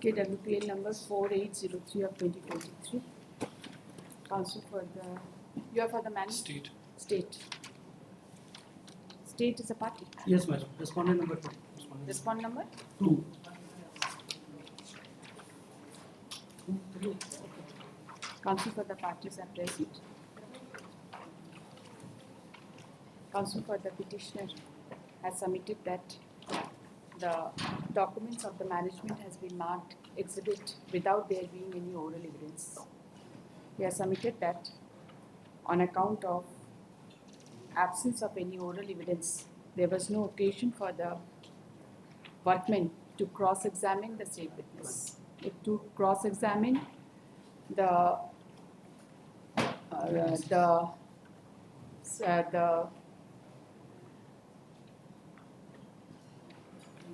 KWPL number 4803 of 2023. Counsel for the, you are for the management? State. State is a party. Yes, madam. Respondent number 2. Respondent number? 2. Counsel for the parties are present. Counsel for the petitioner has submitted that the documents of the management has been marked exhibit without there being any oral evidence. He has submitted that on account of absence of any oral evidence, there was no occasion for the workmen to cross-examine the state witness. To cross-examine the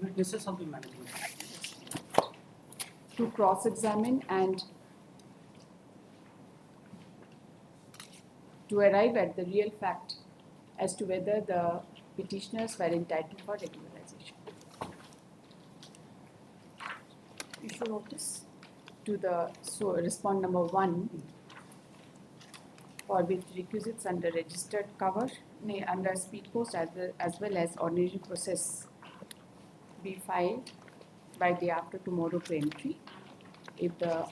Witnesses of the management. To cross-examine and to arrive at the real fact as to whether the petitioners were entitled for regularization. Issue notice to the respond number 1 for which requisites under registered cover under speed post as well as ordinary process be filed by day after tomorrow to entry. If the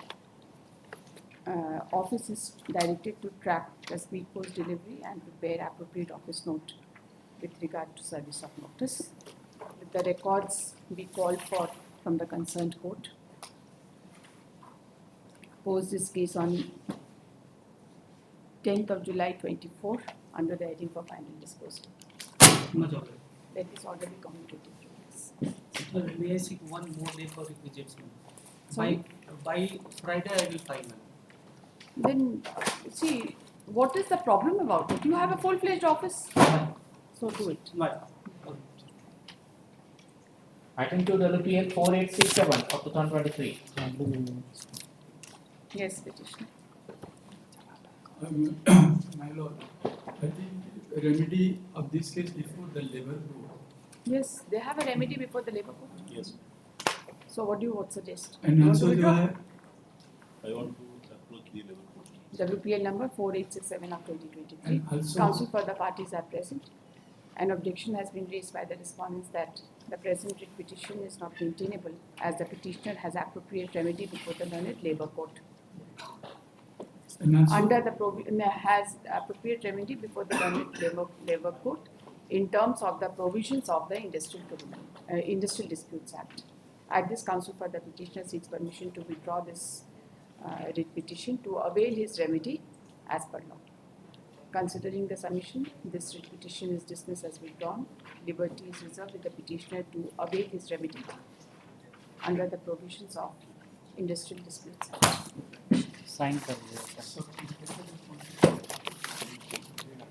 office is directed to track the speed post delivery and prepare appropriate office note with regard to service of notice. If the records be called for from the concerned court. Post this case on 10th of July 24 under the heading for final disposal. That is already communicated to us. May I seek one more day for requisites? Sorry? By Friday I will file. Then, see, what is the problem about it? You have a full-fledged office, so do it. Item 2 WPL 4867 of 2023. Yes, petitioner. My lord, I think remedy of this case before the labor court. Yes, they have a remedy before the labor court. Yes. So what do you would suggest? And You also want to they withdraw? have I want to approach the labor court. WPL number 4867 of 2023. And also- Counsel for the parties are present. An objection has been raised by the respondents that the present writ petition is not maintainable as the petitioner has appropriate remedy before the learned labor court. and also Under the has appropriate remedy before the learned labor court in terms of the provisions of the Industrial Disputes Act. At this, counsel for the petitioner seeks permission to withdraw this writ petition to avail his remedy as per law. Considering the submission, this writ petition is dismissed as withdrawn. Liberty is reserved with the petitioner to avail his remedy under the provisions of Industrial Disputes Act. Sign for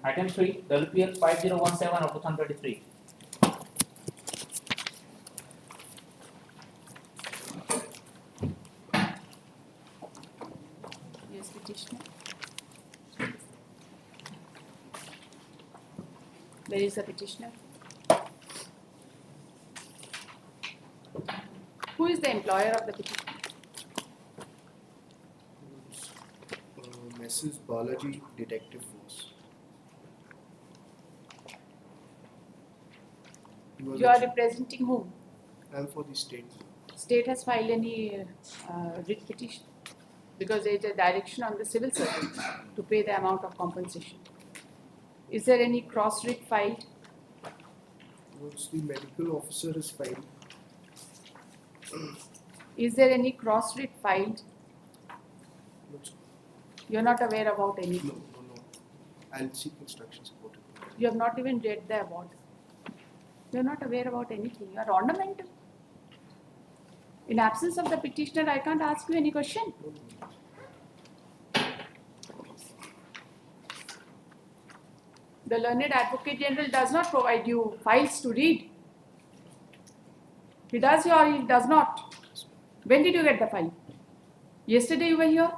Item 3 WPL 5017 of 2023. Yes, petitioner. Where is the petitioner? Who is the employer of the petitioner? Mrs. Balaji Detective Force. You are representing whom? I am for the state. State has filed any writ petition because there is a direction on the civil servant to pay the amount of compensation. Is there any cross writ filed? Once the medical officer is filed, Is there any cross writ filed? looks You are not aware about any. no. I'll seek instructions about it. You have not even read the award. You are not aware about anything. You are ornamental. In absence of the petitioner, I can't ask you any question. The learned Advocate General does not provide you files to read. He does or he does not. When did you get the file? Yesterday you were here?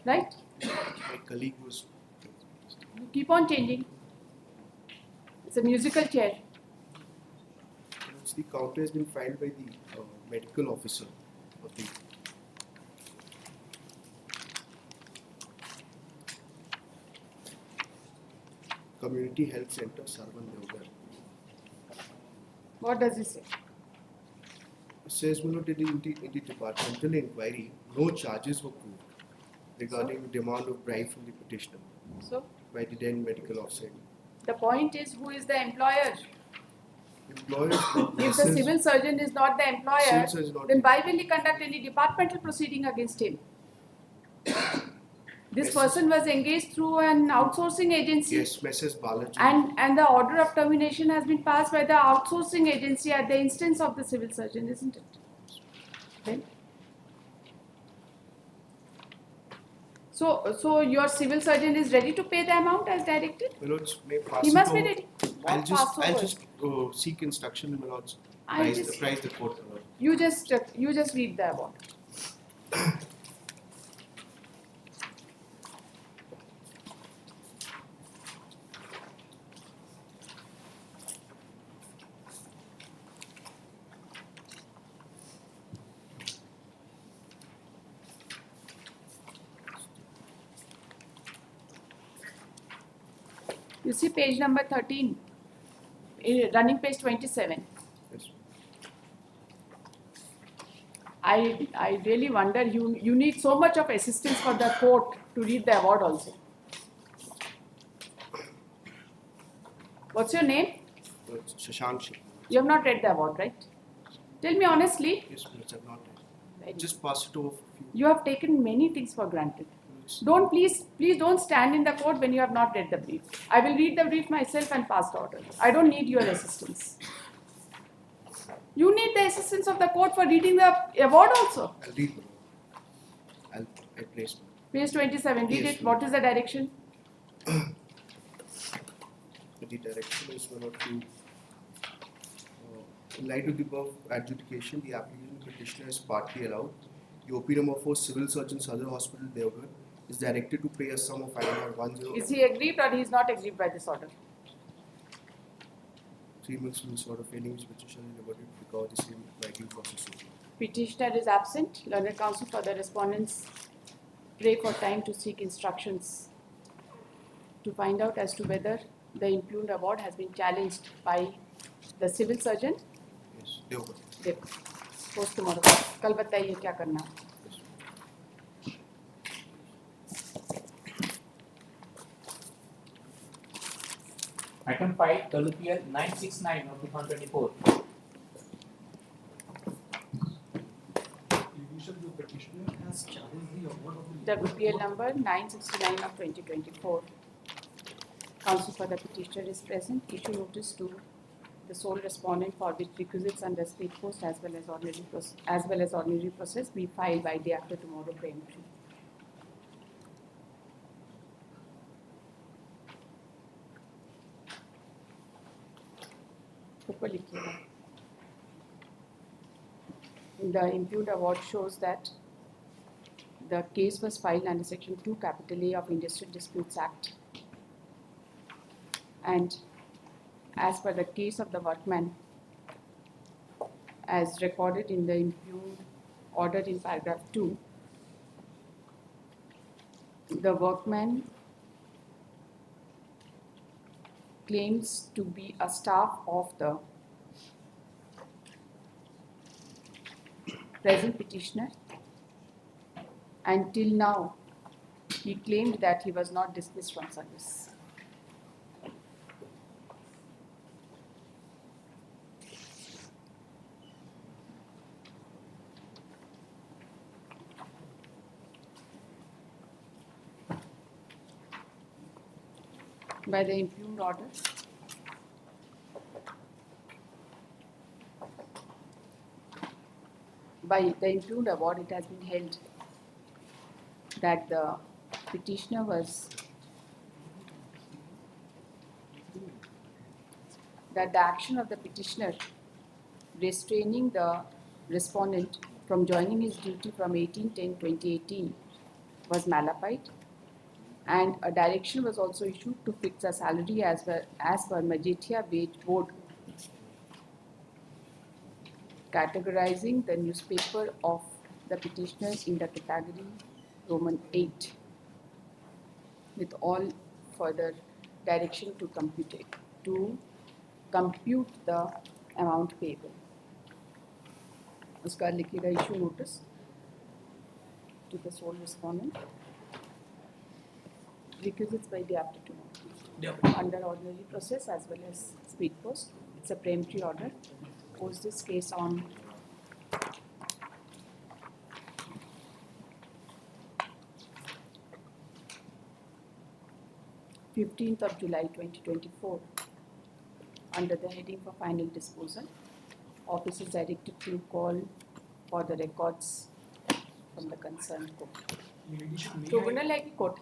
Right? My colleague was. You keep on changing. It's a musical chair. Once the counter has been filed by the medical officer of the Community Health Center, Sarvan Deogar. What does it say? It says, in the departmental inquiry, no charges were proved regarding demand of bribe from the petitioner So, by the then medical officer. the point is, who is the employer? Employer, If the civil surgeon is not the employer, Civil surgeon is not then the- why will he conduct any departmental proceeding against him? This Yes. person was engaged through an outsourcing agency. Yes, Mrs. Balaji. And the order of termination has been passed by the outsourcing agency at the instance of the civil surgeon, isn't it? Then? So your civil surgeon is ready to pay the amount as directed? My lords, may pass He it must be over. ready. I'll What just passover? seek instruction, my lords. I just- Price the court. You just read the award. You see page number 13, running page 27. Yes. I really wonder, you need so much of assistance for the court to read the award also. What's your name? Shashank Shah. You have not read the award, right? Tell me honestly. Yes, my lords, I've not. Very Just pass it over for You have taken many things for granted. few. Don't please don't stand in the court when you have not read the brief. I will read the brief myself and pass the order. I don't need your assistance. You need the assistance of the court for reading the award also. I'll read them. I'll place them. Page 27, read Yes, it. What is the direction? The direction is one or two. In light of the above adjudication, the application petitioner is partly allowed. The OP number 4, Civil Surgeons Other Hospital, Deogar, is directed to pay a sum of INR Is he aggrieved or he is not aggrieved by this order? 3 months from the sort of failing which petition is reverted because the same writing process is. Petitioner is absent. Learned counsel for the respondents pray for time to seek instructions to find out as to whether the impugned award has been challenged by the civil surgeon. Yes, Deogar. देखो post tomorrow कल बताइए क्या करना है. Yes. Item 5, WPL 969 of 2024. The petitioner has challenged the award of the WPL number 969 of 2024. Counsel for the petitioner is present. Issue notice to the sole respondent for which requisites under speed post as well as ordinary process be filed by day after tomorrow for entry. ऊपर लिखिएगा. The impugned award shows that the case was filed under Section 2 capital A of Industrial Disputes Act, and as per the case of the workman as recorded in the impugned order in paragraph 2, the workman claims to be a staff of the present petitioner, and till now he claimed that he was not dismissed from service. By the impugned order, by the impugned award, it has been held that the petitioner was that the action of the petitioner restraining the respondent from joining his duty from 18/10/2018 was malapide, and a direction was also issued to fix a salary as per Majetia Wage Board categorizing the newspaper of the petitioner in the category Roman 8 with all further direction to compute the amount payable. उसका लिखिएगा issue notice to the sole respondent. Requisites by day after tomorrow. Under ordinary process as well as speed post. It's a preemptory order. Post this case on (15th of July 2024) under the heading for final disposal. Office is directed to call for the records from the concerned court. Tribunal like court.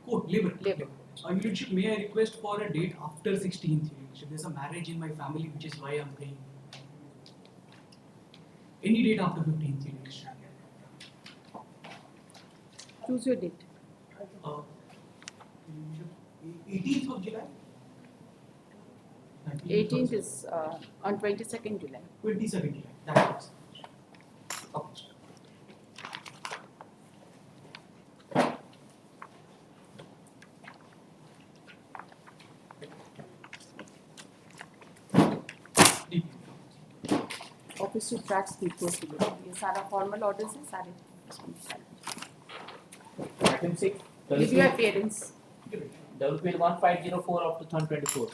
Court, labor. Labor. Your Lordship, may I request for a date after 16th, Your Lordship? There's a marriage in my family, which is why I'm paying. Any date after 15th, Your Lordship. Choose your date. 18th of July? 18th is on 22nd July. 22nd July. That works. Okay. Office to track speed post delivery. ये सारा formal orders है सारे. Item 6, the Give your repeal, appearance. the repeal 1504 of 2024.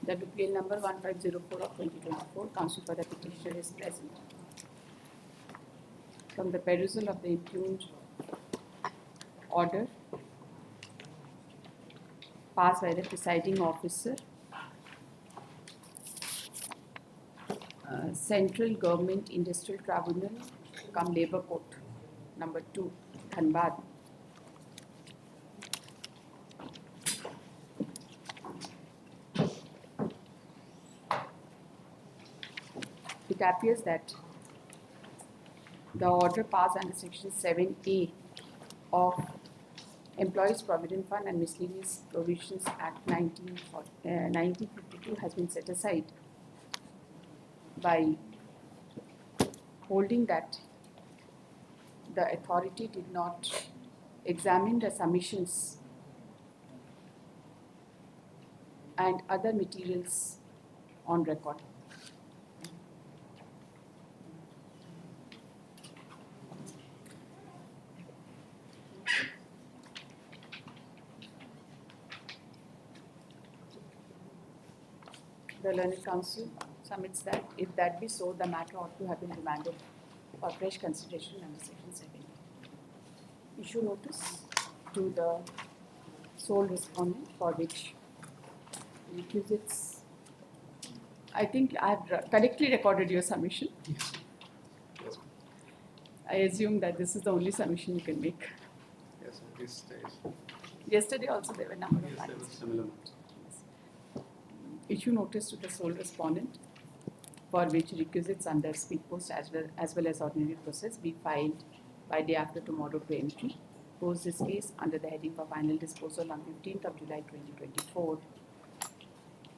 The repeal number 1504 of 2024. Counsel for the petitioner is present. From the perusal of the impugned order passed by the presiding officer, Central Government Industrial Tribunal, cum Labour Court, number 2, Dhanbad. It appears that the order passed under section 7A of Employees Provident Fund and Miscellaneous Provisions Act 1952 has been set aside by holding that the authority did not examine the submissions and other materials on record. The learned counsel submits that if that be so, the matter ought to have been remanded for fresh consideration under section 7. Issue notice to the sole respondent for which requisites. I think I have correctly recorded your submission. Yes. I assume that this is the only submission you can make. Yes, sir. This stays. Yesterday also there were a number of Yes, there was lines. similar. Issue notice to the sole respondent for which requisites under speed post as well as ordinary process be filed by day after tomorrow to entry. Post this case under the heading for final disposal on 15th of July 2024.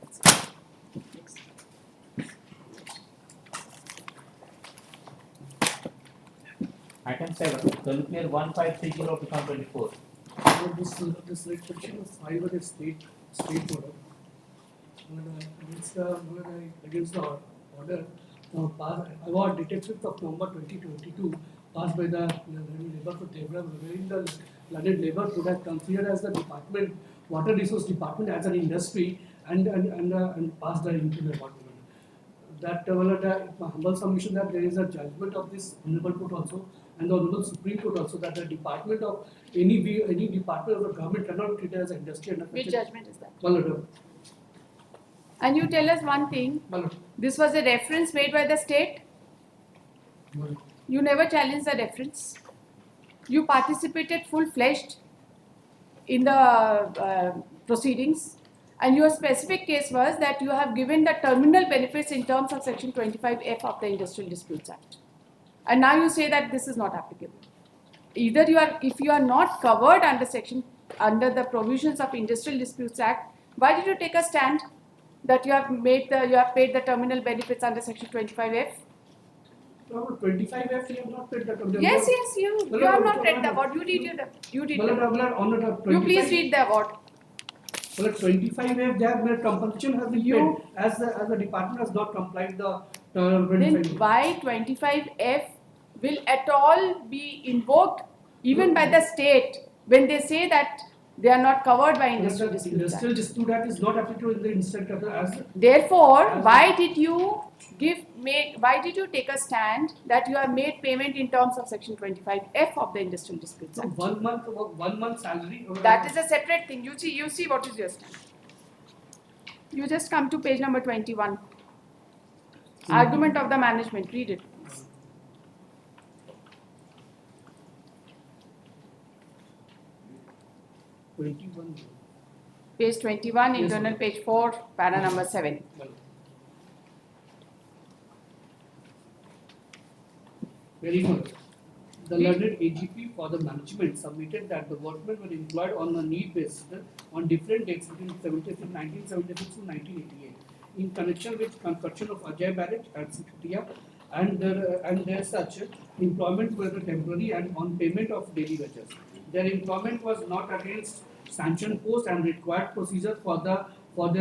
That's it. Next. Item 7, the repeal 1530 of 2024. This petition was filed with a state order. Against the order passed, award dated 5th of November 2022, passed by the London Labour Court, wherein the London Labour Court had considered as the department, water resource department as an industry and passed the imperial department. That my humble submission that there is a judgment of this honorable court also and the honorable Supreme Court also that the department of any department of the government cannot treat it as an industry. And Which judgment is that? Malad. And you tell us one thing, this was a reference made by the state. You never challenged the reference. You participated full-fledged in the proceedings, and your specific case was that you have given the terminal benefits in terms of section 25F of the Industrial Disputes Act. And now you say that this is not applicable. Either if you are not covered under the provisions of Industrial Disputes Act, Why did you take a stand that you have paid the terminal benefits under section 25F? No, 25F, you have not paid the terminal. Yes, you No, have no, not no, read the no. award. You read the On the You please read the award. Well, 25F, their compensation has been You- paid as the department has not complied the 25F. Then why 25F will at all be invoked even by the state when they say that they are not covered by Industrial The Disputes Industrial Act? Dispute Act is not applicable in the instant as Therefore, As- why did you take a stand that you have made payment in terms of section 25F of the Industrial Disputes so Act? 1 month salary. That is a separate thing. You see what is your stand. You just come to page number 21. Argument of the management. Read it. Please. 21. Page 21, Yes, internal ma'am. page 4, para number 7. Very good. The learned AGP for the management submitted that the workmen were employed on a need basis on different dates between 1976 to 1988 in connection with construction of Ajay Barrage at Sikhutia and their such employment were temporary and on payment of daily wages. Their employment was not against sanctioned post and required procedure for their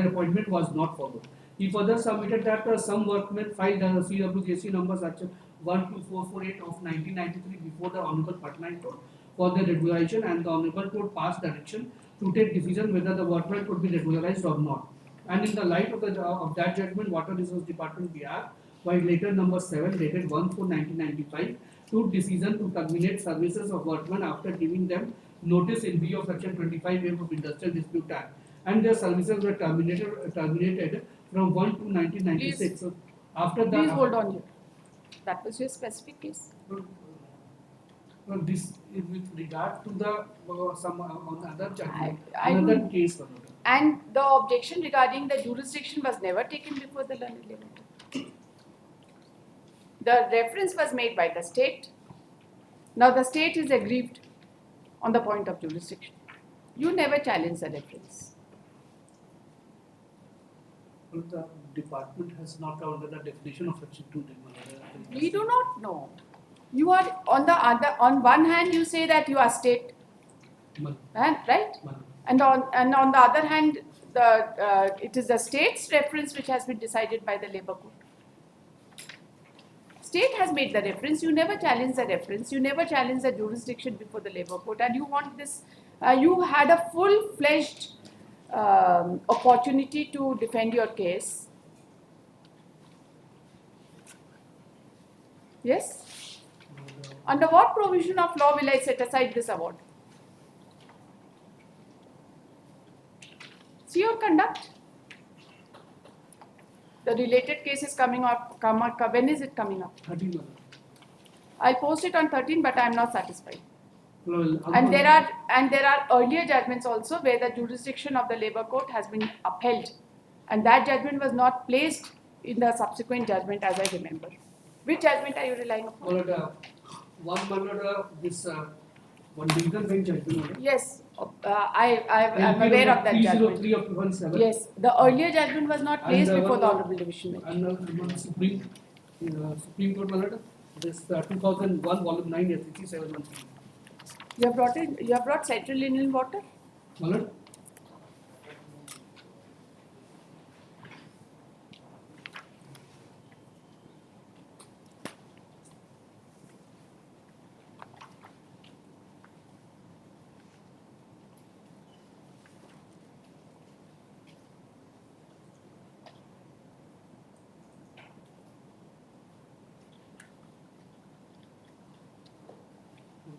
appointment was not followed. He further submitted that some workmen filed the CWJC number such 12448 of 1993 before the Honorable Patna High Court for their regularization, and the Honorable Court passed direction to take decision whether the workmen could be regularized or not. And in the light of that judgment, Water Resource Department Bihar, by letter number 7 dated 1/4/1995, took decision to terminate services of workmen after giving them notice in view of section 25A of Industrial Dispute Act, and their services were terminated from 1/2/1996. So after that, Please hold on here. That was your specific case. Well, this is with regard to the some on other judgment, I another don't- case. And the objection regarding the jurisdiction was never taken before the learned labor court. The reference was made by the state. Now the state is aggrieved on the point of jurisdiction. You never challenge the reference. Well, the department has not covered the definition of section 2. We do not know. You are on one hand you say that you are state, right? And on the other hand, it is the state's reference which has been decided by the labor court. State has made the reference. You never challenge the reference. You never challenge the jurisdiction before the labor court, and you want this. You had a full-fledged opportunity to defend your case. Yes. Under what provision of law will I set aside this award? See your conduct. The related case is coming up. When is it coming up? 13. I'll post it on 13, but I am not satisfied. Well, And there are earlier judgments also where the jurisdiction of the labor court has been upheld, and that judgment was not placed in the subsequent judgment, as I remember. Which judgment are you relying upon? One division bench judgment. Yes, I'm aware of that judgment. 303 of 2017. Yes, the earlier judgment was not placed And, before the one- Honorable Division Bench. And one Supreme Court order, this 2001 volume 9 SEC 713. You have brought Central Indian Water? Malad?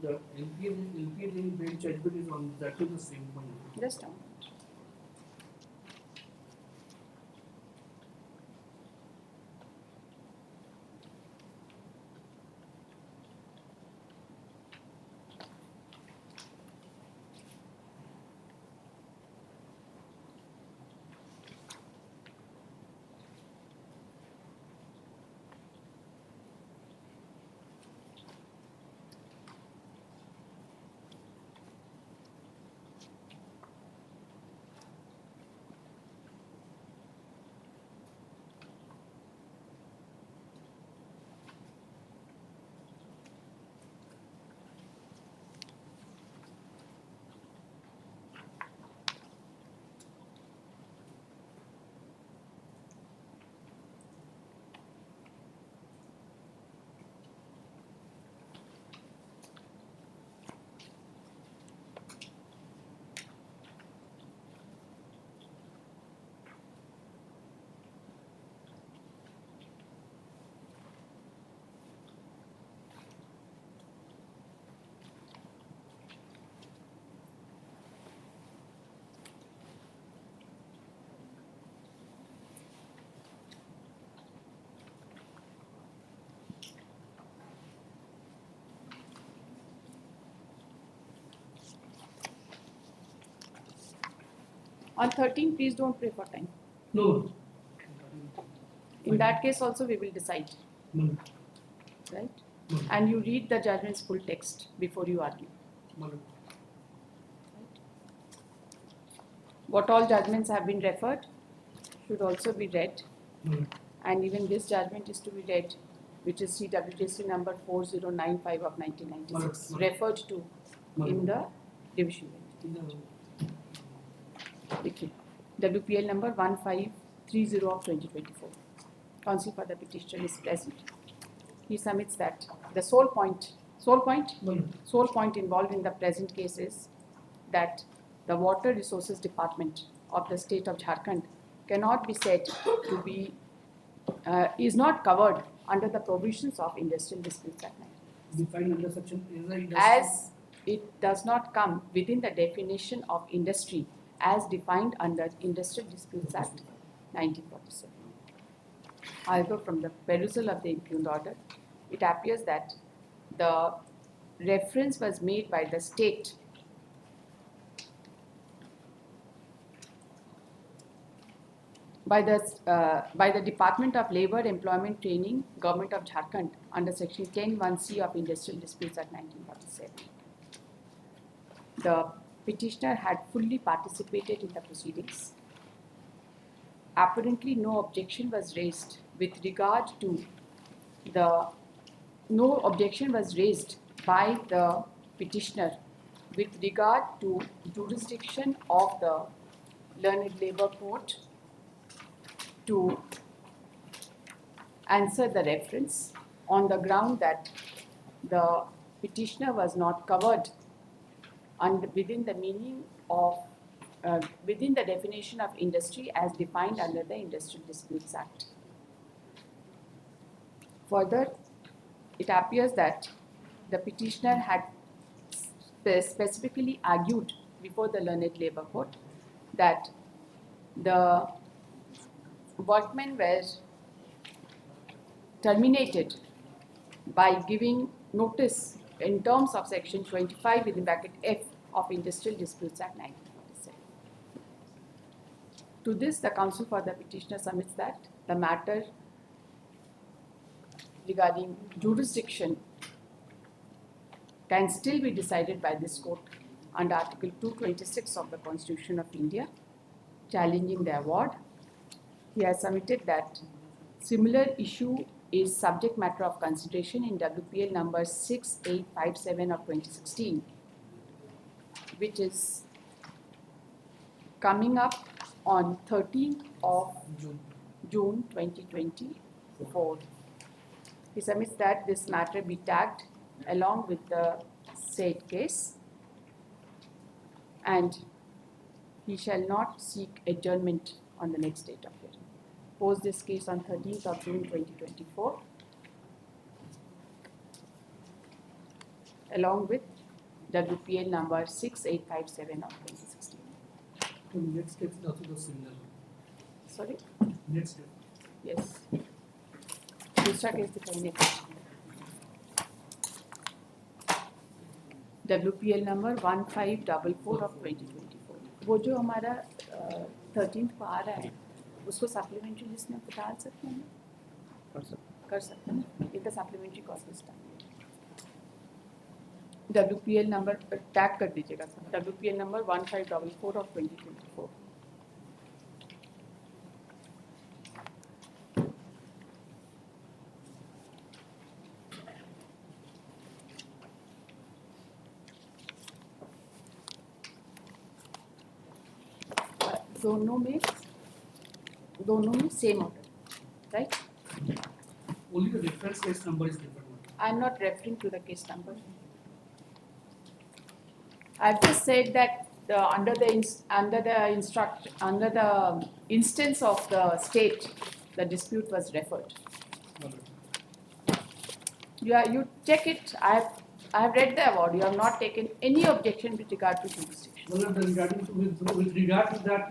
The LPA bench judgment is on exactly the same point. Just a moment. On 13, please don't pray for time. No. In that case also we will decide, Madam. right? Madam. And you read the judgment's full text before you argue. Madam. What all judgments have been referred should also be read, Madam. and even this judgment is to be read, which is CWJC number 4095 of 1996, Madam. referred to in the division bench. Okay. WPL number 1530 of 2024. Counsel for the petitioner is present. He submits that the sole point involved in the present case is that the Water Resources Department of the state of Jharkhand cannot be said to be, is not covered under the provisions of Industrial Disputes Act 1996. Defined under section is the industry. As it does not come within the definition of industry as defined under Industrial Disputes Act 1947. However, from the perusal of the impugned order, it appears that the reference was made by the state by the Department of Labour, Employment Training, Government of Jharkhand under section 10(1)(c) of Industrial Disputes Act 1947. The petitioner had fully participated in the proceedings. Apparently, no objection was raised with regard to no objection was raised by the petitioner with regard to jurisdiction of the Learned Labour Court to answer the reference on the ground that the petitioner was not covered within the meaning of within the definition of industry as defined under the Industrial Disputes Act. Further, it appears that the petitioner had specifically argued before the Learned Labour Court that the workmen were terminated by giving notice in terms of section 25 within bracket F of Industrial Disputes Act 1947. To this, the counsel for the petitioner submits that the matter regarding jurisdiction can still be decided by this court under Article 226 of the Constitution of India, challenging the award. He has submitted that similar issue is subject matter of consideration in WPL number 6857 of 2016, which is coming up on 13th of June 2024. He submits that this matter be tagged along with the said case, and he shall not seek adjournment on the next date of hearing. Post this case on 13th of June 2024, along with WPL number 6857 of 2016. So next step is also the similar. Sorry? Next step. Yes. दूसरा case दिखाइए. WPL number 1544 of 2024. वो जो हमारा 13th को आ रहा है, उसको supplementary list में डाल सकते हैं? कर सकते हैं ना? इनका सप्लीमेंट्री कॉस्ट लिस्ट है. WPL नंबर टैग कर दीजिएगा सर. WPL number 1544 of 2024. दोनों में same order, right? Only the reference case number is different. I am not referring to the case number. I have just said that under the instance of the state, the dispute was referred. You check it. I have read the award. You have not taken any objection with regard to jurisdiction. With regard to that,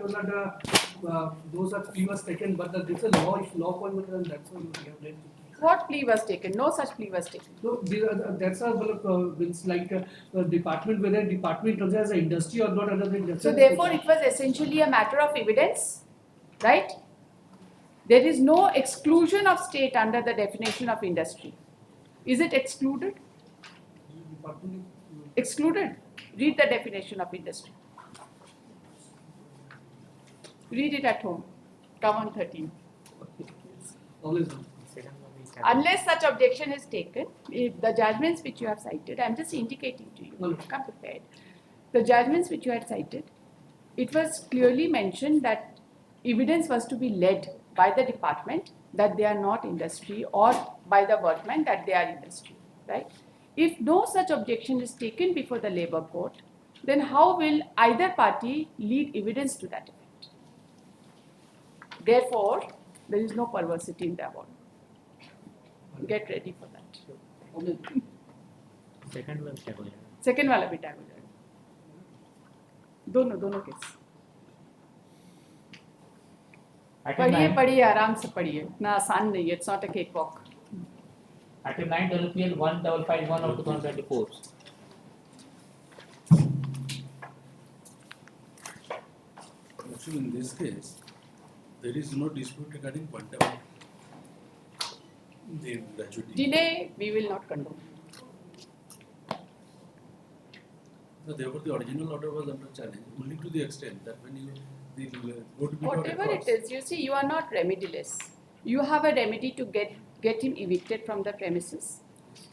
those are fee was taken, but this is law point, and that's why we have read. What plea was taken? No such plea was taken. So that's a means like department, whether department considers as an industry or not under the industry. So therefore, it was essentially a matter of evidence, right? There is no exclusion of state under the definition of industry. Is it excluded? Department, Excluded. Read the definition of industry. Read it at home. Come on 13. always. Unless such objection is taken, if the judgments which you have cited, I am just indicating to you, come prepared. The judgments which you had cited, it was clearly mentioned that evidence was to be led by the department that they are not industry or by the workmen that they are industry, right? If no such objection is taken before the labor court, then how will either party lead evidence to that effect? Therefore, there is no perversity in the award. Get ready for that. Second one क्या बोलेगा? Second वाला भी tag हो जाएगा. दोनों case. Item पढ़िए 9, पढ़िए आराम से पढ़िए. इतना आसान नहीं है. It's not a cakewalk. Item 9 WPL 1551 of 2024. Actually, in this case, there is no dispute regarding quantum in gratuity. Delay we will not condone. So therefore, the original order was under challenge only to the extent that when you the go to be Whatever it is, you see, you are not remediless. You have a remedy to get him evicted from the premises.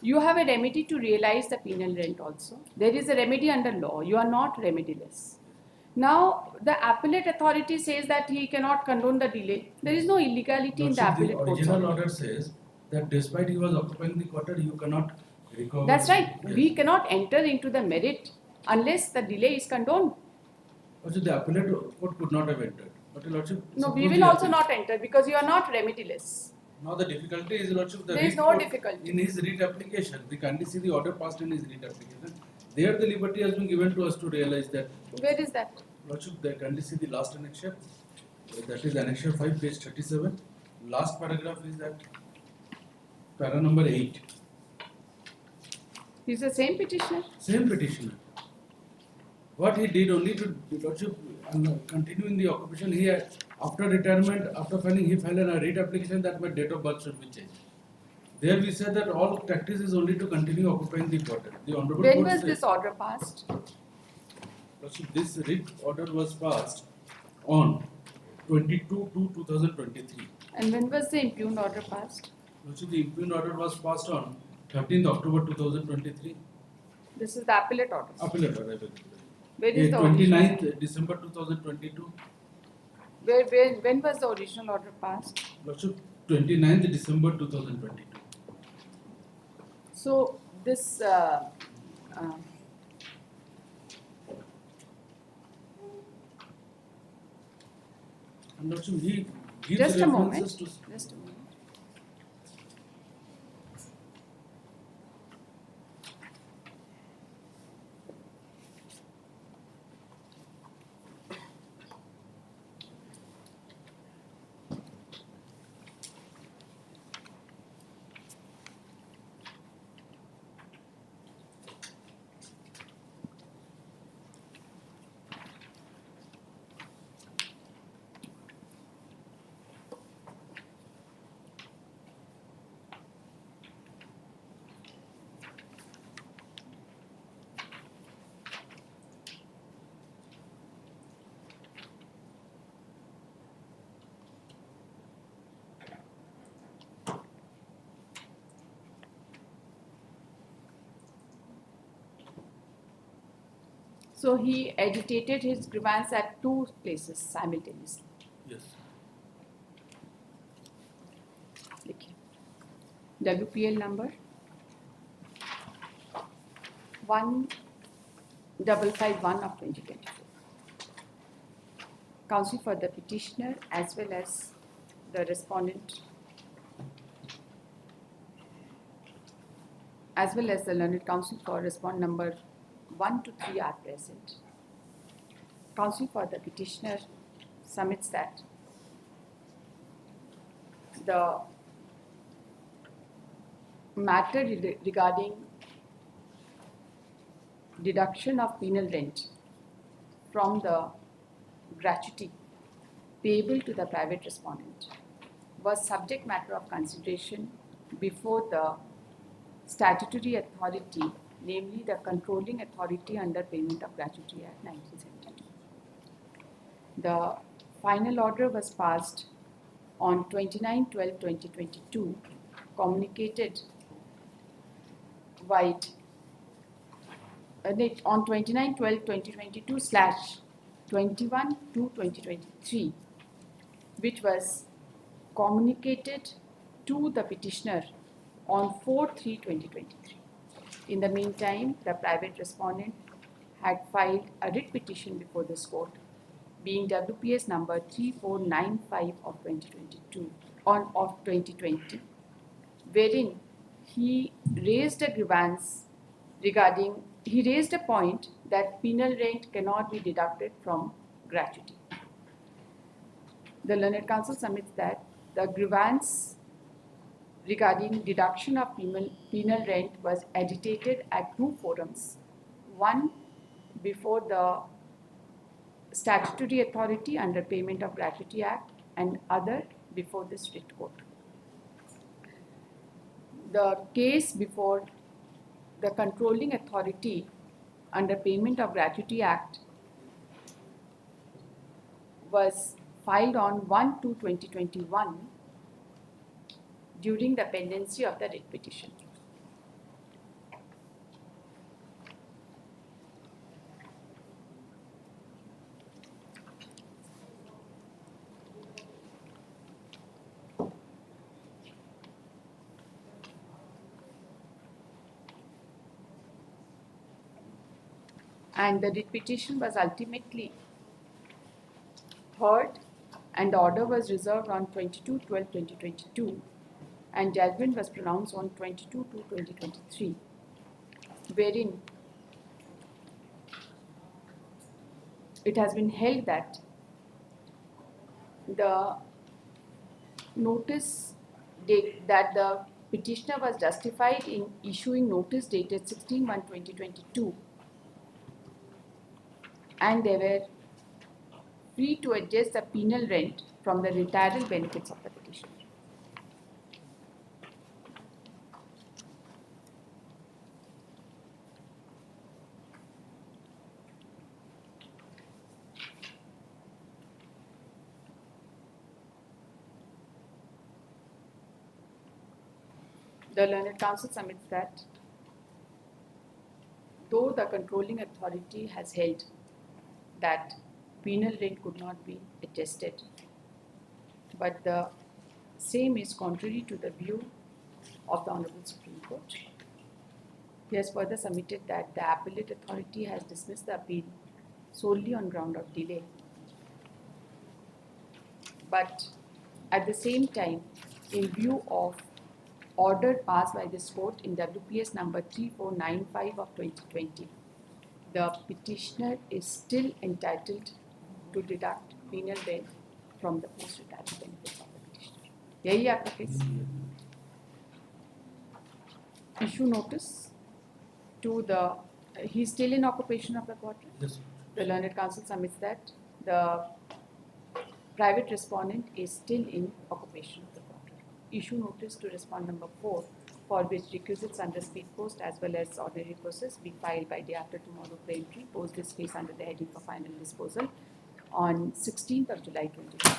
You have a remedy to realize the penal rent also. There is a remedy under law. You are not remediless. Now, the appellate authority says that he cannot condone the delay. There is no illegality in the appellate the court's original order. order says that despite he was occupying the quarter, you cannot recover. That's right. Yes. We cannot enter into the merit unless the delay is condoned. Also, the appellate court could not have entered. But Your Lordship, No, we suppose will the also appellate- not enter because you are not remediless. Now the difficulty is, Your Lordship, the There is writ no court- difficulty. in his writ application, we can see the order passed in his writ application. There the liberty has been given to us to realize that, Where is that? Lordship, they can see the last annexure, that is annexure 5, page 37. Last paragraph is that para number 8. He's the same petitioner. Same petitioner. What he did only to, Lordship, continuing the occupation, he had, after retirement, after filing, he filed a writ application that my date of birth should be changed. There we said that all practice is only to continue occupying the quarter. The Honorable When Court was said- this order passed? Lordship, this writ order was passed on 22/2/2023. And when was the impugned order passed? Lordship, the impugned order was passed on 13th October 2023. This is the appellate order. Appellate order, I beg your Where is the pardon. original? 29th December 2022. When was the original order passed? Lordship, 29th December 2022. So this And Lordship, he gives just a moment. references to Just a moment. So he agitated his grievance at two places simultaneously. yes. देखिए WPL number 1551 of 2024. Counsel for the petitioner as well as the respondent as well as the learned counsel for respondent number 1 to 3 are present. Counsel for the petitioner submits that the matter regarding deduction of penal rent from the gratuity payable to the private respondent was subject matter of consideration before the statutory authority, namely the controlling authority under Payment of Gratuity Act 1972. The final order was passed on 29/12/2022, communicated wide on 29/12/2022/21/2/2023, which was communicated to the petitioner on 4/3/2023. In the meantime, the private respondent had filed a writ petition before this court, being WPS number 3495 of 2022 of 2020, wherein he raised a grievance regarding, he raised a point that penal rent cannot be deducted from gratuity. The learned counsel submits that the grievance regarding deduction of penal rent was agitated at two forums, one before the statutory authority under Payment of Gratuity Act and other before the writ court. The case before the controlling authority under Payment of Gratuity Act was filed on 1/2/2021 during the pendency of the writ petition. And the writ petition was ultimately heard, and the order was reserved on 22/12/2022, and judgment was pronounced on 22/2/2023, wherein it has been held that the notice that the petitioner was justified in issuing notice dated 16/1/2022, and they were free to adjust the penal rent from the retirement benefits of the petitioner. The learned counsel submits that though the controlling authority has held that penal rent could not be adjusted, but the same is contrary to the view of the Honorable Supreme Court. He has further submitted that the appellate authority has dismissed the appeal solely on ground of delay. But at the same time, in view of order passed by this court in WPS number 3495 of 2020, the petitioner is still entitled to deduct penal rent from the post-retirement benefits of the petitioner. यही आपका case? Issue notice to the, he is still in occupation of the quarter. Yes. The learned counsel submits that the private respondent is still in occupation of the quarter. Issue notice to respond number 4, for which requisites under speed post as well as ordinary process be filed by day after tomorrow pre-entry, post this case under the heading for final disposal on 16th of July 2020.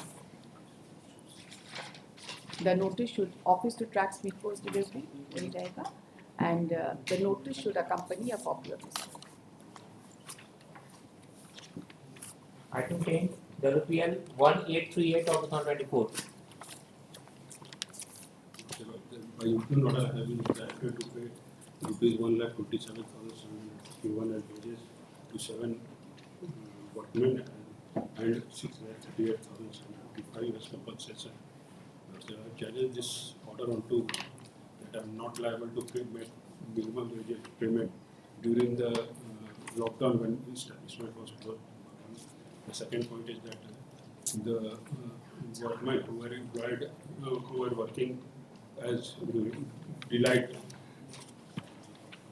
The notice should, office to track speed post delivery, मिल जाएगा, and the notice should accompany a copy of this. Item 10, WPL 1838 of 2024. By implement order having directed to pay rupees 1,27,751 as wages to 7 workmen and 6,38,755 as compensation. So I challenge this order on two, that I am not liable to pay minimum wage payment during the lockdown when establishment was closed. The second point is that the workmen who were employed, who were working as delight.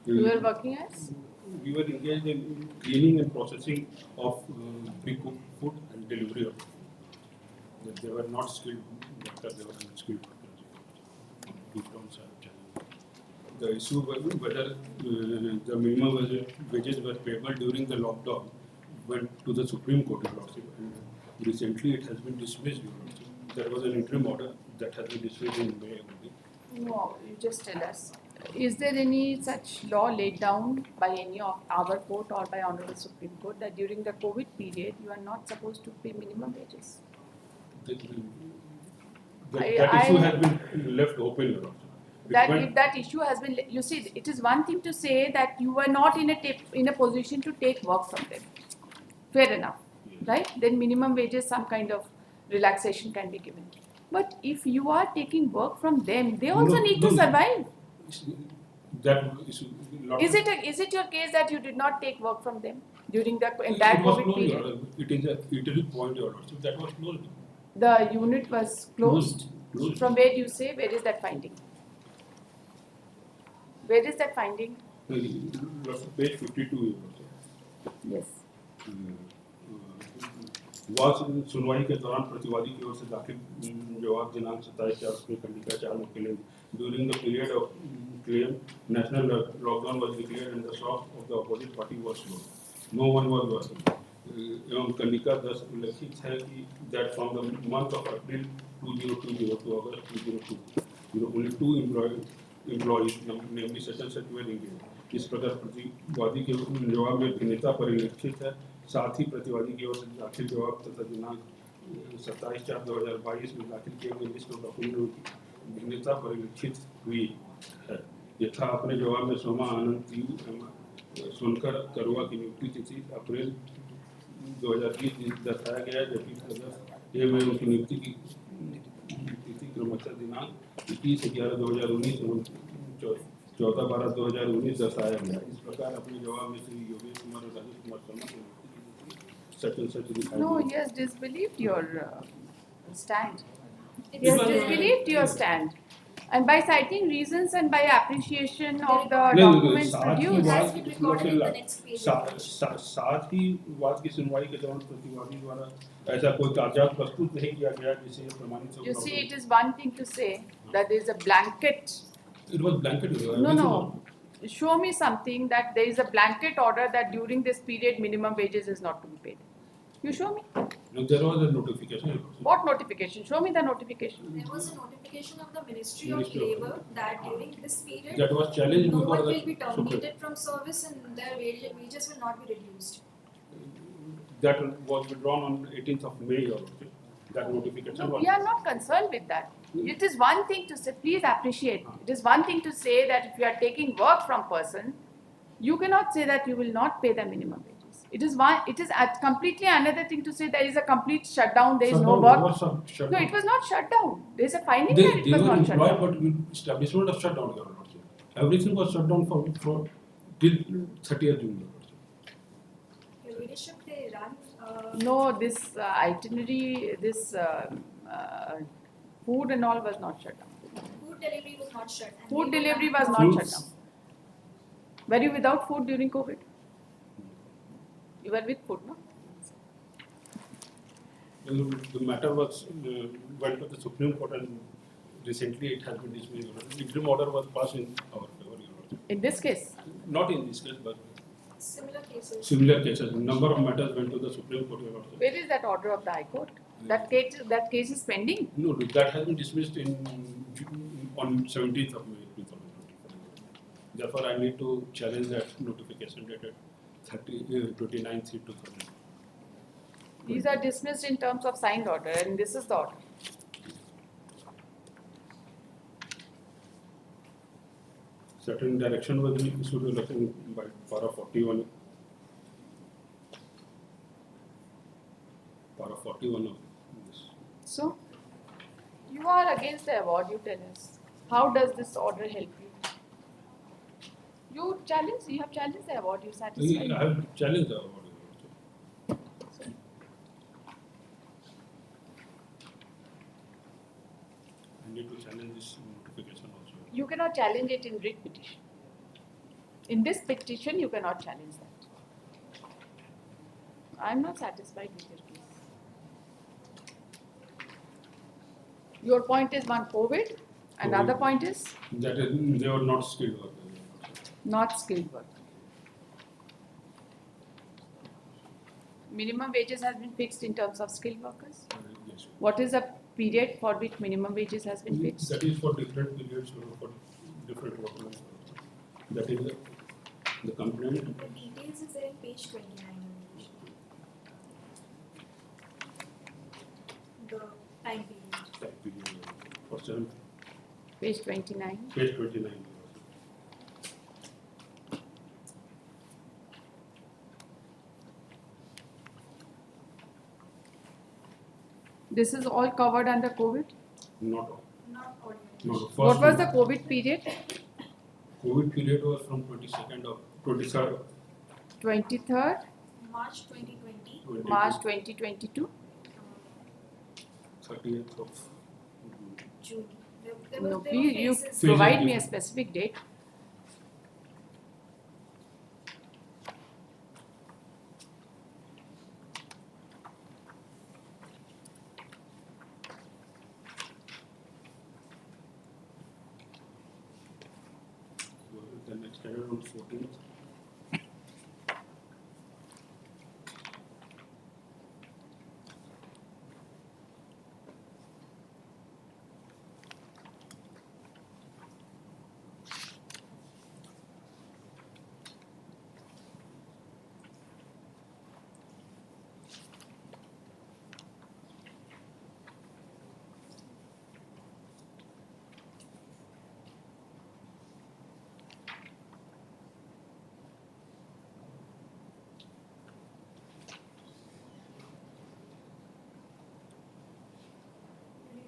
You were working as? We were engaged in cleaning and processing of pre-cooked food and delivery of food. They were not skilled workers, they were unskilled workers. Deep down challenge. The issue was whether the minimum wages were payable during the lockdown went to the Supreme Court, Your Lordship, and recently it has been dismissed, Your Lordship. There was an interim order that has been dismissed in May only. No, you just tell us. Is there any such law laid down by any of our court or by Honorable Supreme Court that during the COVID period you are not supposed to pay minimum wages? That I- issue has been left open, Your Lordship. That if that issue has been, you see, it is one thing to say that you were not in a position to take work from them. Fair enough, right? Then minimum wages, some kind of relaxation can be given. But if you are taking work from them, they also need to survive. That issue. Is it your case that you did not take work from them during the entire It was COVID closed, period? Your Lordship. It is a critical point, Your Lordship. That was closed. The unit was closed. Closed. From where do you say? Where is that finding? Where is that finding? Page 52, Your Lordship. Yes. वाद सुनवाई के दौरान प्रतिवादी की ओर से दाखिल जवाब दिनांक 27/4 में खंडिका 4 में claim during the period of claim national lockdown was declared and the shop of the opposite party was closed no one was working एवं खंडिका 10 उल्लेखित है कि that from the month of April 2020 to August 2020 only 2 employees namely such and such were engaged. इस प्रकार प्रतिवादी के जवाब में भिन्नता परिलक्षित है। साथ ही प्रतिवादी की ओर से दाखिल जवाब तथा दिनांक 27/4/2022 में दाखिल किए गए लिस्ट ऑफ डॉक्यूमेंट की भिन्नता परिलक्षित हुई है। यथा अपने जवाब में सोमा आनंद सोनकर करुआ की नियुक्ति तिथि अप्रैल 2020 दर्शाया गया, जबकि ये में उनकी नियुक्ति की तिथि क्रमशः दिनांक 21/11/2019 एवं 14/12/2019 दर्शाया गया। इस प्रकार अपने जवाब में श्री योगेश कुमार और राजेश कुमार शर्मा को such and such दिखाई No, the. he has disbelieved your stand. He has disbelieved your stand. And by citing reasons and by appreciation of the documents produced. साथ ही वाद की सुनवाई के दौरान प्रतिवादी द्वारा ऐसा कोई कागजात प्रस्तुत नहीं किया गया जिसे प्रमाणित हो। You see, it is one thing to say that there is a blanket. It was blanket. No. Show me something that there is a blanket order that during this period minimum wages is not to be paid. You show me. No, there was a notification. What notification? Show me the notification. There was a notification of the Ministry of Labour that during this period, That was challenged no before one the will be Supreme. terminated from service and their wages will not be reduced. That was withdrawn on 18th of May. That notification No, was. we are not concerned with that. It is one thing to say, please appreciate. It is one thing to say that if you are taking work from person, you cannot say that you will not pay the minimum wages. It is completely another thing to say there is a complete shutdown, there is no work. No, it was not shut down. There is a finding that it was not shut down. But establishment of shutdown. Everything was shut down for till 30th June. Your leadership, they run. No, this itinerary, this food and all was not shut down. Food delivery was not shut. and Food they were delivery running was not Foods. shut down. Were you without food during COVID? You were with food, no? The matter was went to the Supreme Court and recently it has been dismissed. Interim order was passed in our favor. In this case, Not in this case, but Similar cases. similar cases. Number of matters went to the Supreme Court. where is that order of the High Court? That case is pending. No, that has been dismissed on 17th of May 2024. Therefore, I need to challenge that notification dated 29/3/2020. These are dismissed in terms of signed order, and this is the order. Certain direction was issued by para 41. Para 41 of this. So, you are against the award, you tell us. How does this order help you? You have challenged the award, you I satisfied? have challenged the award. need to challenge this notification also. You cannot challenge it in writ petition. In this petition, you cannot challenge that. I am not satisfied with your case. Your point is one COVID, another point is That is, they were not skilled workers. not skilled work. Minimum wages has been fixed in terms of skilled workers. Yes. What is the period for which minimum wages has been fixed? That is for different periods for different workers. That is the complaint. The details is there in page 29. The time period. That period for 7, Page 29. page 29. This is all covered under COVID. Not all. Not ordinary. No, the first What was the one. COVID period? COVID period was from 22nd of 23rd 23rd March 2020. March 2022. 30th of June. There No, were you phases. provide me a specific date. then extended on 14th.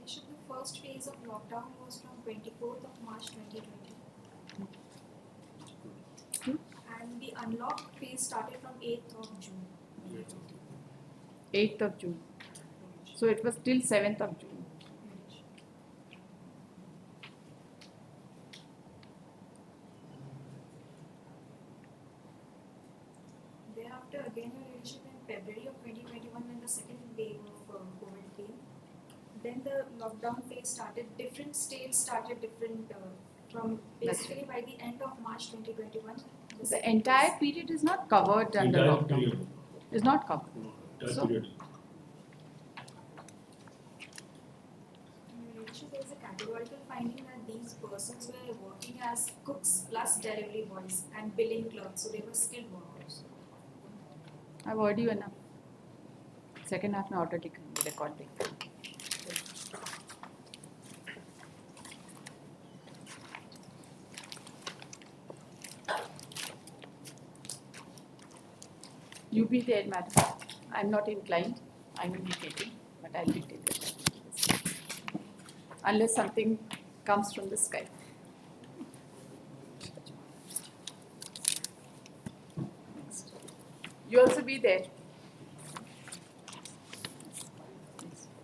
The first phase of lockdown was from 24th of March 2020. And the unlock phase started from 8th of June. 8th of June. So it was till 7th of June. Thereafter, again, your leadership in February of 2021 when the second wave of COVID came. Then the lockdown phase started. Different states started different from basically by the end of March 2021. The entire period is not covered under Entire lockdown. period. Is not covered. No, entire So- period. Your leadership, there is a categorical finding that these persons were working as cooks plus delivery boys and billing clerks, so they were skilled workers. I've heard you enough. Second half में order दिखाएंगे recording. You be there, madam. I'm not inclined. I'm irritating, but I'll be there. Unless something comes from the sky. You also be there.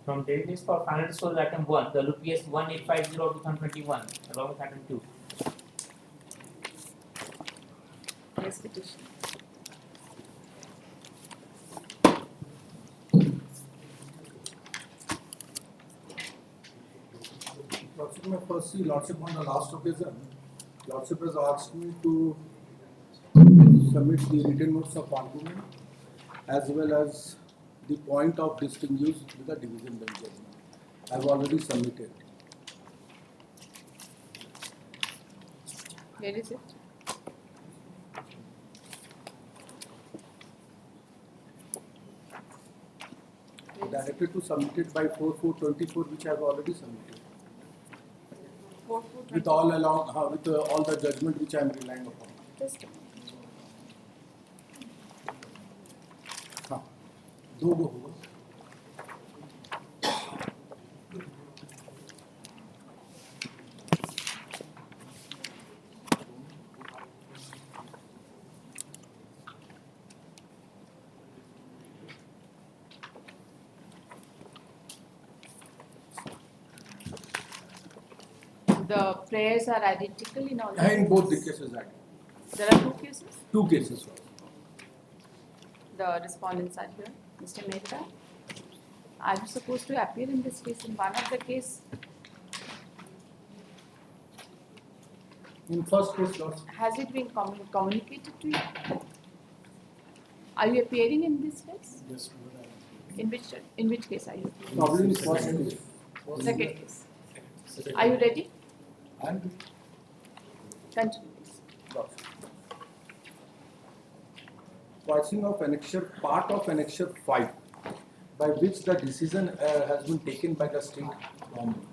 From date list for final disclosure item 1, the LPS 1850/2021, along with item 2. Yes, petition. Lordship, my first see, Lordship, on the last occasion, Lordship has asked me to submit the written notes of argument as well as the point of distinguish with the division bench judgment. I have already submitted. Where is it? Directed to submit it by 4/4/24, which I have already submitted. With all along, with all the judgment which I am relying upon. Just a minute. हाँ, दो गो होगा. The prayers are identical in all In both the cases? cases, There are two cases? two cases. The respondents are here. Mr. Mehta, are you supposed to appear in this case? In one of the case, In first case, Lordship. has it been communicated to you? Are you appearing in this case? Yes, In which case are you appearing? Probably in first case. Second case. Are you ready? And Continue, please. Lordship. Voicing of annexure, part of annexure 5, by which the decision has been taken by the state government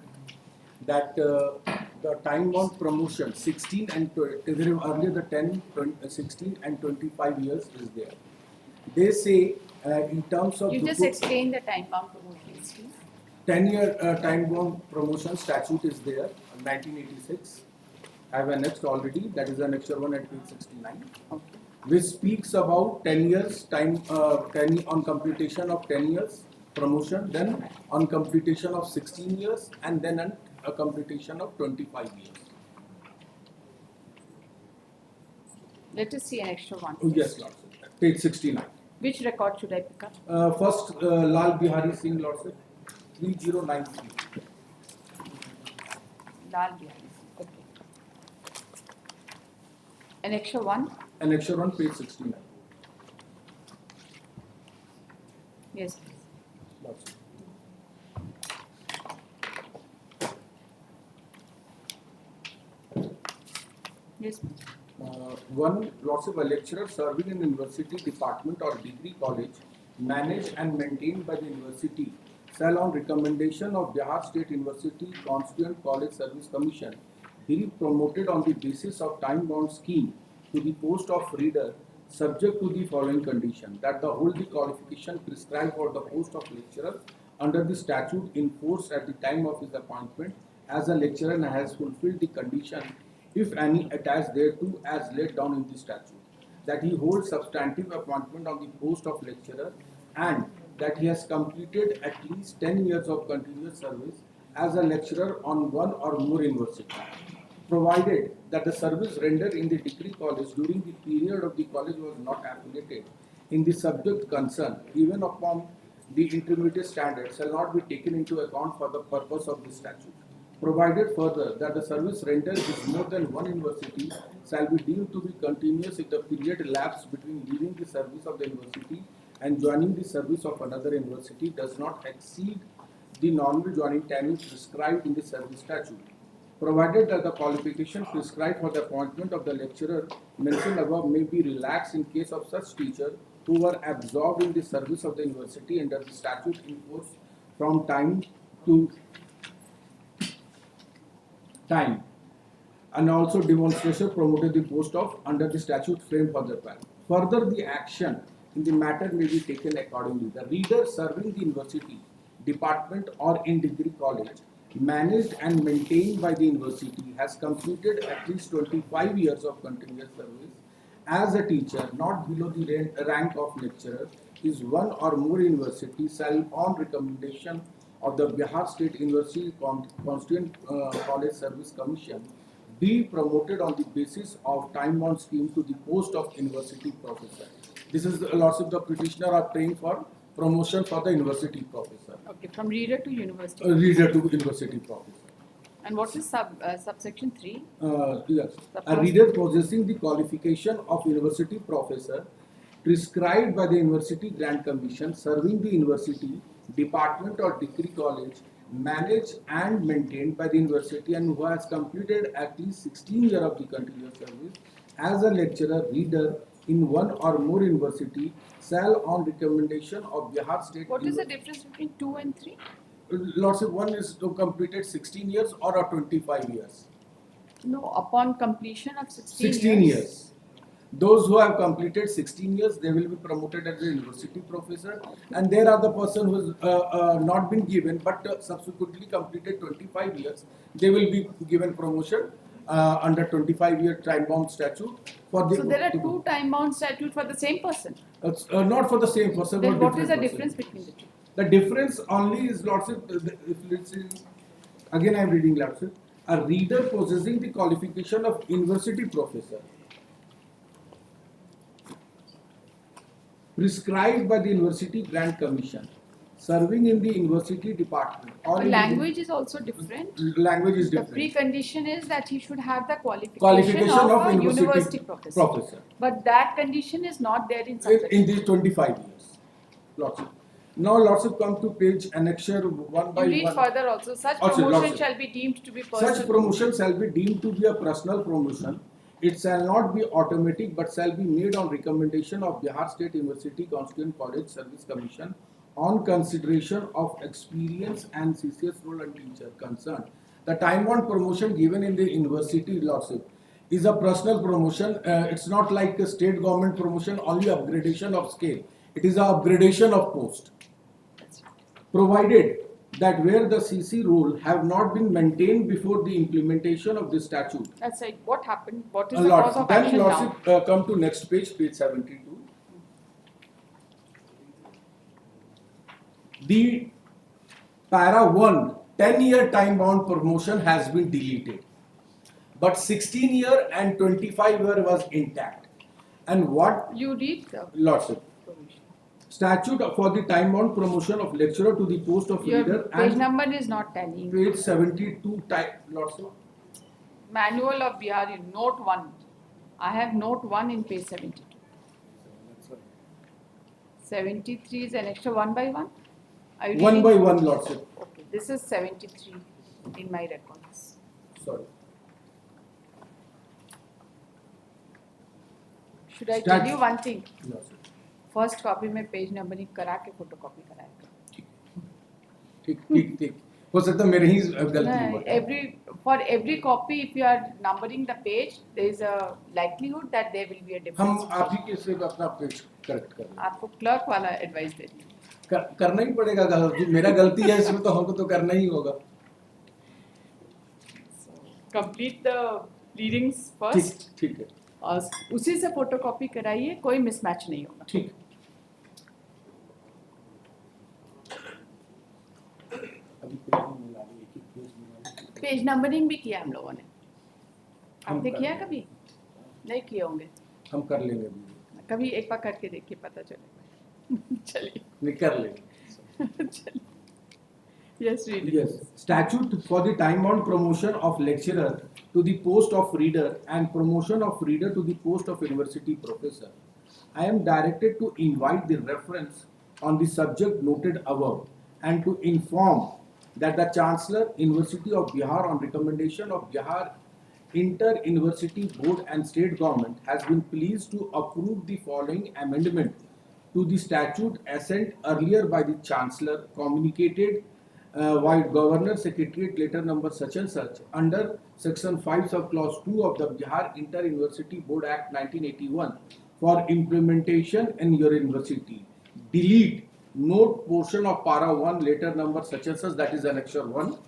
that the time bound promotion 16 and earlier the 10, 20, 16 and 25 years is there. They say in terms of You just Duput- explained the time bound promotions, please. 10-year time bound promotion statute is there, 1986. I have annexed already, that is annexure 1 at page 69. Okay. Which speaks about 10 years time, 10 on computation of 10 years promotion, then on computation of 16 years, and then on a computation of 25 years. Let us see an extra one. Oh, yes, Lordship. Page 69. Which record should I pick up? First, Lal Bihari Singh, Lordship, 3093. Lal Bihari. Okay. Annexure 1? Annexure 1, page 69. Yes, please. Lordship. Yes, please. One, Lordship, a lecturer serving in university department or degree college managed and maintained by the university shall on recommendation of Bihar State University Constituent College Service Commission be promoted on the basis of time-bound scheme to the post of reader subject to the following condition: that the hold the qualification prescribed for the post of lecturer under the statute in force at the time of his appointment as a lecturer and has fulfilled the condition, if any, attached thereto as laid down in the statute, that he holds substantive appointment on the post of lecturer and that he has completed at least 10 years of continuous service as a lecturer on one or more university, provided that the service rendered in the degree college during the period of the college was not affiliated in the subject concerned, even upon the intermediate standard, shall not be taken into account for the purpose of this statute. Provided further that the service rendered is more than one university shall be deemed to be continuous if the period elapsed between leaving the service of the university and joining the service of another university does not exceed the normal joining time prescribed in the service statute. Provided that the qualification prescribed for the appointment of the lecturer mentioned above may be relaxed in case of such teachers who were absorbed in the service of the university under the statute in force from time to time, and also demonstration promoted the post of under the statute framed for the plan. Further, the action in the matter may be taken accordingly. The reader serving the university, department or in degree college managed and maintained by the university has completed at least 25 years of continuous service as a teacher not below the rank of lecturer is one or more universities shall on recommendation of the Bihar State University Constituent College Service Commission be promoted on the basis of time-bound scheme to the post of university professor. This is the Lordship, the petitioner are praying for promotion for the university professor. Okay, from reader to university. Reader to university professor. And what is subsection 3? Yes. A reader possessing the qualification of university professor prescribed by the University Grant Commission serving the university, department or degree college managed and maintained by the university and who has completed at least 16 years of the continuous service as a lecturer reader in one or more university shall on recommendation of Bihar State What is the difference between 2 and 3? Lordship, one is to completed 16 years or a 25 years. No, upon completion of 16 16 years. Those who have completed 16 years, they will be promoted as a university professor, and there are the person who has not been given but subsequently completed 25 years, they will be given promotion under 25-year time-bound statute. For the, So there are two time-bound statutes for the same person. not for the same person. Then but what is the different difference person. between the two? The difference only is, Lordship, if let's say, again I am reading, Lordship. a reader possessing the qualification of university professor prescribed by the University Grant Commission, serving in the university department or The in language is also different. the language is The different. precondition is that he should have the Qualification of a university university professor. But that condition is not there in such In these 25 years. Lordship. Now, Lordship, come to page annexure one by You read one. further also. Such Also, promotion Lordship. shall be deemed to be personal. Such promotion shall be deemed to be a personal promotion. It shall not be automatic but shall be made on recommendation of Bihar State University Constituent College Service Commission on consideration of experience and CCS role and teacher concerned. The time-bound promotion given in the university, Lordship, is a personal promotion. It's not like a state government promotion, only upgradation of scale. It is a upgradation of post. Provided that where the CC rule have not been maintained before the implementation of this statute. That's right. What happened? What is the cause of Then action now? Lordship, come to next page 72. The para 1 10-year time-bound promotion has been deleted, but 16-year and 25-year was intact. And what You read the Lordship? provision. Statute for the time-bound promotion of lecturer to the post of Your leader page and number is not telling. page 72 Lordship. Manual of Bihar, note 1. I have note 1 in page 72. 73 is an extra 1 by 1? Are you One reading? by one, Lordship. Okay, this is 73 in my records. Sorry. Should I tell Statute. you one thing? Lordship. First copy में page numbering करा के photo copy कराएगा. ठीक ठीक ठीक हो सकता है मेरे ही गलती हुआ. For every copy, if you are numbering the page, there is a likelihood that there will be a difference. हम आप ही के से अपना पेज करेक्ट कर लें. आपको क्लर्क वाला एडवाइस दे रही हूँ. करना ही पड़ेगा. गलती मेरा गलती है इसमें तो हमको तो करना ही होगा. Complete the readings first. ठीक है. और उसी से फोटो कॉपी कराइए, कोई मिसमैच नहीं होगा. ठीक. पेज नंबरिंग भी किया हम लोगों ने. आपने किया कभी? नहीं किए होंगे. हम कर लेंगे अभी. कभी एक बार करके देखिए, पता चलेगा. चलिए. नहीं कर लेंगे. चलिए. Yes, read it. Yes. Statute for the time-bound promotion of lecturer to the post of reader and promotion of reader to the post of university professor. I am directed to invite the reference on the subject noted above and to inform that the Chancellor, University of Bihar, on recommendation of Bihar Inter-University Board and State Government, has been pleased to approve the following amendment to the statute assent earlier by the Chancellor, communicated by Governor Secretariat letter number such and such under section 5 of clause 2 of the Bihar Inter-University Board Act 1981 for implementation in your university. Delete note portion of para 1 letter number such and such, that is annexure 1.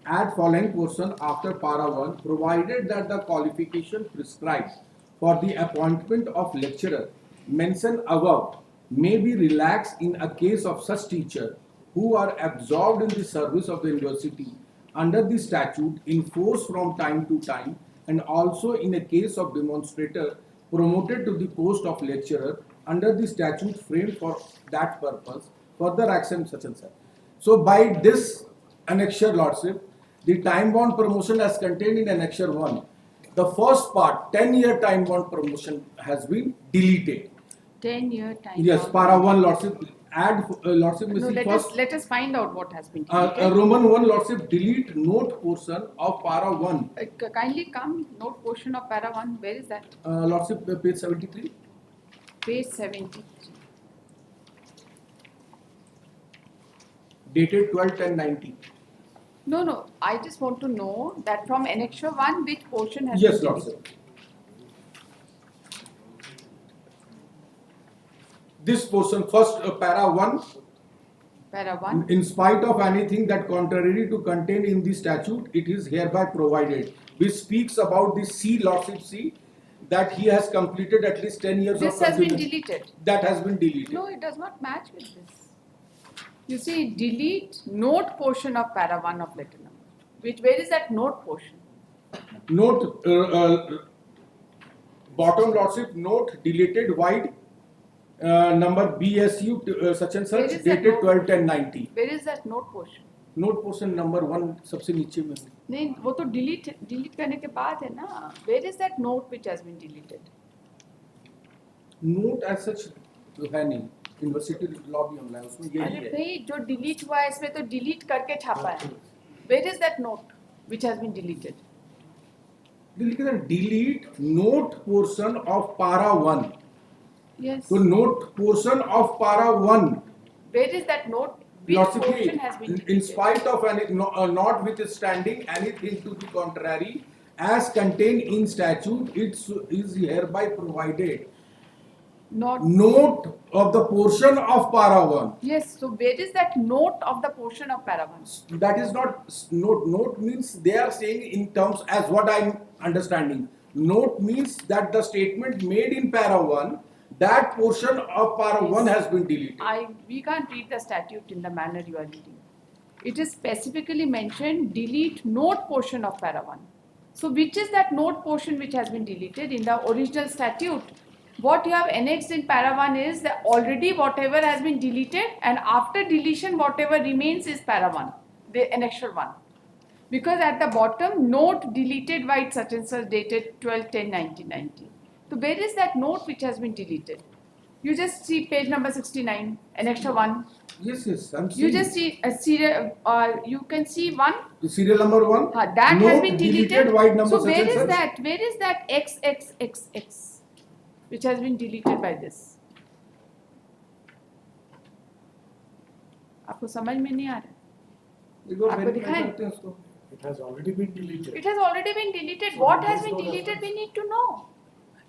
Add following portion after para 1, provided that the qualification prescribed for the appointment of lecturer mentioned above may be relaxed in a case of such teacher who are absorbed in the service of the university under the statute in force from time to time, and also in a case of demonstrator promoted to the post of lecturer under the statute framed for that purpose, further action such and such. So by this annexure, Lordship, the time-bound promotion as contained in annexure 1, the first part, 10-year time-bound promotion has been deleted. 10-year time. Yes, para 1, Lordship. Add Lordship. No, let us find out what has been deleted. Roman 1, Lordship, delete note portion of para 1. Kindly come, note portion of para 1. Where is that? Lordship, page 73. Page 73. Dated 12/10/90. No. I just want to know that from annexure 1, which portion has Yes, been Lordship. deleted? This portion, first para 1. Para 1. In spite of anything that contrary to contained in the statute, it is hereby provided. Which speaks about the C, Lordship C, that he has completed at least 10 years This of has been continuous- deleted. That has been deleted. No, it does not match with this. You see, delete note portion of para 1 of letter number. Where is that note portion? Note, bottom lordship, note deleted wide, number BSU such and Where such, is that dated note? 12/10/90. Where is that note portion? Note portion number 1 सबसे नीचे में. नहीं, वो तो delete करने के बाद है ना. Where is that note which has been deleted? Note as such है नहीं. यूनिवर्सिटी लॉ भी ऑनलाइन उसमें यही अरे है. भाई जो delete हुआ है इसमें तो delete करके छापा है. Where is that note which has been deleted? Delete note portion of para 1. Yes. So note portion of para 1. Where is that note? Which Lordship, portion has been deleted? in spite of any, notwithstanding anything to the contrary, as contained in statute, it is hereby provided. Note of the portion of para 1. Yes. So where is that note of the portion of para 1? That is not note. Note means they are saying in terms as what I am understanding. Note means that the statement made in para 1, that portion of para 1 has been deleted. We can't read the statute in the manner you are reading. It is specifically mentioned delete note portion of para 1. So which is that note portion which has been deleted in the original statute? What you have annexed in para 1 is that already whatever has been deleted, and after deletion whatever remains is para 1, the annexure 1. Because at the bottom, note deleted by such and such dated 12/10/1990. So where is that note which has been deleted? You just see page number 69, annexure 1. Yes, I'm seeing. You just see a serial, you can see 1. The serial number 1. That note has been deleted. Wide number So such where and is such. that? Where is that XXXX which has been deleted by this? आपको समझ में नहीं आ रहा? आपको दिखाएं? It has already been deleted. It has already been deleted. So What there has is been no deleted? reference. We need to know.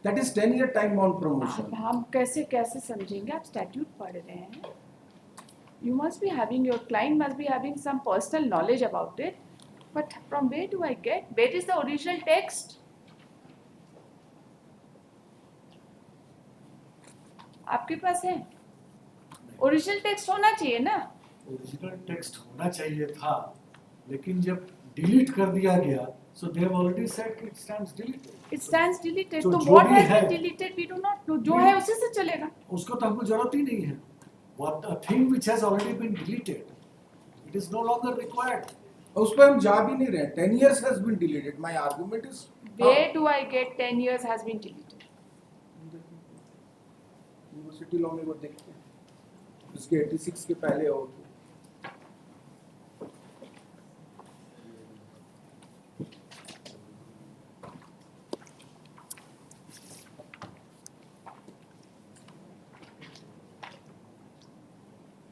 That is 10-year time bound promotion. हम कैसे समझेंगे? आप statute पढ़ रहे हैं. You must be having, your client must be having some personal knowledge about it. But from where do I get? Where is the original text? आपके पास है? Original text होना चाहिए ना? Original text होना चाहिए था, लेकिन जब delete कर दिया गया, so they have already said it stands deleted. It stands deleted. So तो जो what भी has है, been deleted? We do not know. जो है उसी से चलेगा. उसको तो हमको जरूरत ही नहीं है. What a thing which has already been deleted, it is no longer required. उस पर हम जा भी नहीं रहे. 10 years has been deleted. My argument is. Where do I get 10 years has been deleted? University law में वो देखते हैं. इसके 86 के पहले हो.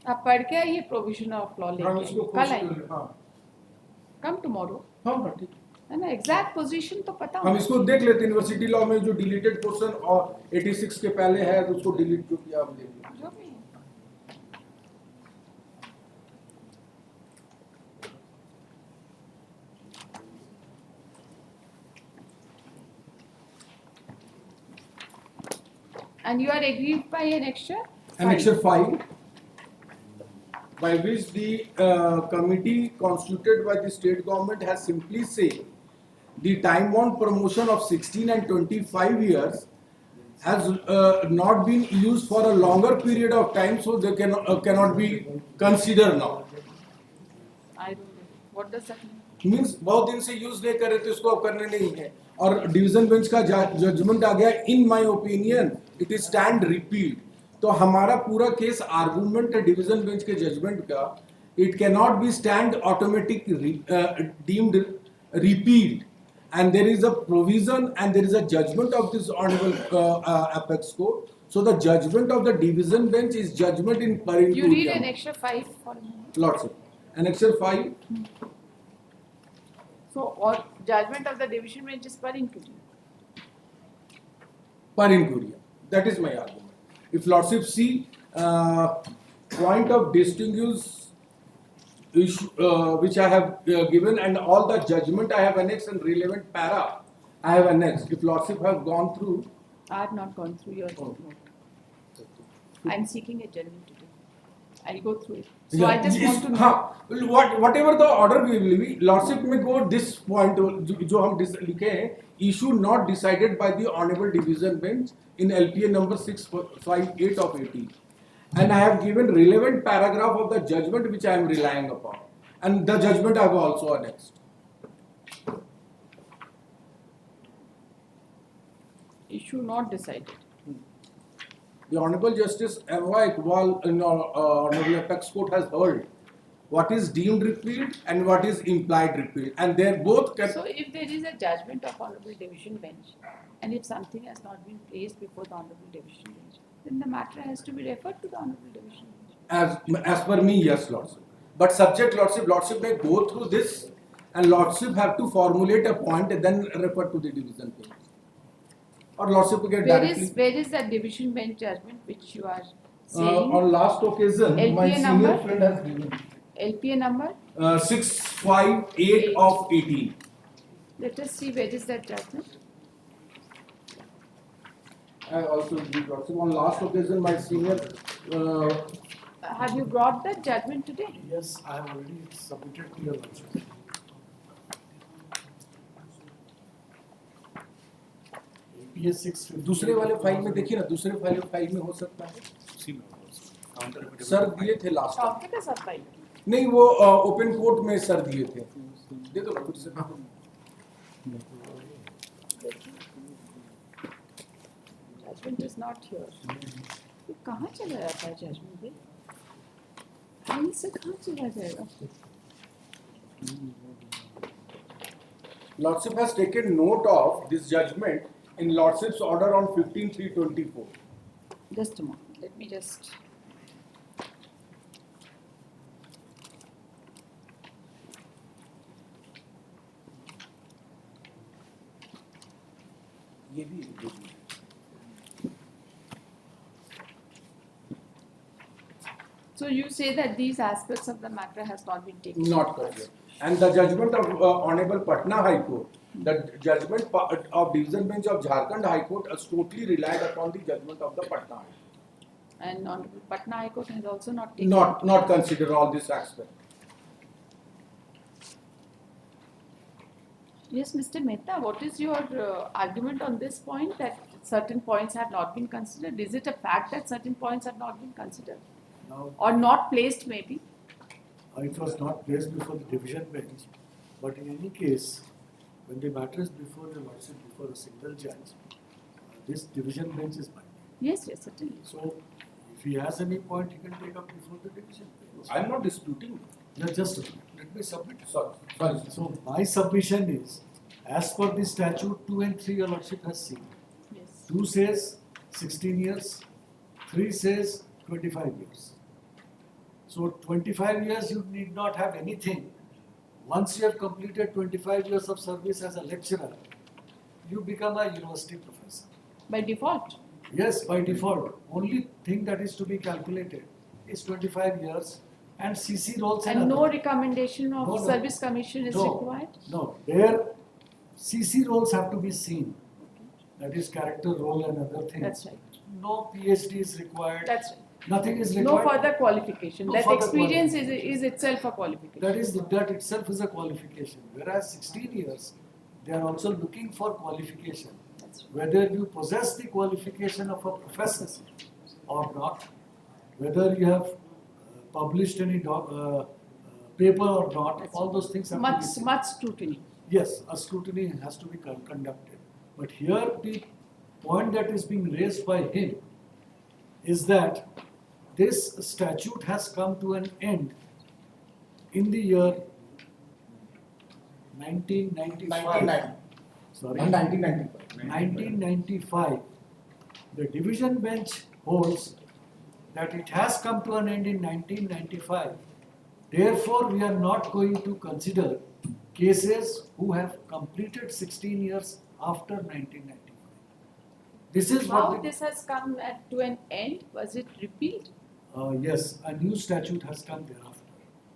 आप पढ़ के आइए प्रोविजन ऑफ लॉ लेके कल आइए. Come tomorrow. हाँ ठीक है ना, एग्जैक्ट पोजीशन तो पता हम इसको देख लेते हैं. यूनिवर्सिटी लॉ में जो डिलीटेड पोर्शन और 86 के पहले है तो उसको डिलीट जो किया हम देख लेते जो भी है. And you are aggrieved by annexure? Annexure 5, by which the committee constituted by the state government has simply said the time bound promotion of 16 and 25 years has not been used for a longer period of time, so they cannot be considered now. I don't know. What does that mean? Means बहुत दिन से use नहीं कर रहे थे, इसको अब करने नहीं है. और डिवीजन बेंच का जजमेंट आ गया. In my opinion it is stand repealed. तो हमारा पूरा केस आर्गुमेंट है डिवीजन बेंच के जजमेंट का. It can not be stand automatic deemed repealed, and there is a provision and there is a judgment of this honorable apex court. So the judgment of the division bench is judgment in per You read incuriam. annexure 5 for a moment. Lordship, annexure 5. So, or judgment of the division bench is per incuriam. Per incuriam. That is my argument. If Lordship see point of distinguish issue, which I have given, and all the judgment I have annexed and relevant para I have annexed. If Lordship have gone through. I have not gone through your note. I am seeking a judgment today. I'll go through it. So I just want to know. हाँ, whatever the order we will be, Lordship may go this point जो हम लिखे हैं, issue not decided by the Honorable Division Bench in LPA number 658 of 18, and I have given relevant paragraph of the judgment which I am relying upon, and the judgment I have also annexed. Issue not decided. The Honorable Justice M.Y. Iqbal in Honorable Apex Court has heard what is deemed repealed and what is implied repealed, and they both can. So if there is a judgment of Honorable Division Bench, and if something has not been placed before the Honorable Division Bench, then the matter has to be referred to the Honorable Division Bench. As per me, yes, Lordship. But subject Lordship may go through this, and Lordship have to formulate a point and then refer to the division bench. Or Lordship will get directly. Where is that Division Bench judgment which you are saying? On last occasion, my LPA senior number? friend has given. LPA number? 658 of 18. Let us see where is that judgment. I also give Lordship. On last occasion, my senior. Have you brought that judgment today? Yes, I have already submitted to your Lordship. APS 6. दूसरे वाले file में देखिए ना, दूसरे file में हो सकता है. सर दिए थे लास्ट टाइम. Counter का सब file. नहीं, वो ओपन कोर्ट में सर दिए थे. दे दो खुद से. Judgment is not here. ये कहाँ चला जाता है judgment भी? फाइल से कहाँ चला जाएगा? Lordship has taken note of this judgment in Lordship's order on 15/3/24. Just a moment. Let me just. ये भी So you say that these aspects of the matter has not been taken. not correct. And the judgment of Honorable Patna High Court, the judgment of Division Bench of Jharkhand High Court has totally relied upon the judgment of the Patna High Court. And Honorable Patna High Court has also not taken. Not consider all this aspect. Yes, Mr. Mehta, what is your argument on this point that certain points have not been considered? Is it a fact that certain points have not been considered? Now, Or not placed maybe? it was not placed before the division bench, but in any case, when the matter is before the Lordship, before a single judge, this division bench is binding. Yes, yes, certainly. So, if he has any point, he can take up before the division bench. I am not disputing. Yeah, just a minute. Let me submit. Sorry. So, my submission is, as per the statute 2 and 3, your Lordship has seen. Yes. 2 says 16 years, 3 says 25 years. So 25 years you need not have anything. Once you have completed 25 years of service as a lecturer, you become a university professor. By default? Yes, by default. Only thing that is to be calculated is 25 years and CC roles And no other. recommendation of No, no. service commission is required? No, their CC roles have to be seen. That is character role and other things. That's right. No PhD is required. That's right. Nothing is No required. further qualification. No That further experience qualification. is itself a qualification. That itself is a qualification. Whereas 16 years, they are also looking for qualification. That's right. Whether you possess the qualification of a professor or not, whether you have published any paper or not, That's all those things have to be seen. Much scrutiny. Yes, a scrutiny has to be conducted. But here the point that is being raised by him is that this statute has come to an end in the year 1995. 99. Sorry. 1995. 1995. The division bench holds that it has come to an end in 1995. Therefore, we are not going to consider cases who have completed 16 years after 1995. This is How what this has come to an end? Was it repealed? yes, a new statute has come thereafter.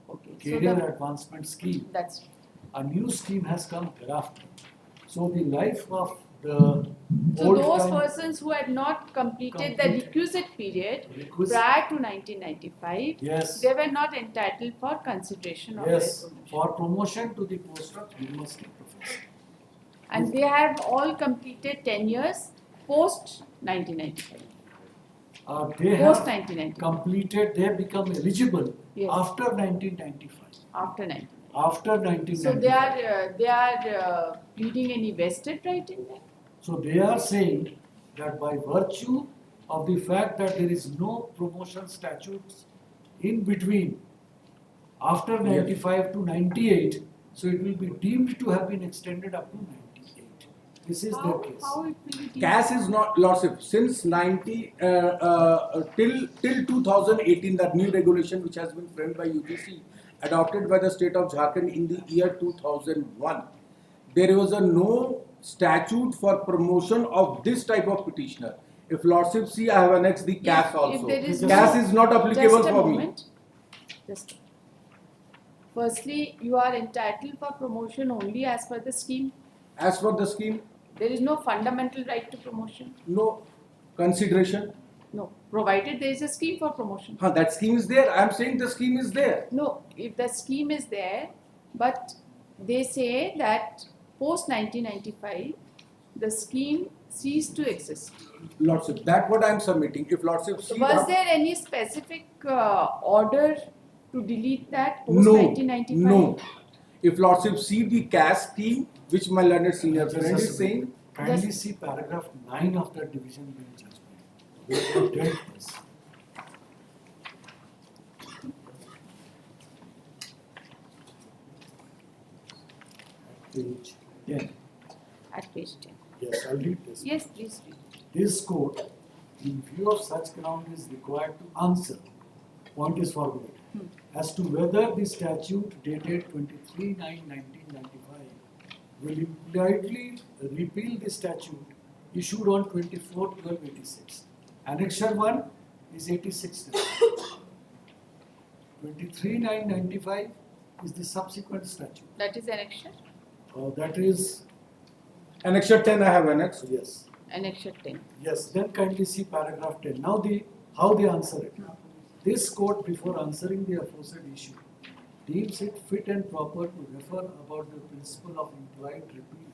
Okay. Career the, advancement scheme. that's A new scheme has come thereafter. So the life of the So old those time persons who had not completed the Completed. requisite period requisite. prior to 1995, Yes. they were not entitled for consideration of their Yes, promotion. for promotion to the post of university professor. And they have all completed 10 years post 1995. They Post have 1995. completed, they become eligible Yes. after 1995. After 1995. After 1995. So they are pleading any vested right in that? So they are saying that by virtue of the fact that there is no promotion statutes in between after 95 to 98, so it will be deemed to have been extended up to 98. This is their case. How it will be deemed? Caste is not, Lordship, since till 2018, that new regulation which has been framed by UGC, adopted by the state of Jharkhand in the year 2001, there was a no statute for promotion of this type of petitioner. If Lordship see, I have annexed the caste also. If there is Caste no- is not applicable Just a for me. moment. Just. Firstly, you are entitled for promotion only as per the scheme. As for the scheme, There is no fundamental right to promotion. no consideration. No, provided there is a scheme for promotion. That scheme is there. I am saying the scheme is there. No, if the scheme is there, but they say that post 1995, the scheme ceased to exist. Lordship, that what I am submitting. If Lordship see, Was there any specific order to delete that post no, 1995? no. If Lordship see the caste scheme, which my learned senior friend is saying, Kindly see paragraph 9 of the division bench judgment. Where they dealt this. Page 10. At page 10. Yes, I'll read this. Yes, please read. This court, in view of such ground, is required to answer, point is formulated, as to whether the statute dated 23/9/1995 will impliedly repeal the statute issued on 24/12/86. Annexure 1 is 86. 23/9/95 is the subsequent statute. That is annexure? That is, annexure 10 I have annexed. yes. Annexure 10. Yes, then kindly see paragraph 10. Now how they answer it. This court, before answering the aforesaid issue, deems it fit and proper to refer about the principle of implied repeal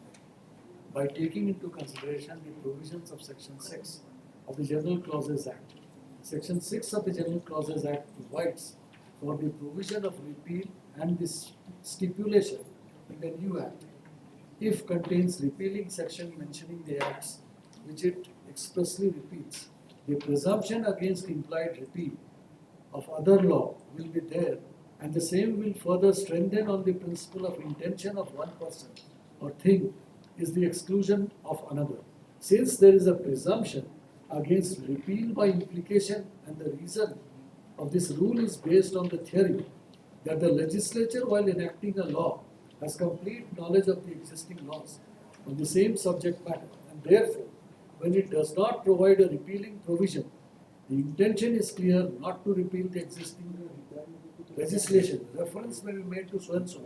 by taking into consideration the provisions of Section 6 of the General Clauses Act. Section 6 of the General Clauses Act provides for the provision of repeal and this stipulation in the new Act, if contains repealing section mentioning the acts which it expressly repeats, the presumption against implied repeal of other law will be there, and the same will further strengthen on the principle of intention of one person or thing is the exclusion of another. Since there is a presumption against repeal by implication, and the reason of this rule is based on the theory that the legislature, while enacting a law, has complete knowledge of the existing laws on the same subject matter, and therefore, when it does not provide a repealing provision, the intention is clear not to repeal the existing legislation. Reference may be made to so and so.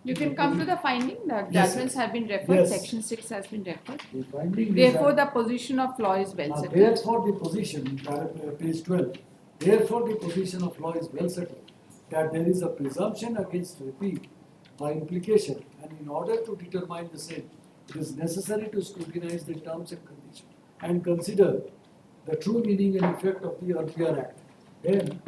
You can come to the finding that Yes, judgments have been referred, Yes. section 6 has been referred. The finding is Therefore, that- the position of law is well settled. Therefore, the position, in page 12, therefore the position of law is well settled, that there is a presumption against repeal by implication, and in order to determine the same, it is necessary to scrutinize the terms and conditions and consider the true meaning and effect of the earlier act. Then,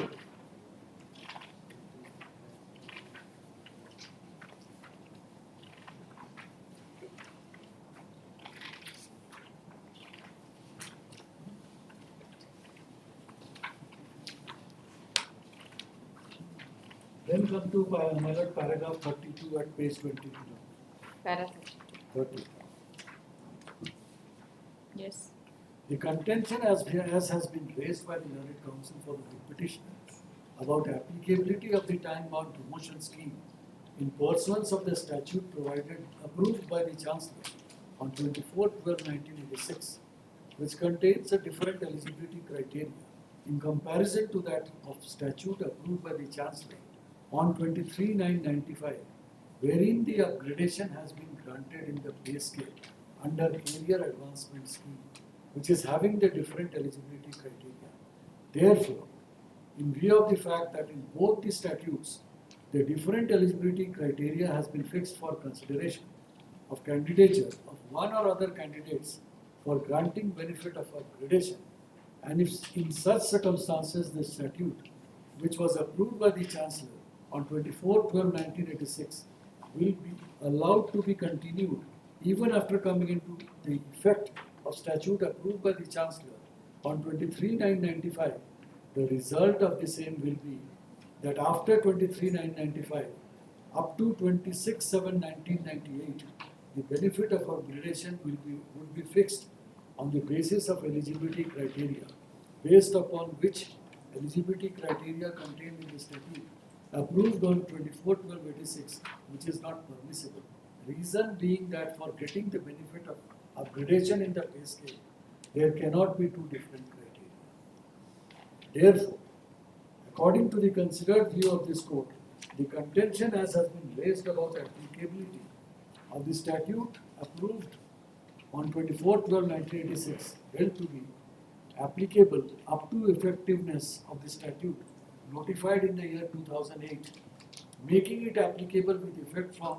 then come to paragraph 32 at page 22. Para 30. Yes. The contention as has been raised by the learned counsel for the petitioner about applicability of the time-bound promotion scheme in pursuance of the statute approved by the Chancellor on 24/12/1986, which contains a different eligibility criteria in comparison to that of statute approved by the Chancellor on 23/9/95, wherein the upgradation has been granted in the pay scale under career advancement scheme, which is having the different eligibility criteria. Therefore, in view of the fact that in both the statutes, the different eligibility criteria has been fixed for consideration of candidature of one or other candidates for granting benefit of upgradation, and if in such circumstances the statute, which was approved by the Chancellor on 24/12/1986, will be allowed to be continued even after coming into the effect of statute approved by the Chancellor on 23/9/95, the result of the same will be that after 23/9/95 up to 26/7/1998, the benefit of upgradation would be fixed on the basis of eligibility criteria, based upon which eligibility criteria contained in the statute approved on 24/12/86, which is not permissible. Reason being that for getting the benefit of upgradation in the pay scale, there cannot be two different criteria. Therefore, according to the considered view of this court, the contention as has been raised about applicability of the statute approved on 24/12/1986 held to be applicable up to effectiveness of the statute notified in the year 2008, making it applicable with effect from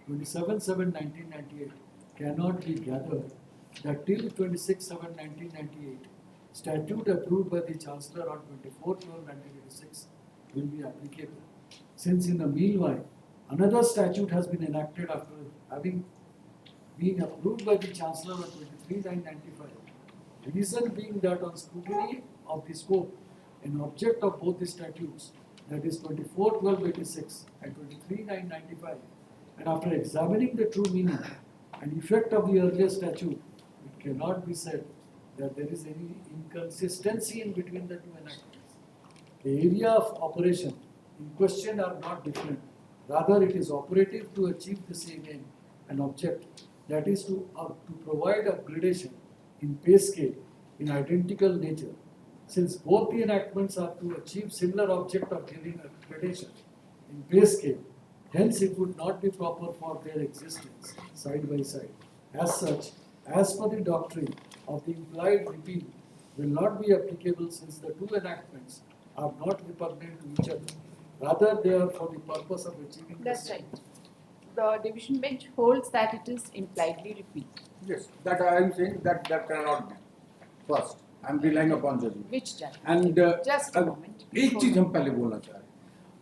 27/7/1998, cannot be gathered that till 26/7/1998, statute approved by the Chancellor on 24/12/1986 will be applicable, since in the meanwhile, another statute has been enacted after having been approved by the Chancellor on 23/9/95. Reason being that on scrutiny of the scope and object of both the statutes, that is 24/12/86 and 23/9/95, and after examining the true meaning and effect of the earlier statute, it cannot be said that there is any inconsistency in between the two enactments. The area of operation in question are not different. Rather, it is operative to achieve the same aim and object, that is to provide upgradation in pay scale in identical nature. Since both the enactments are to achieve similar object of giving upgradation in pay scale, hence it would not be proper for their existence side by side. As such, as per the doctrine of the implied repeal, will not be applicable since the two enactments are not repugnant to each other. Rather, they are for the purpose of achieving the That's same. right. The division bench holds that it is impliedly repealed. Yes, that I am saying that cannot be. First, I am relying upon judgment. Which judge? And Just a moment. एक चीज हम पहले बोलना चाह रहे हैं,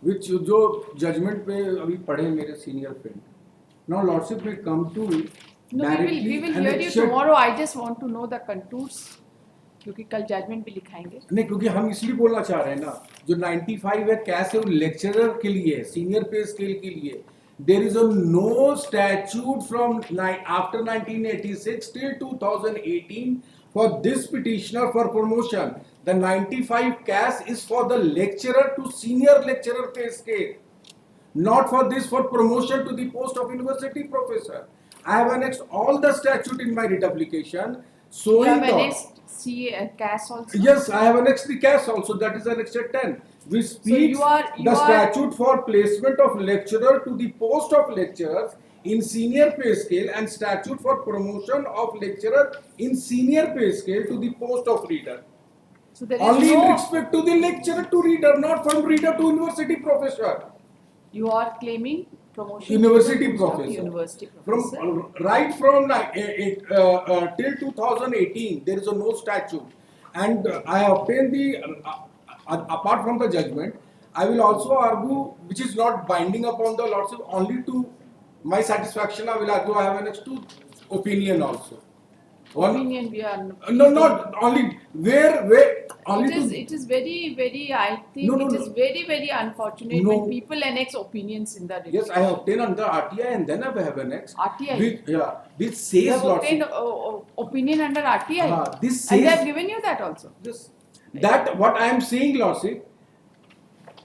which जो judgement पे अभी पढ़े मेरे senior friend, now lordship will come to No, directly we will and hear you accept- tomorrow. I just want to know the contours, क्योंकि कल जजमेंट भी लिखाएंगे. नहीं, क्योंकि हम इसलिए बोलना चाह रहे हैं ना, जो 95 है कैसे वो लेक्चरर के लिए, सीनियर पे स्केल के लिए, there is no statute from after 1986 till 2018 for this petitioner for promotion. The 95 Caste is for the lecturer to senior lecturer pay scale, not for this for promotion to the post of university professor. I have annexed all the statute in my writ application. You have Showing annexed Caste also. yes, I have annexed the Caste also. That is annexed 10. Which speaks you the are- statute for placement of lecturer to the post of lecturers in senior pay scale and statute for promotion of lecturer in senior pay scale to the post of reader. So there is Only in no. respect to the lecturer to reader, not from reader to university professor. You are claiming promotion. University to the post of professor. University From professor. right from till 2018, there is no statute, and I obtained the apart from the judgment, I will also argue, which is not binding upon the lordship, only to my satisfaction. I will argue I have annexed to opinion also. Opinion we are. No, not only where only It is very. I think No, no, it is no. very unfortunate No. when people annex opinions in the. Yes, I have obtained under RTI and then I have annexed. RTI. Which You says have obtained lordship. opinion under RTI. This And they have says given you that also. this. That what I am saying, lordship,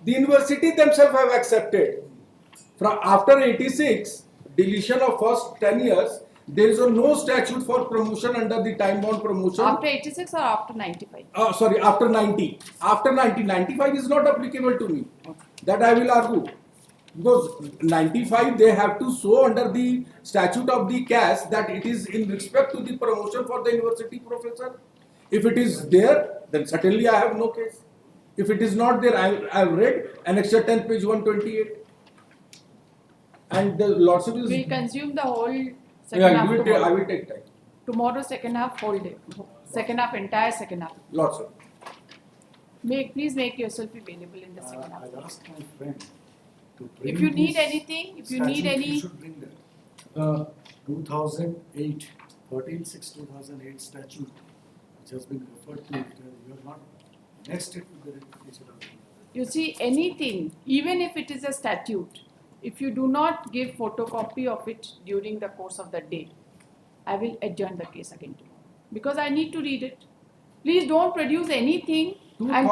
the university themselves have accepted. From after 86, deletion of first 10 years, there is no statute for promotion under the time-bound promotion. After 86 or after 95? Sorry, after 90. After 95 is not applicable to me. That I will argue. Because 95 they have to show under the statute of the caste that it is in respect to the promotion for the university professor. If it is there, then certainly I have no case. If it is not there, I have read Annexure 10, page 128. And the lordship is. We'll consume the whole second Yeah, half I tomorrow. will take time. Tomorrow, second half, whole day. Second half, entire second half. Lordship. Please make yourself available in the second half. I'll ask my friend to bring If you need this anything, if you need statute, any. you should bring that. 2008, 13/6/2008 statute, which has been referred to, you have not next it with the ratification of it. You see, anything, even if it is a statute, if you do not give photocopy of it during the course of the day, I will adjourn the case again tomorrow. Because I need to read it. Please don't produce anything and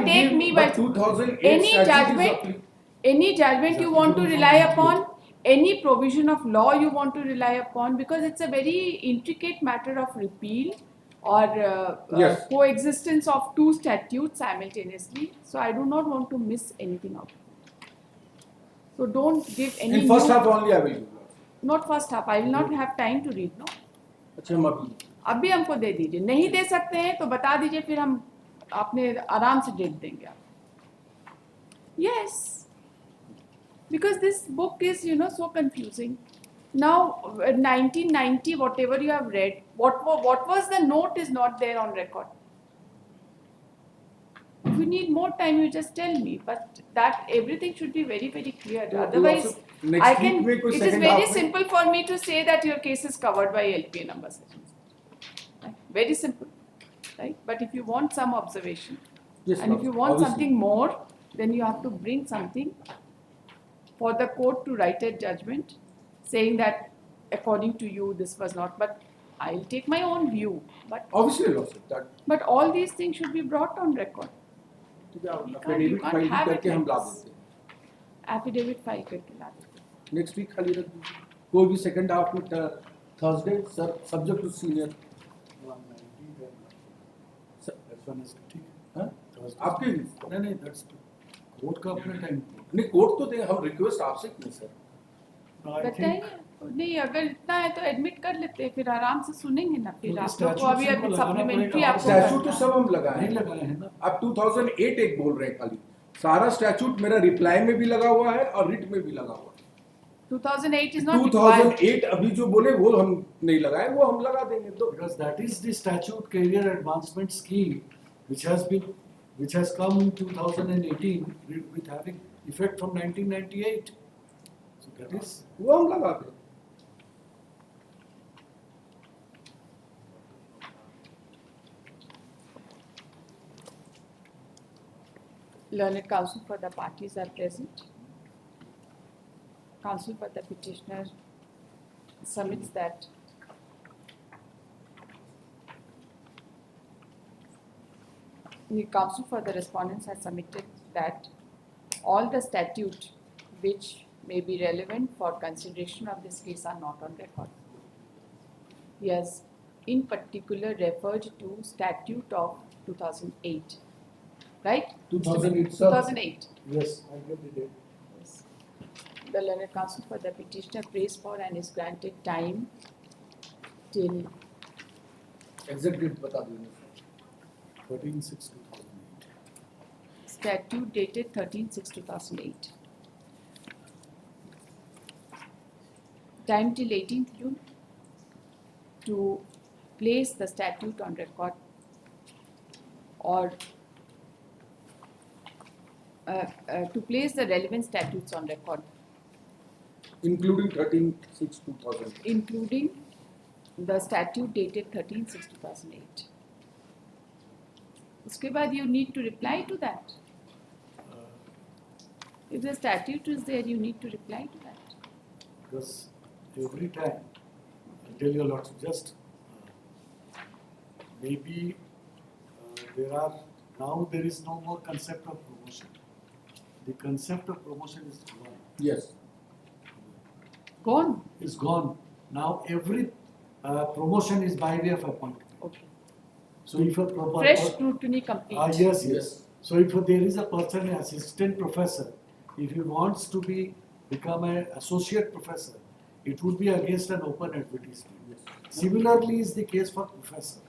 take me by 2008 any statute is judgment, applicable. any judgment you want to rely upon, any provision of law you want to rely upon, because it's a very intricate matter of repeal or Yes. coexistence of two statutes simultaneously. So I do not want to miss anything out. So don't give any In first new- half only I will do. Not first half. I will not have time to read. No. अच्छा हम अभी अभी हमको दे दीजिए. नहीं दे सकते हैं तो बता दीजिए, फिर हम अपने आराम से डेट देंगे आप. Yes. Because this book is, so confusing. Now, 1990, whatever you have read, what was the note is not there on record. If you need more time, you just tell me. But that everything should be very, very clear. Otherwise, next I week can. में कोई It is second very half में- simple for me to say that your case is covered by LPA number sections. Right? Very simple, right? But if you want some observation, Yes, and if you want obviously. something more, then you have to bring something for the court to write a judgment saying that according to you this was not. But I'll take my own view. Obviously lordship that But all these things should be brought on record. You affidavit can't file have it करके हम like La this. देते हैं. Affidavit file करके ला देते. Next week खाली रख दीजिए. कोई भी सेकंड हाफ में Thursday sir subject to senior 190, Sir. that one is ठीक है. हाँ? Thursday. आपके नहीं that's कोर्ट का अपना टाइम. नहीं कोर्ट तो दे हम रिक्वेस्ट आपसे की सर. I think बताइए. नहीं, अगर इतना है तो एडमिट कर लेते हैं, फिर आराम से सुनेंगे ना. फिर तो आप लोग को statute अभी से अभी तो लगाना सप्लीमेंट्री पड़ेगा. आपको स्टैचूट तो करना है. सब हम लगाए नहीं हैं. लगाए हैं ना. आप 2008 एक बोल रहे हैं खाली. सारा स्टैचूट मेरा रिप्लाई में भी लगा हुआ है और रिट में भी लगा हुआ है. 2008 is not required. 2008 अभी जो बोले वो हम नहीं लगाए, वो हम लगा देंगे. तो Because that is the statute career advancement scheme which has come in 2018 with having effect from 1998. So that is वो हम लगा दें. Learned counsel for the parties are present. Counsel for the petitioner submits that the counsel for the respondents has submitted that all the statutes which may be relevant for consideration of this case are not on record. He has in particular referred to statute of 2008, right? 2008 sir. 2008. yes, I get the date. Yes. The learned counsel for the petitioner prays for and is granted time till exact date बता दीजिए. 13/6/2008. statute dated 13/6/2008. Time till 18th June to place the statute on record or to place the relevant statutes on record, including 13/6/2000. including the statute dated 13/6/2008. उसके बाद you need to reply to that. If the statute is there, you need to reply to that. Because every time, I'll tell you a lot, just maybe there is no more concept of promotion. The concept of promotion is gone. Yes. Gone. Is gone. Now every promotion is by way of appointment. Okay. So if a proper Fresh scrutiny complete. yes. Yes. So if there is a person, an assistant professor, if he wants to be become an associate professor, it would be against an open advertisement. Similarly is the case for professor.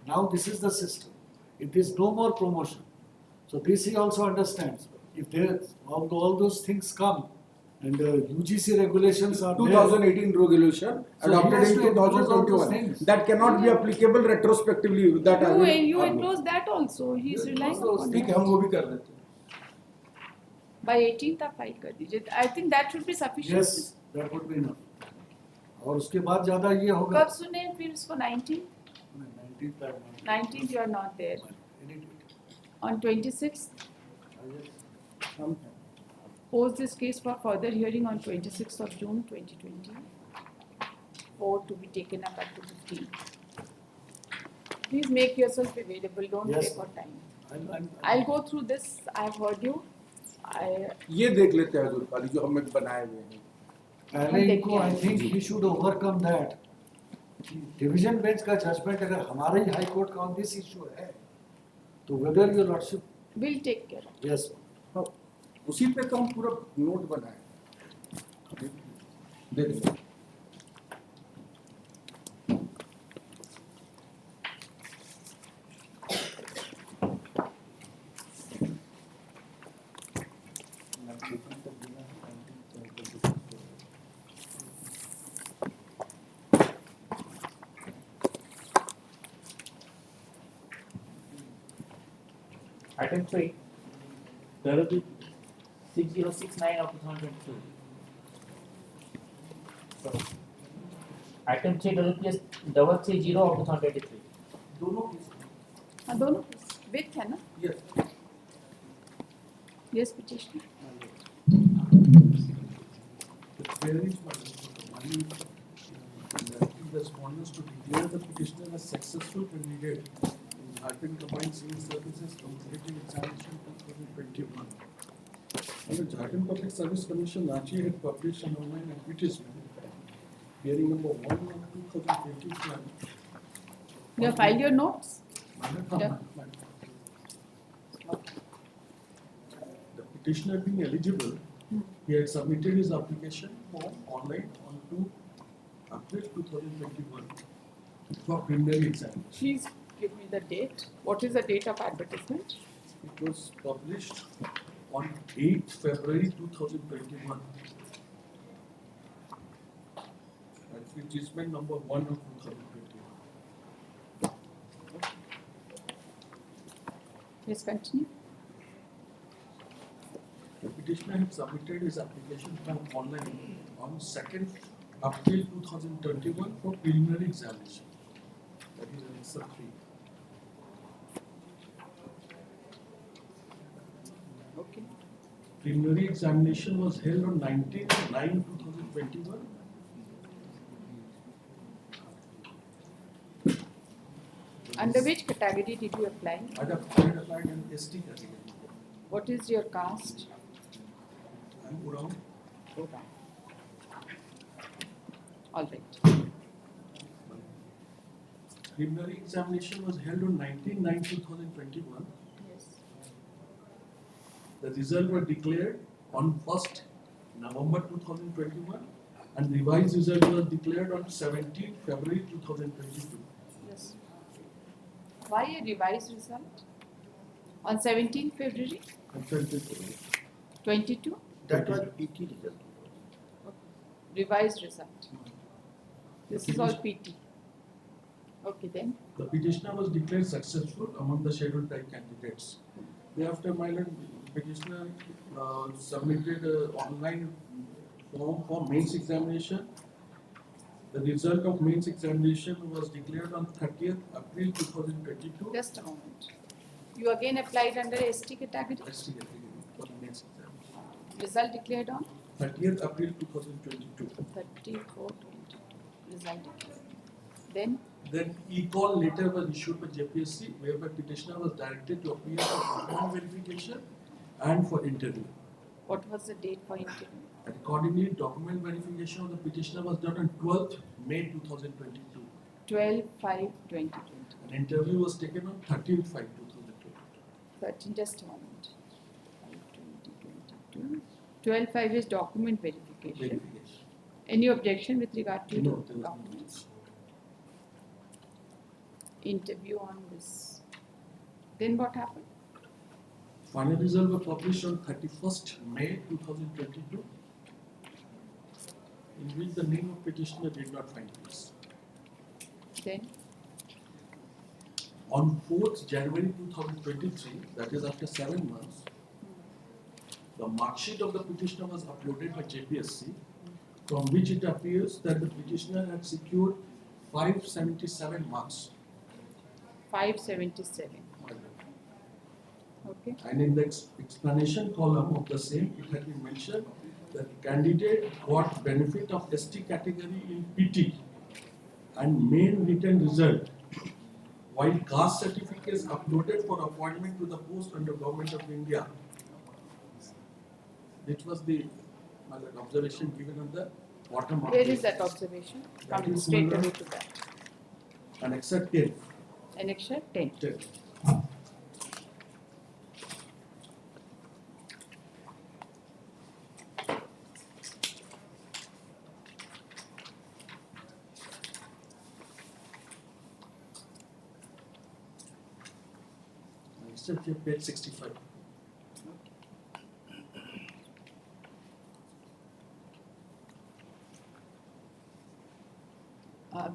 Now this is the system. It is no more promotion. So this he also understands. If there all those things come and UGC regulations are there, 2018 regulation So adopted he has in to endorse all those 2021. things. That cannot be applicable retrospectively. That I will You argue. endorse that also. He is relying upon ठीक है that. हम वो भी कर देते हैं. By 18th आप file कर दीजिए. I think that should be sufficient. yes, that would be enough. और उसके बाद ज्यादा ये होगा. कब सुने फिर उसको 19th? 19th you are not there. On 26th, pose this case for further hearing on 26th of June 2020. Or to be taken up at 2:15. Please make yourself available. Don't Yes. take for time. I'm I'll go through this. I've heard you. ये देख लेते हैं हजूर खाली जो हमें बनाए हुए हैं. पहले इनको I think he should overcome that. Division bench का जजमेंट अगर हमारे ही हाई कोर्ट का ऑन दिस इशू है तो whether your lordship will take care of. yes हाँ, उसी पे तो हम पूरा नोट बनाए. दे देंगे. Item 3, there will be 6069 of 2022. So, item 3, there will be 330 of 2023. दोनों हाँ दोनों with है ना? yes. Yes, petitioner. There is one respondents to declare the petitioner as successful candidate in Jharkhand Combined Civil Services Competitive Examination 2021. And the Jharkhand Public Service Commission Ranchi had published an online advertisement, hearing number 1 of 2021. You have filed your notes? Yeah. The petitioner being eligible, he had submitted his application form online on 2 April 2021 for preliminary examination. Please give me the date. What is the date of advertisement? It was published on 8th February 2021. Advertisement number 1 of 2021. Yes, continue. The petitioner had submitted his application form online on 2nd April 2021 for preliminary examination. That is answer 3. Okay. Preliminary examination was held on 19/9/2021. Under which category did you apply? I had applied an ST category. What is your caste? I'm Uram. All right. Preliminary examination was held on 19/9/2021. Yes. The results were declared on 1st November 2021 and revised result was declared on 17th February 2022. Yes. Why a revised result? On 17th February Consulted February. 22? That was PT result. Revised result. This is all PT. Okay then. The petitioner was declared successful among the scheduled type candidates. Thereafter, my lord, petitioner submitted an online form for mains examination. The result of mains examination was declared on 30th April 2022. Just a moment. You again applied under ST category? ST category for the mains examination. Result declared on 30th April 2022. 34/22. Result declared. Then Then e-call letter was issued by JPSC whereby petitioner was directed to appear for document verification and for interview. what was the date for interview? And accordingly, document verification of the petitioner was done on 12th May 2022. 12/5/2020. An interview was taken on 13th 5 2022. 13, just a moment. 5/2022. 12.5 is document verification. verification. Any objection with regard to No, there was no documents? Interview on this. Then what happened? Final results were published on 31st May 2022, in which the name of petitioner did not find place. Then On 4th January 2023, that is after 7 months, the mark sheet of the petitioner was uploaded by JPSC, from which it appears that the petitioner had secured 577 marks. 577. Okay. And in the explanation column of the same, it had been mentioned that the candidate got benefit of ST category in PT and main written result, while caste certificates uploaded for appointment to the post under Government of India. It was the observation given on the bottom of Where the- is that observation? That Come is straight number- away to that. Annexure 10. Annexure 10. 10. Annexure here, page 65.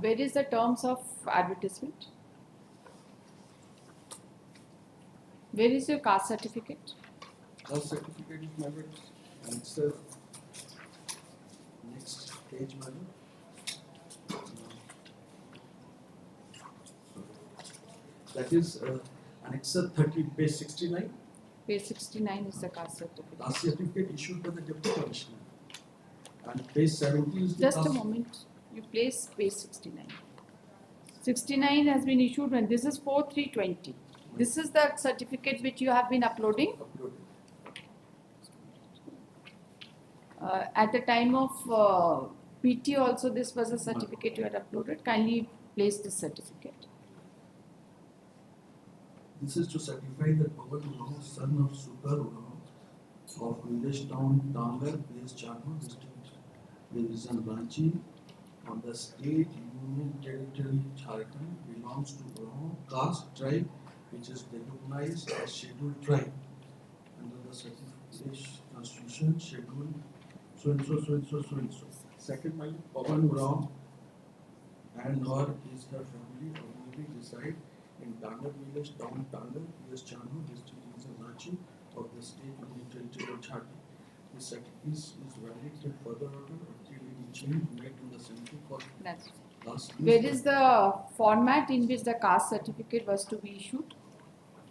Where is the terms of advertisement? Where is your caste certificate? Caste certificate is my word, and it's the next page, madam. That is Annexure 30, page 69. Page 69 is the caste certificate. Caste certificate issued by the Deputy Commissioner. And page 70 is the Just a caste- moment. You place page 69. 69 has been issued when this is 4320. This is the certificate which you have been uploading. uploaded. At the time of PT also this was a certificate you had uploaded. Kindly place this certificate. This is to certify that Pawan Urao, son of Sukar Urao of village town Tangar, place Jharkhand district, division Ranchi, on the state union territory Jharkhand, belongs to Urao caste tribe, which is recognized as scheduled tribe under the certification constitution schedule so and so so and so so and so. Second, my Pawan Urao and or his her family originally reside in Tangar village, town Tangar, PS Chanu, district division Ranchi of the state union territory of Jharkhand. The certificate is valid till further order until any change made in the central court. That's Last where is the format in which the caste certificate was to be issued?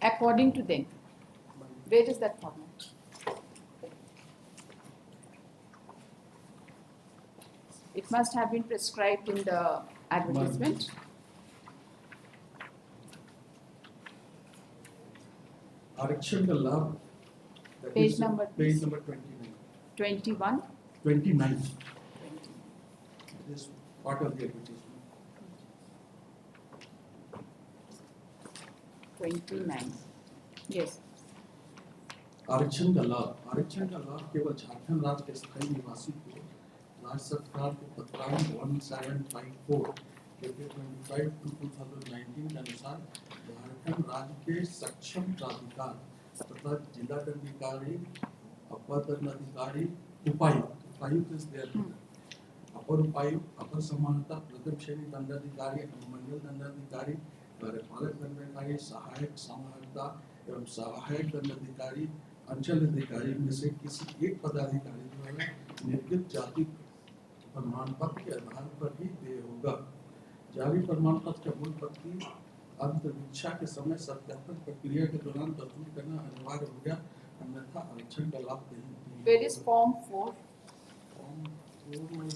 According to them. Where is that format? It must have been prescribed in the advertisement. Action the law. That Page is number, Page please. number 29. 21. 29. This is part of the advertisement. 29. Yes. आरक्षण का लाभ केवल झारखंड राज्य के स्थायी निवासी को राज्य सरकार के पत्रांक 1754 25 to 2019 के अनुसार झारखंड राज्य के सक्षम प्राधिकार तथा जिला दंडाधिकारी, अपर दंडाधिकारी, उपायुक्त is there, अपर उपायुक्त, अपर समाहर्ता, प्रथम श्रेणी दंडाधिकारी, अनुमंडल दंडाधिकारी, कार्यपालक दंडाधिकारी, सहायक समाहर्ता एवं सहायक दंडाधिकारी, अंचल अधिकारी में से किसी एक पदाधिकारी द्वारा निर्गत जाति प्रमाण पत्र के आधार पर ही देय होगा। जारी प्रमाण पत्र का मूल प्रति अंतरिक्षा के समय सत्यापन प्रक्रिया के दौरान वसूल करना अनिवार्य हो गया, अन्यथा आरक्षण का लाभ नहीं। Where is Form 4? Form 4 में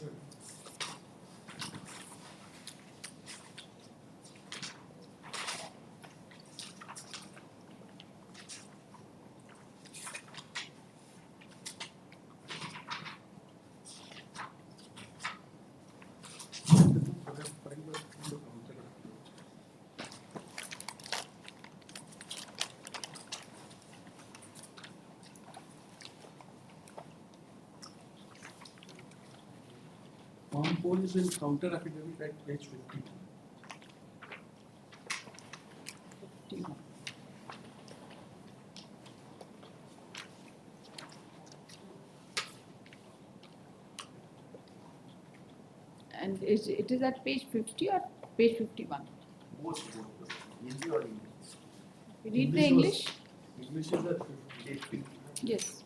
Form 4 is in counter affidavit at page 50. 51. And it is at page 50 or page 51? Both. Hindi or English? Read the English. English is at 50. Yes.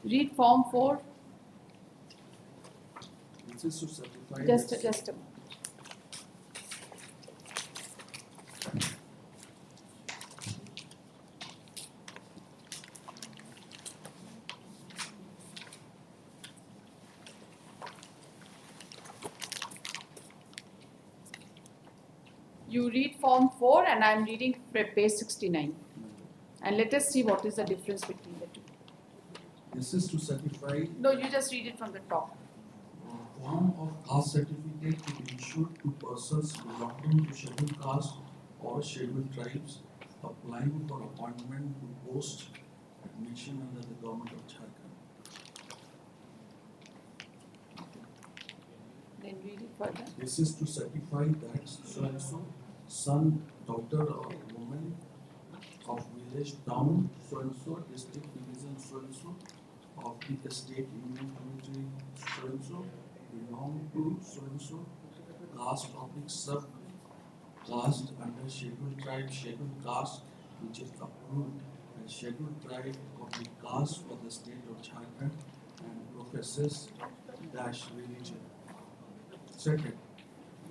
Read form 4. This is to certify. Just that- a moment. You read form 4 and I am reading page 69. And let us see what is the difference between the two. This is to certify No, you just read it from the top. form of caste certificate to be issued to persons belonging to scheduled caste or scheduled tribes applying for appointment to post admission under the government of Jharkhand. Then read it further. This is to certify that so and so son, daughter or woman of village, town, so and so, district, division, so and so, of the state, union, community, so and so, belong to so and so, caste oblique sub caste under scheduled tribe, scheduled caste, which is approved as scheduled tribe oblique caste for the state of Jharkhand and professes dash religion. Second,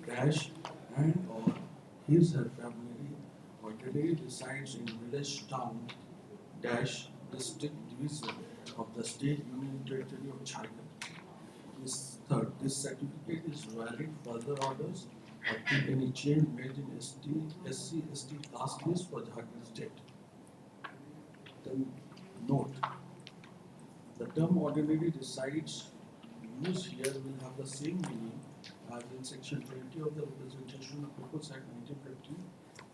dash and or his her family already resides in village, town, dash district division of the state union territory of Jharkhand. This certificate is valid further orders or to any change made in SC, ST caste list for Jharkhand state. Then note, the term ordinary resides used here will have the same meaning as in section 20 of the Representation of People's Act 1950,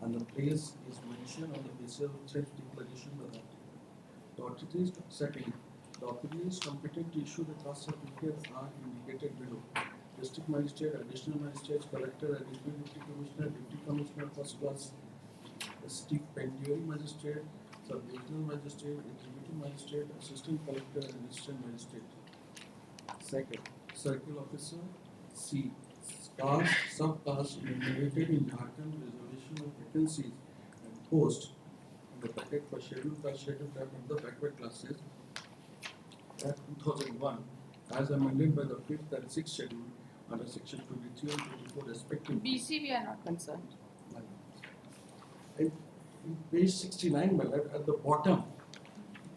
and the place is mentioned on the basis of self-declaration by the authority. Second, the authorities competent to issue the caste certificate are indicated below. District Magistrate, Additional Magistrate, Collector, Additional Deputy Commissioner, First Class, Stipendiary Magistrate, Sub-Regional Magistrate, Executive Magistrate, Assistant Collector, and Assistant Magistrate. Second, Circle Officer, C. Caste, sub-caste enumerated in Jharkhand reservation of vacancies and post in the packet for scheduled caste, scheduled tribe and the backward classes at 2001 as amended by the 5th and 6th schedule under section 23 and 24 respectively. BC we are not concerned. And in page 69, my lord, at the bottom,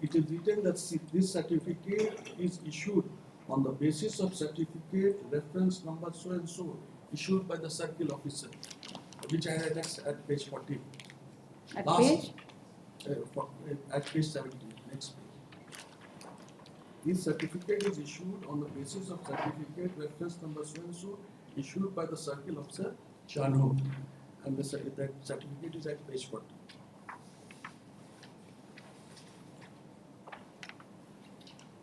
it is written that this certificate is issued on the basis of certificate reference number so and so issued by the circle officer, which I had at page 40. At Last, page? At page 70, next page. This certificate is issued on the basis of certificate reference number so and so issued by the circle officer Chanho, and that certificate is at page 40.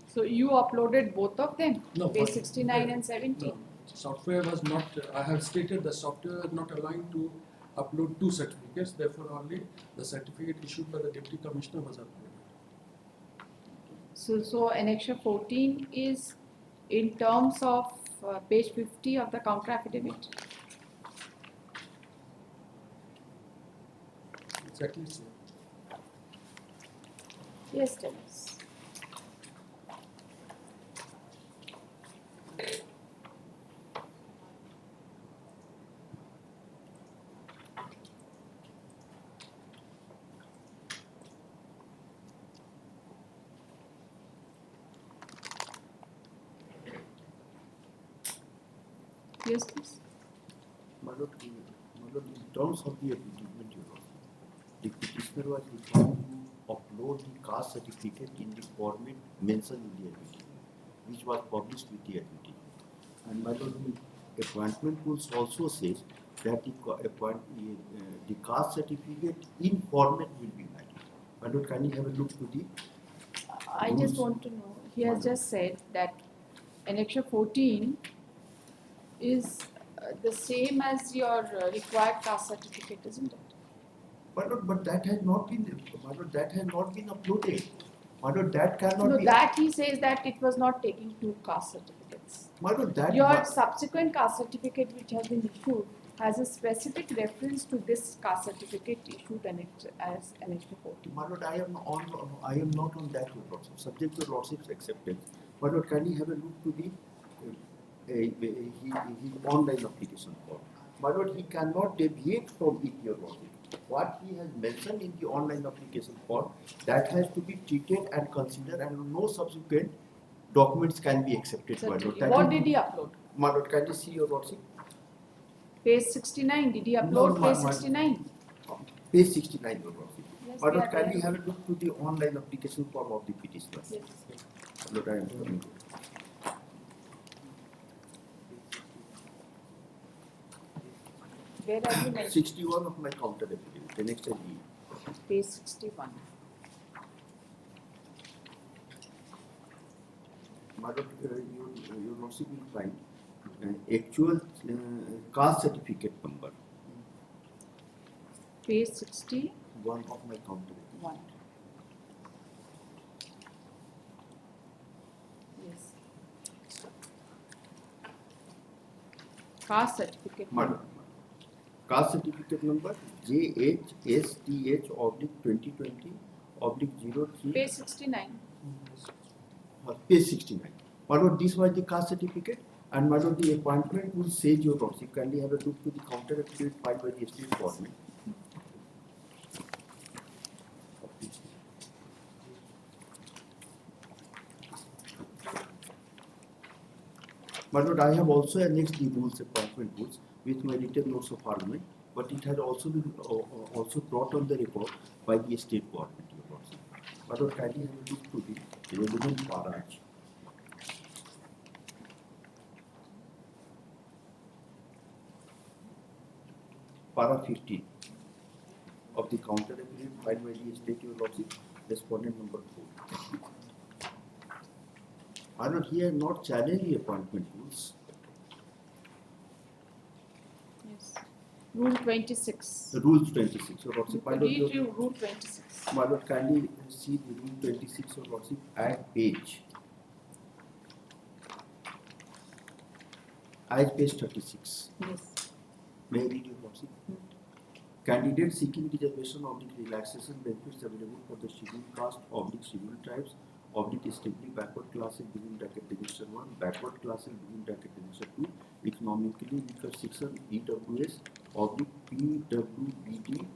So you uploaded both of them? No, Page but- 69 and 70? No, software was not, I have stated the software is not aligned to upload two certificates, therefore only the certificate issued by the Deputy Commissioner was uploaded. So annexure 14 is in terms of page 50 of the counter affidavit? Exactly so. Yes, tell us. Yes, please. My lord, in terms of the advertisement, Your Honor, the petitioner was required to upload the caste certificate in the format mentioned in the advertisement, which was published with the advertisement. And my lord, the appointment rules also says that the caste certificate in format will be made. My lord, can you have a look to the I just want to know, he has just said that Annexure 14 is the same as your required caste certificate, isn't it? But that has not been, that has not been uploaded. That cannot No, be. that he says that it was not taking two caste certificates. That Your subsequent caste certificate which has been issued has a specific reference to this caste certificate issued as Annexure 14. My lord, I am not on that, your lordship. Subject to lordship's acceptance. My lord, can you have a look to the his online application form? My lord, he cannot deviate from it, your lordship. What he has mentioned in the online application form, that has to be treated and considered, and no subsequent documents can be accepted, my lord. What did he upload? My lord, can you see, your lordship? Page 69. Did he upload No, page 69? Page 69, your lordship. Yes, My they lord, are can there. you have a look to the online application form of the petitioner? Yes. Lord, I am coming. Where have you mentioned? 61 of my counter affidavit, the next ID. Page 61. My lord, your lordship will find actual caste certificate number. Page 61. One of my counter affidavit. Yes. Caste certificate. My lord, caste certificate number JHSTH/2020/03. Page 69. Page 69. My lord, this was the caste certificate, and my lord, the appointment will say your lordship. Kindly have a look to the counter affidavit filed by the state government. My lord, I have also annexed the rules, appointment rules, with my written notes of argument, but it has also been also brought on the record by the state government, your lordship. My lord, kindly have a look to the relevant paras. Para 15 of the counter affidavit filed by the state, your lordship, respondent number 4. My lord, he has not challenged the appointment rules. Yes. Rule 26. The rules 26, your lordship. Read you rule 26. My lord, kindly see the rule 26, your lordship, at page 36. Yes. May I read your lordship? Candidates seeking reservation of the relaxation benefits available for the scheduled caste, scheduled tribes, extremely backward classes within bracket division 1, backward classes within bracket division 2, economically weaker section EWS, PWBD,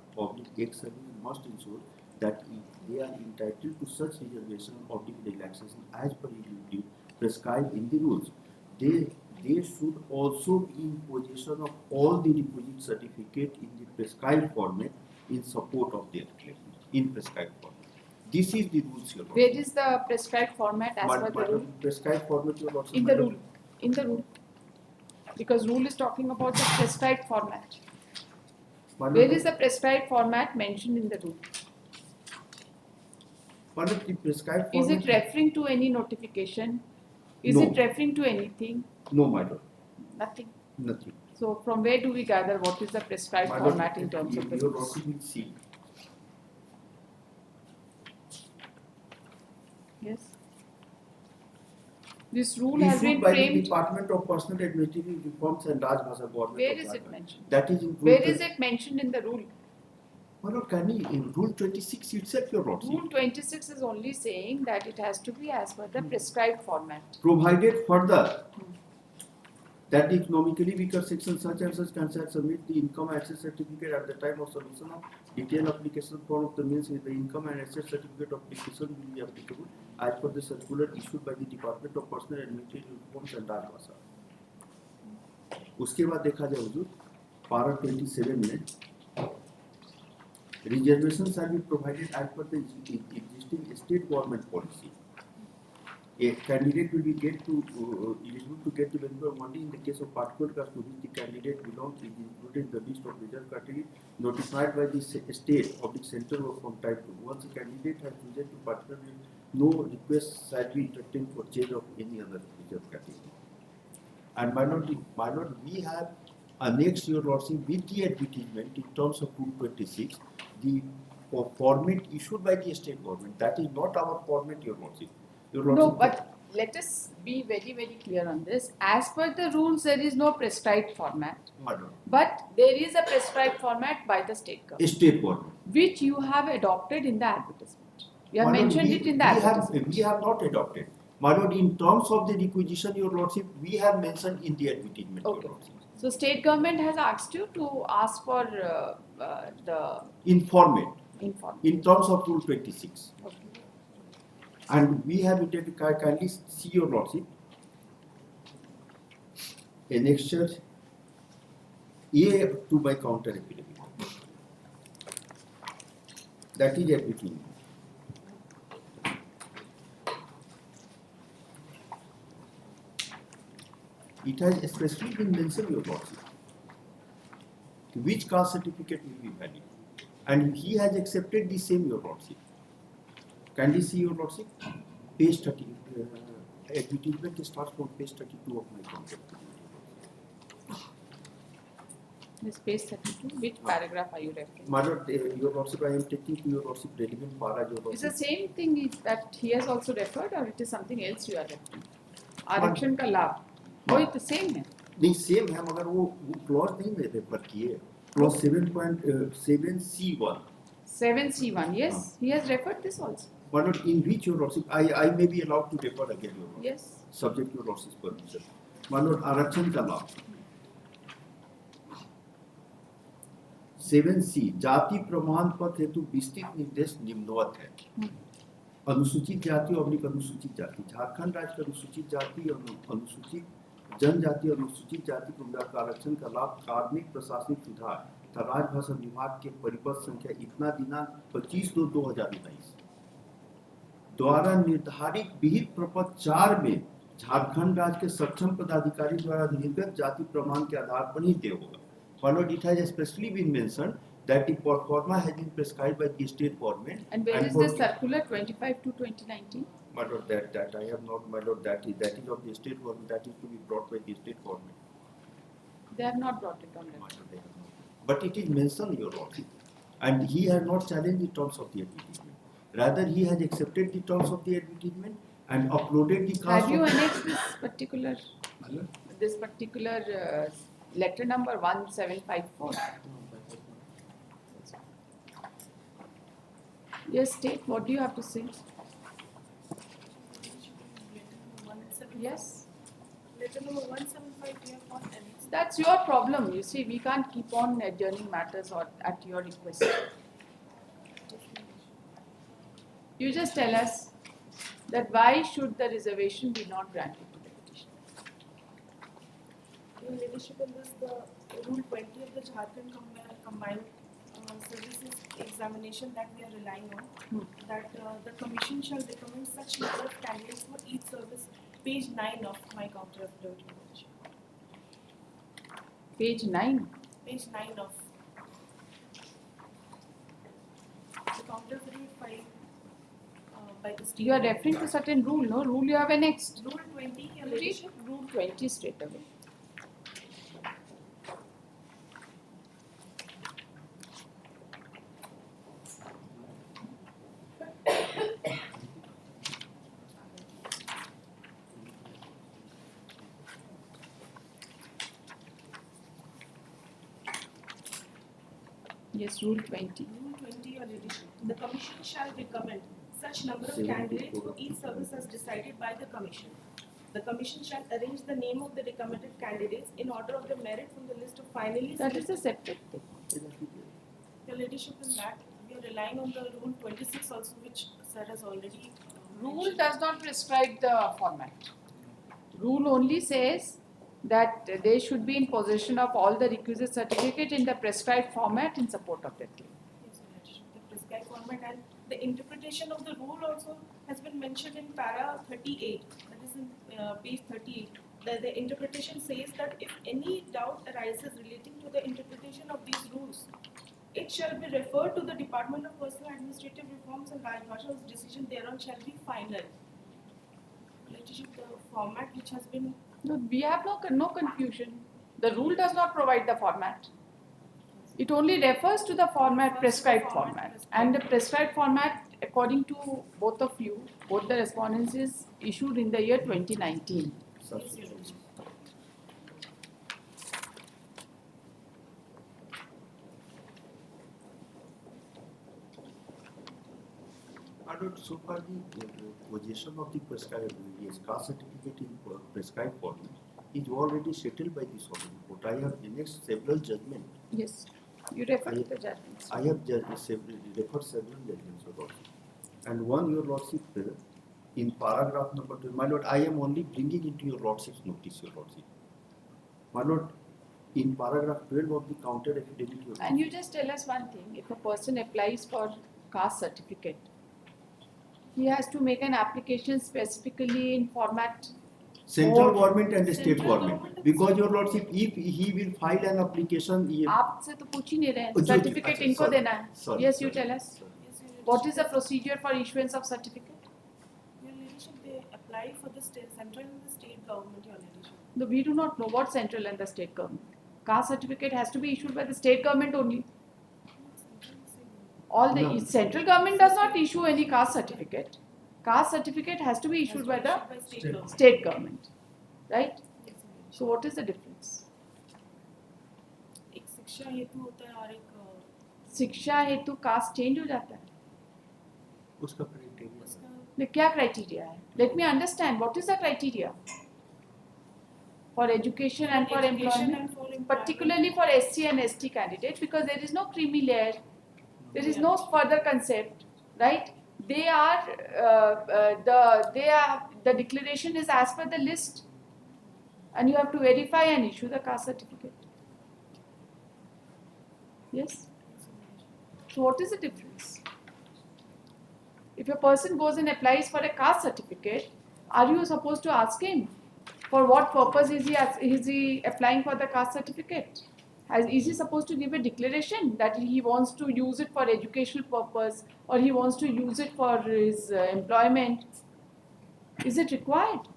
X7 must ensure that they are entitled to such reservation of the relaxation as per duty prescribed in the rules. They should also be in possession of all the requisite certificate in the prescribed format in support of their claim, in prescribed format. This is the rules, your lordship. Where is the prescribed format as per the rule? Prescribed format, your lordship. In the rule. In the rule. Because rule is talking about the prescribed format. Where is the prescribed format mentioned in the rule? The prescribed Is format. it referring to any notification? Is No. it referring to anything? No, my lord. Nothing. Nothing. So from where do we gather what is the prescribed My lord, format in terms of the your rules? lordship will see. Yes. This rule has Issued been by the framed. Department of Personal Administrative Reforms and Raj Bhasha Government. Where of is it Jharkhand. mentioned? That is in rule. Where is it mentioned in the rule? My lord, can you, in rule 26 itself, your lordship. Rule 26 is only saying that it has to be as per the prescribed format. Provided further that the economically weaker section such and such can submit the income access certificate at the time of submission of detailed application form of the means in the income and access certificate application will be applicable as per the circular issued by the Department of Personal Administrative Reforms and Raj Bhasha. उसके बाद देखा जाए हुजूर पारा 27 में reservations shall be provided as per the existing state government policy. A candidate will be eligible to get the benefit of money in the case of particular caste to which the candidate belongs is included in the list of reserved category notified by the state of the center or from type 2. Once a candidate has chosen to particular no request shall be entertained for change of any other reserved category. And my lord, we have annexed your lordship with the advertisement in terms of Rule 26, the format issued by the state government. That is not our format, your lordship. Your No, lordship, but let us be very, very clear on this. As per the rules, there is no prescribed format. my lord, But there is a prescribed format by the state government, state government. which you have adopted in the advertisement. You have My lord, mentioned we- it in the we have- advertisement. We have not adopted. My lord, in terms of the requisition, your lordship, we have mentioned in the advertisement, Okay. your lordship. So state government has asked you to ask for the In format, inform. in terms of Rule 26. Okay. And we have it, kindly see your lordship. Annexure A to my counter affidavit. That is everything. It has especially been mentioned, your lordship, which caste certificate will be valid. And he has accepted the same, your lordship. Kindly see, your lordship, page 30. Advertisement starts from page 32 of my contract. This page 32, which paragraph are you referring? My lord, your lordship, I am taking to your lordship relevant para, your Is the lordship. same thing is that he has also referred, or it is something else you are referring? आरक्षण का लाभ वही तो same है. नहीं same है मगर वो क्लॉज नहीं मैं रेफर किए clause 7.7C1 7C1, yes, he has referred this also. but not in which your lordship I may be allowed to refer again, your lordship, Yes. subject to your lordship's permission. My lord, आरक्षण का लाभ 7C जाति प्रमाण पत्र हेतु विस्तृत निर्देश निम्नवत है. अनुसूचित जाति और अनुसूचित जाति, झारखंड राज्य के अनुसूचित जाति और अनुसूचित जनजाति और अनुसूचित जाति को आरक्षण का लाभ कार्मिक प्रशासनिक सुधार तथा राजभाषा विभाग के परिपत्र संख्या इतना दिनांक 25/2/2019 द्वारा निर्धारित विहित प्रपत्र 4 में झारखंड राज्य के सक्षम पदाधिकारी द्वारा निर्गत जाति प्रमाण के आधार पर ही तय होगा. Followed, it has especially been mentioned that the proforma has been prescribed by the state government. And where is for the circular 25 to 2019? My lord, that I have not, my lord, that is of the state government, that is to be brought by the state government. They have not brought it on My record. lord, they have not. But it is mentioned, your lordship, and he has not challenged the terms of the advertisement. Rather, he has accepted the terms of the advertisement and uploaded the Have cast you of. annexed this particular letter number 1754? Yes, state. What do you have to say? Yes. Letter number 175 we have not annexed. That's your problem. You see, we can't keep on adjourning matters or at your request. You just tell us that why should the reservation be not granted to the petitioner? Your leadership in this, the Rule 20 of the Jharkhand combined services examination that we are relying on, that the commission shall recommend such number of candidates for each service. Page 9 of my counter affidavit. Page 9. Page 9 of the counter affidavit filed by the state. You are referring to certain rule, no? Rule you have annexed. Rule 20, your Read leadership. Rule 20 straight away. Yes, Rule 20. Rule 20, your leadership. The commission shall recommend such number of candidates for each service as decided by the commission. The commission shall arrange the name of the recommended candidates in order of the merit from the list of finalists. That is a separate thing. Your leadership in that, we are relying on the Rule 26 also, which sir has already Rule mentioned. does not prescribe the format. Rule only says that they should be in possession of all the requisite certificate in the prescribed format in support of their claim. Yes, your leadership. The prescribed format and the interpretation of the rule also has been mentioned in para 38, that is in page 38. The interpretation says that if any doubt arises relating to the interpretation of these rules, It shall be referred to the Department of Personal Administrative Reforms and Rajbhasha, whose decision thereon shall be final. Relationship, the format which has been. No, we have no confusion. The rule does not provide the format. It only refers to the format, prescribed format. And the prescribed format, according to both of you, both the respondents, is issued in the year 2019. So far the position of the prescribed caste certificate in prescribed format is already settled by this Honorable Court. I have annexed several judgments. Yes, you refer to the judgments. I have referred several judgments, Your Lordship. And one, Your Lordship, in paragraph number 2, my Lord, I am only bringing into Your Lordship's notice, Your Lordship. My Lord, in paragraph 12 of the counter affidavit, Your And you just tell us one thing, if a person applies for caste certificate, he has to make an application specifically in format. Central government and state government. Because Your Lordship, if he will file an application, आपसे तो पूछ ही नहीं रहे हैं, certificate इनको देना है. Yes, you tell us. What is the procedure for issuance of certificate? Your Ladyship, they apply for the central and the state government, Your Ladyship. No, we do not know what central and the state government. Caste certificate has to be issued by the state government only. All the central government does not issue any caste certificate. Caste certificate has to be issued by the state government, right? So what is the difference? एक शिक्षा हेतु होता है और एक शिक्षा हेतु cast change हो जाता है. उसका criteria. क्या criteria है? Let me understand. What is the criteria for education and for employment, particularly for SC and ST candidates, because there is no creamy layer, there is no further concept, right? They are the declaration is as per the list, and you have to verify and issue the caste certificate. Yes. So what is the difference? If a person goes and applies for a caste certificate, are you supposed to ask him for what purpose is he applying for the caste certificate? Is he supposed to give a declaration that he wants to use it for educational purpose or he wants to use it for his employment? Is it required?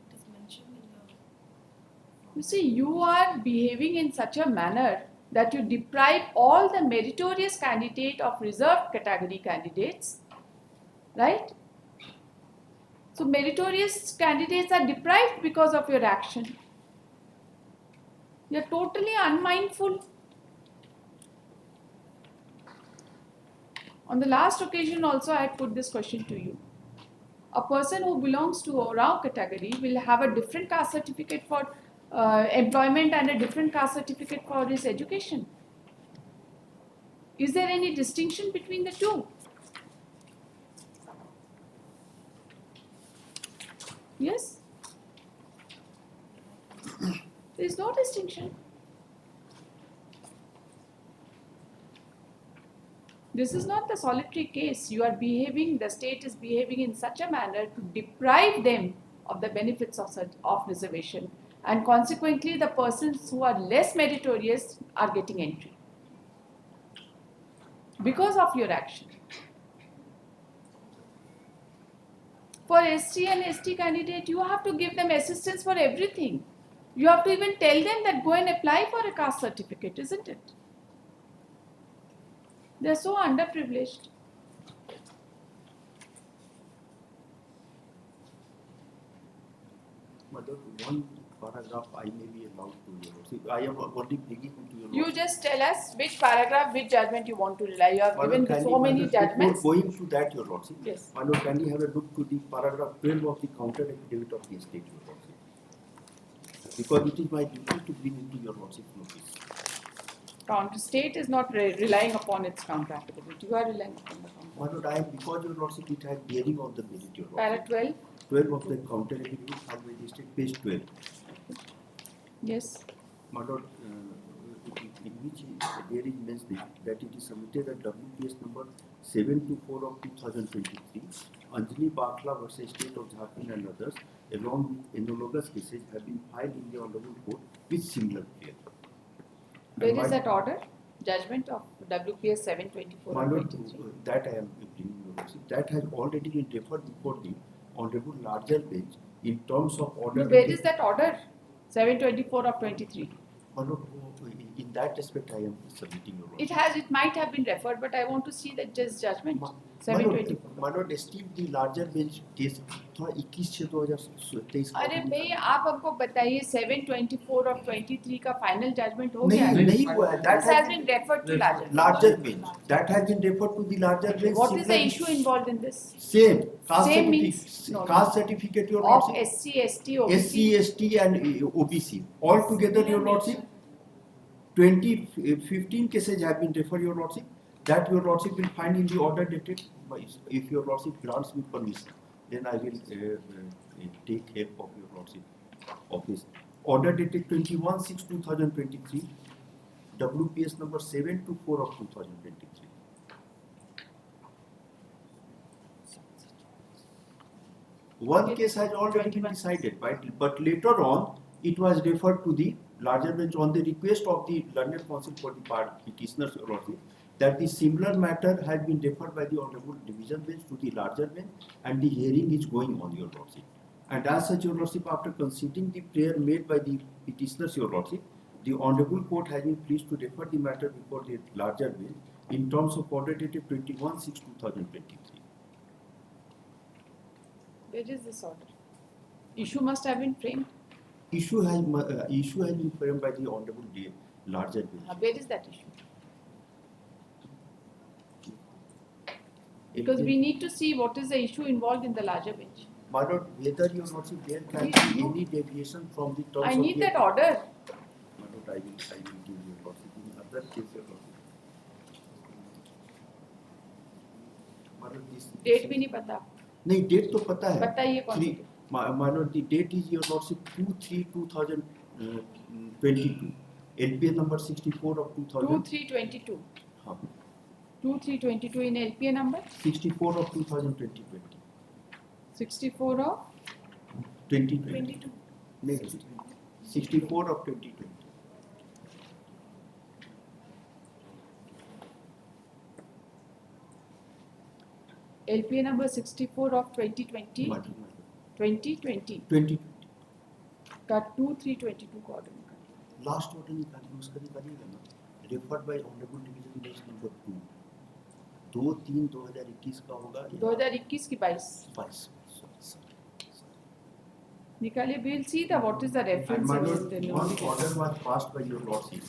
it is mentioned in the. You see, you are behaving in such a manner that you deprive all the meritorious candidate of reserved category candidates, right? So meritorious candidates are deprived because of your action. You are totally unmindful. On the last occasion also I had put this question to you. A person who belongs to a Rao category will have a different caste certificate for employment and a different caste certificate for his education. Is there any distinction between the two? Yes? There is no distinction. This is not the solitary case. You are behaving, the state is behaving in such a manner to deprive them of the benefits of reservation, and consequently the persons who are less meritorious are getting entry because of your action. For SC and ST candidate, you have to give them assistance for everything. You have to even tell them that go and apply for a caste certificate, isn't it? They are so underprivileged. Mother, one paragraph I may be allowed to. See, I am only bringing into your. You just tell us which paragraph, which judgment you want to rely. You have given so many judgments. Going to that, Your Lordship. Yes. My Lord, can you have a look to the paragraph 12 of the counter affidavit of the estate, Your Lordship? Because it is my duty to bring into Your Lordship's notice. Counter state is not relying upon its counter affidavit. You are relying upon the counter. My Lord, I am, because Your Lordship, it has bearing on the merit, Your Lordship. Para 12. 12 of the counter affidavit filed by the estate, page 12. Yes. My Lord, in which there is mentioned that it is submitted at WPS number 724 of 2023, Anjali Bakla versus State of Jharkhand and others, along with analogous cases, have been filed in the Honorable Court with similar care. Where my- is that order? Judgment of WPS 724 My of lord, 23. that I am bringing your lordship, that has already been referred before the honorable larger bench in terms of order. Where is that order? 724 of 23. My lord, in that respect, I am submitting your lordship. It might have been referred, but I want to see the judgment. My lord, 724. my lord, still the larger bench case थोड़ा 21/6/2023 अरे भाई आप हमको बताइए 724 of 23 का final judgment हो गया है? नहीं हुआ है. That This has been referred to larger bench. That has been referred to the larger bench. What is the issue involved in this? Same. Caste Same certificate. means Caste certificate, your of lordship. SC, ST, OBC. SC, ST and OBC. All together, your lordship. 15 cases have been referred, your lordship. That your lordship will find in the order dated. If your lordship grants me permission, then I will take help of your lordship office. Order dated 21/6/2023, WPS number 724 of 2023. One case has already been decided, but later on it was referred to the larger bench on the request of the learned counsel for the petitioners, your lordship, that the similar matter has been referred by the honorable division bench to the larger bench, and the hearing is going on, your lordship. And as such, your lordship, after considering the prayer made by the petitioners, your lordship, the honorable court has been pleased to refer the matter before the larger bench in terms of order dated 21/6/2023. Where is this order? Issue must have been framed. Issue has been framed by the honorable larger bench. Where is that issue? Because we need to see what is the issue involved in the larger bench. My lord, whether your lordship there can be any deviation from the terms I of need the that order. My lord, I will give you lordship in other case, your lordship. My lord, this Date भी नहीं पता. नहीं, date तो पता है. बताइए कौन सी? My lord, the date is your lordship 2/3/2022. LPA number 64 of 2000. 2322. हाँ. 2322 in LPA number? 64 of 2020. 64 of 2020. Next. 64 of 2020. LPA number 64 of 2020. 2020 2020. का 2322 का order निकालिए. लास्ट ऑर्डर निकालिए, उसका निकालिएगा ना. Referred by honourable division bench number 2 2/3/2021 का होगा. 2021 की 22 निकालिए. We will see the what is the reference. My lord, one order was passed by your lordship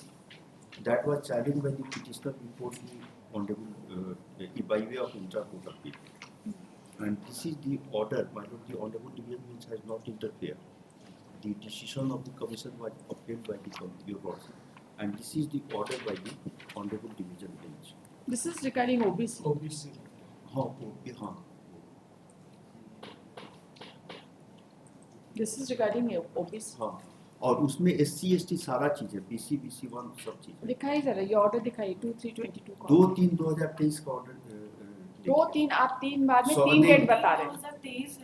that was challenged by the petitioner before the honorable by way of intra-court appeal. And this is the order, my lord, the honorable division bench has not interfered. The decision of the commission was obtained by your lordship, and this is the order by the honorable division bench. This is regarding OBC. OBC. हाँ, okay, हाँ. This is regarding OBC. हाँ, और उसमें SC ST सारा चीज है, BC BC1 सब चीज है. दिखाइए जरा ये ऑर्डर दिखाइए 2322 का. 2/3/2023 का ऑर्डर. 2-3 आप 3 बार में 3 नहीं, डेट बता रहे हैं.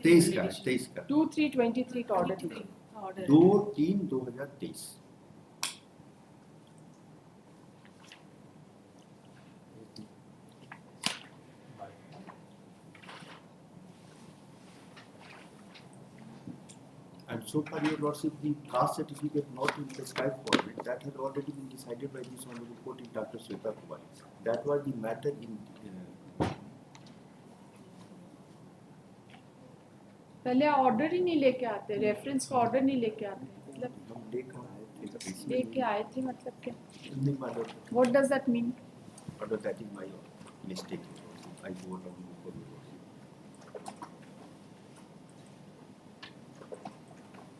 23 का 2323 का ऑर्डर दिखाइए. 2/3/2023. And so far, your lordship, the caste certificate not in prescribed format, that has already been decided by this honorable court in Dr. Sweta Kumar. That was the matter in. पहले order ही नहीं लेके आते, reference का order नहीं लेके आते. मतलब हम लेकर आए थे. लेके आए थे मतलब क्या? नहीं, my lord. What does that mean? But that is my mistake. I go along before your lordship.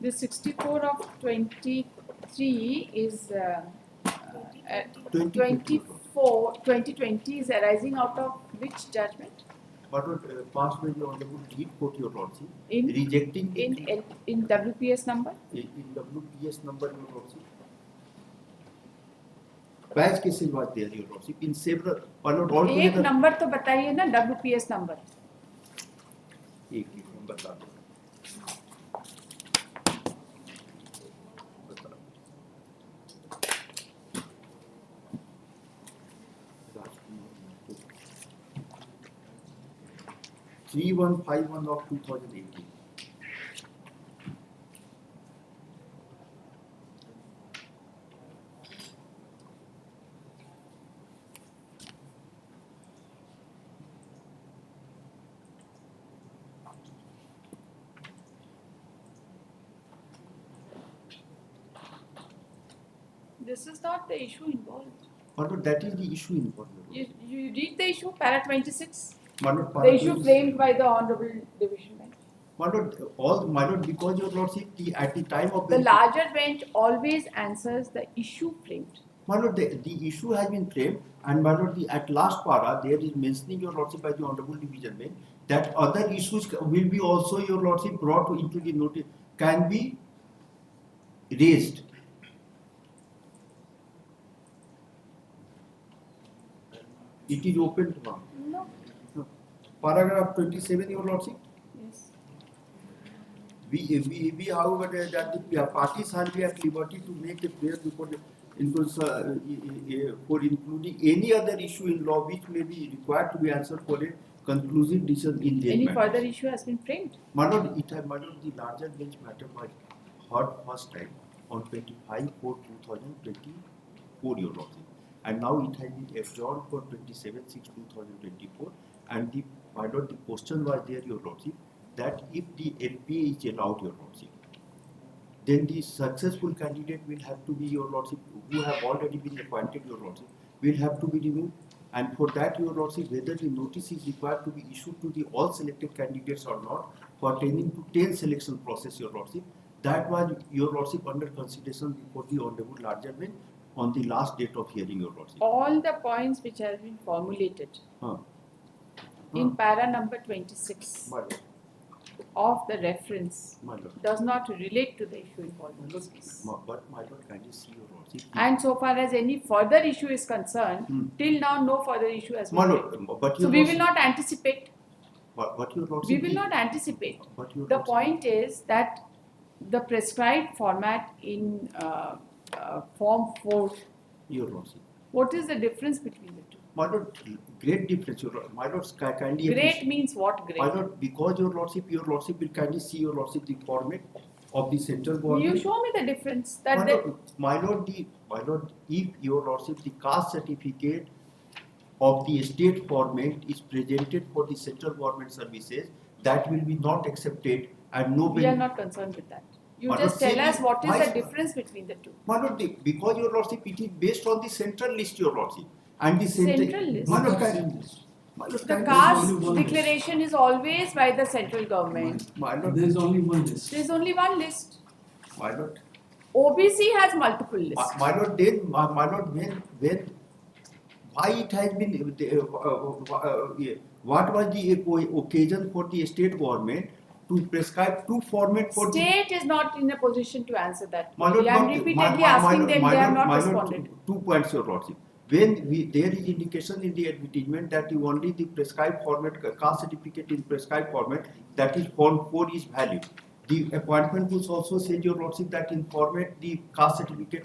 This 64 of 23 is 2020 is arising out of which judgment? But passed by the honorable lead court, your lordship, In rejecting in WPS number? In WPS number, your lordship. Batch cases was there, your lordship, in several. But not all एक together. Number तो बताइए ना WPS number. एक number बता दो. 3151 of 2018. This is not the issue involved. But that is the issue involved. You read the issue, para 26. Madam, The issue framed by the Honorable Division Bench. my lord, because your lordship, at the time of The larger bench always answers the issue framed. my lord, the issue has been framed, and my lord, at last para there is mentioning your lordship by the honorable division bench that other issues will be also your lordship brought into the notice, can be raised. It is open to one. No. Paragraph 27, your lordship. Yes. We however, that the parties shall be at liberty to make a prayer before the for including any other issue in law which may be required to be answered for a conclusive decision in their Any matters. further issue has been framed? My lord, the larger bench matter was heard first time on 25/4/2024, your lordship, and now it has been adjourned for 27/6/2024, and my lord, the question was there, your lordship, that if the LPA is allowed, your lordship, then the successful candidate will have to be, your lordship, who have already been appointed, your lordship, will have to be removed. And for that, your lordship, whether the notice is required to be issued to the all selected candidates or not, pertaining to 10 selection process, your lordship, that was, your lordship, under consideration before the honorable larger bench on the last date of hearing, your lordship. All the points which have been formulated in para number 26 My lord, of the reference my lord, does not relate to the issue involved in this case. but my lord, kindly see, your lordship. And so far as any further issue is concerned, till now no further issue has My been lord, framed. but So your we will lordship, not anticipate. but your lordship, We will not anticipate. but your The lordship, point is that the prescribed format in Form 4, your lordship. what is the difference between the two? My lord, great difference, your lord. My lord, kindly Great means what great? my lord, because your lordship will kindly see, your lordship, the format of the central government. You show me the difference. That My the, lord, if your lordship, the caste certificate of the state format is presented for the central government services, that will be not accepted, and no. we are not concerned with that. You My just lord, tell us what is my- the difference between the two. My lord, because your lordship, it is based on the central list, your lordship, and the Central list? My lord, The caste declaration is always by the central government. My lord, There is only one list. There is only one list. my lord. OBC has multiple lists. My lord, then, my lord, when, why it has been, what was the occasion for the state government to prescribe two formats for State is not in a position to answer that. My lord, I am not- repeatedly my asking lord, them, my they have lord, not my lord, responded. Two points, your lordship. When there is indication in the advertisement that only the prescribed format, caste certificate in prescribed format, that is Form 4 is valid. The appointment rules also said, your lordship, that in format the caste certificate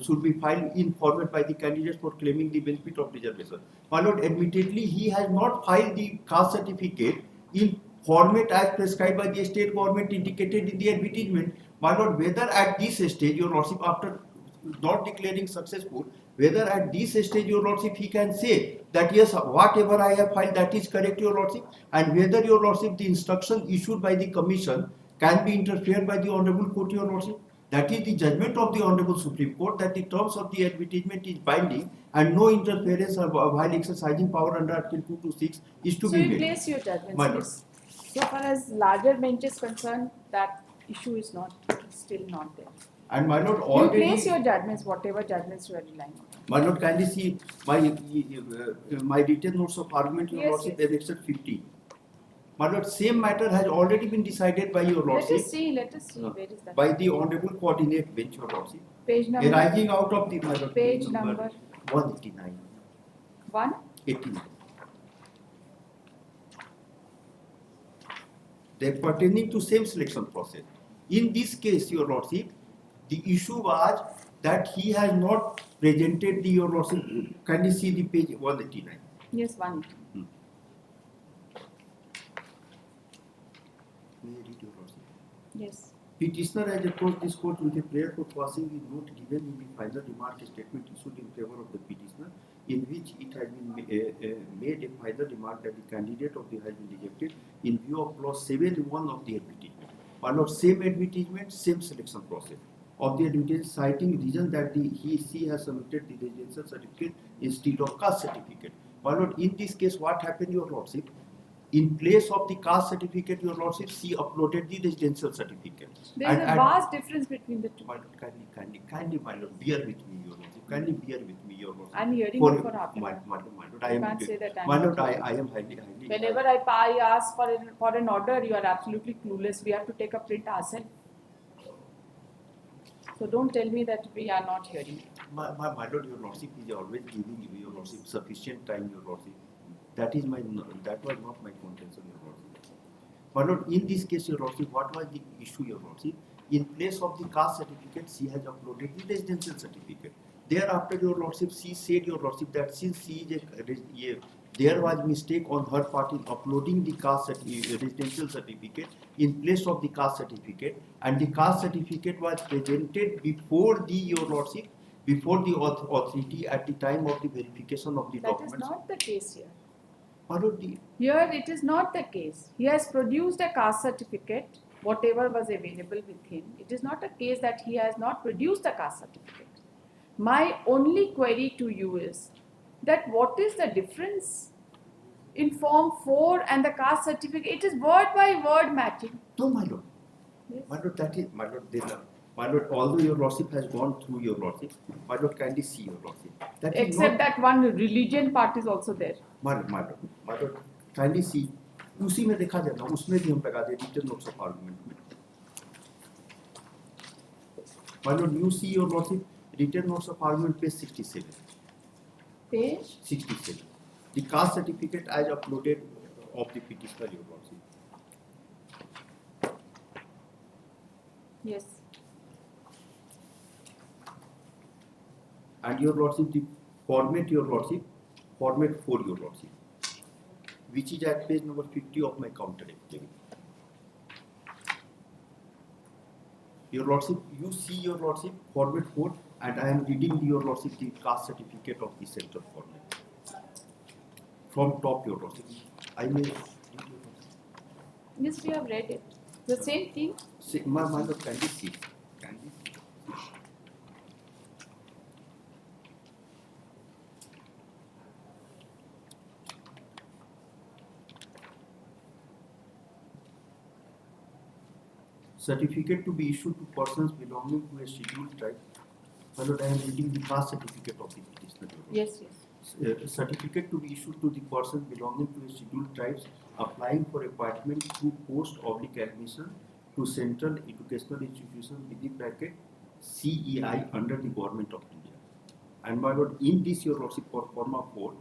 should be filed in format by the candidates for claiming the benefit of reservation. My lord, admittedly, he has not filed the caste certificate in format as prescribed by the state government indicated in the advertisement. My lord, whether at this stage, your lordship, after not declaring successful, whether at this stage, your lordship, he can say that yes, whatever I have filed, that is correct, your lordship, and whether, your lordship, the instruction issued by the commission can be interfered by the honorable court, your lordship. That is the judgment of the honorable Supreme Court, that the terms of the advertisement is binding and no interference while exercising power under Article 226 is to So be you made. place your judgments. My lord. Yes. So far as larger bench is concerned, that issue is still not there. And my lord, You already. place your judgments, whatever judgments you are relying on. My lord, kindly see my detailed notes of argument, your Yes, lordship, yes. annexed 50. My lord, same matter has already been decided by your Let us lordship, see, where is that? by the honorable coordinate bench, your lordship, Page number, arising out of the, my lord, page number 189. 1. 89. They are pertaining to same selection process. In this case, your lordship, the issue was that he has not presented the, your lordship, can you see the page 189? Yes, 1. May I read your lordship? Yes. Petitioner has approached this court with a prayer for passing the note given in the final remark statement issued in favor of the petitioner, in which it has been made a final remark that the candidate of the has been rejected in view of clause 7(1) of the advertisement. My lord, same advertisement, same selection process of the advertisement, citing reason that she has submitted the residential certificate instead of caste certificate. My lord, in this case, what happened, your lordship? In place of the caste certificate, your lordship, she uploaded the residential certificate. There is a vast difference between the two. My lord, kindly, my lord, bear with me, your lordship. Kindly bear with me, your lordship. I'm hearing For- it for half an my, hour. my lord, You can't say that I'm my lord, not I am highly. Whenever I ask for an order, you are absolutely clueless. We have to take a print ourselves. So don't tell me that we are not hearing it. My lord, your lordship is always giving you, your lordship, sufficient time, your lordship. That was not my contention, your lordship. My lord, in this case, your lordship, what was the issue, your lordship? In place of the caste certificate, she has uploaded the residential certificate. Thereafter, your lordship, she said, your lordship, that since she is there was mistake on her part in uploading the residential certificate in place of the caste certificate, and the caste certificate was presented before the, your lordship, before the authority at the time of the verification of the That is documents. not the case here. My lord, Here it is not the case. He has produced a caste certificate, whatever was available with him. It is not a case that he has not produced a caste certificate. My only query to you is that what is the difference in Form 4 and the caste certificate? It is word by word matching. No, my lord. Yes. My lord, that is, my lord, my lord, although your lordship has gone through, your lordship, my lord, kindly see, your lordship. That is Except not, that one religion part is also there. my lord, kindly see. उसी में देखा जाए ना, उसमें भी हम लगा दे written notes of argument में. My lord, you see, your lordship, written notes of argument page 67. Page 67. The caste certificate as uploaded of the petitioner, your lordship. Yes. And your lordship, the format, your lordship, format 4, your lordship, which is at page number 50 of my counter affidavit. Your lordship, you see, your lordship, format 4, and I am reading your lordship the caste certificate of the center format. From top, your lordship. I may read your lordship. Yes, we have read it. The same thing. See, my lord, kindly see. Kindly see. Certificate to be issued to persons belonging to a scheduled tribe. My lord, I am reading the caste certificate of the petitioner. Yes, yes. Certificate to be issued to the persons belonging to a scheduled tribes applying for appointment through post-admission to Central Educational Institution within bracket CEI under the Government of India. And my lord, in this, your lordship, for form of 4,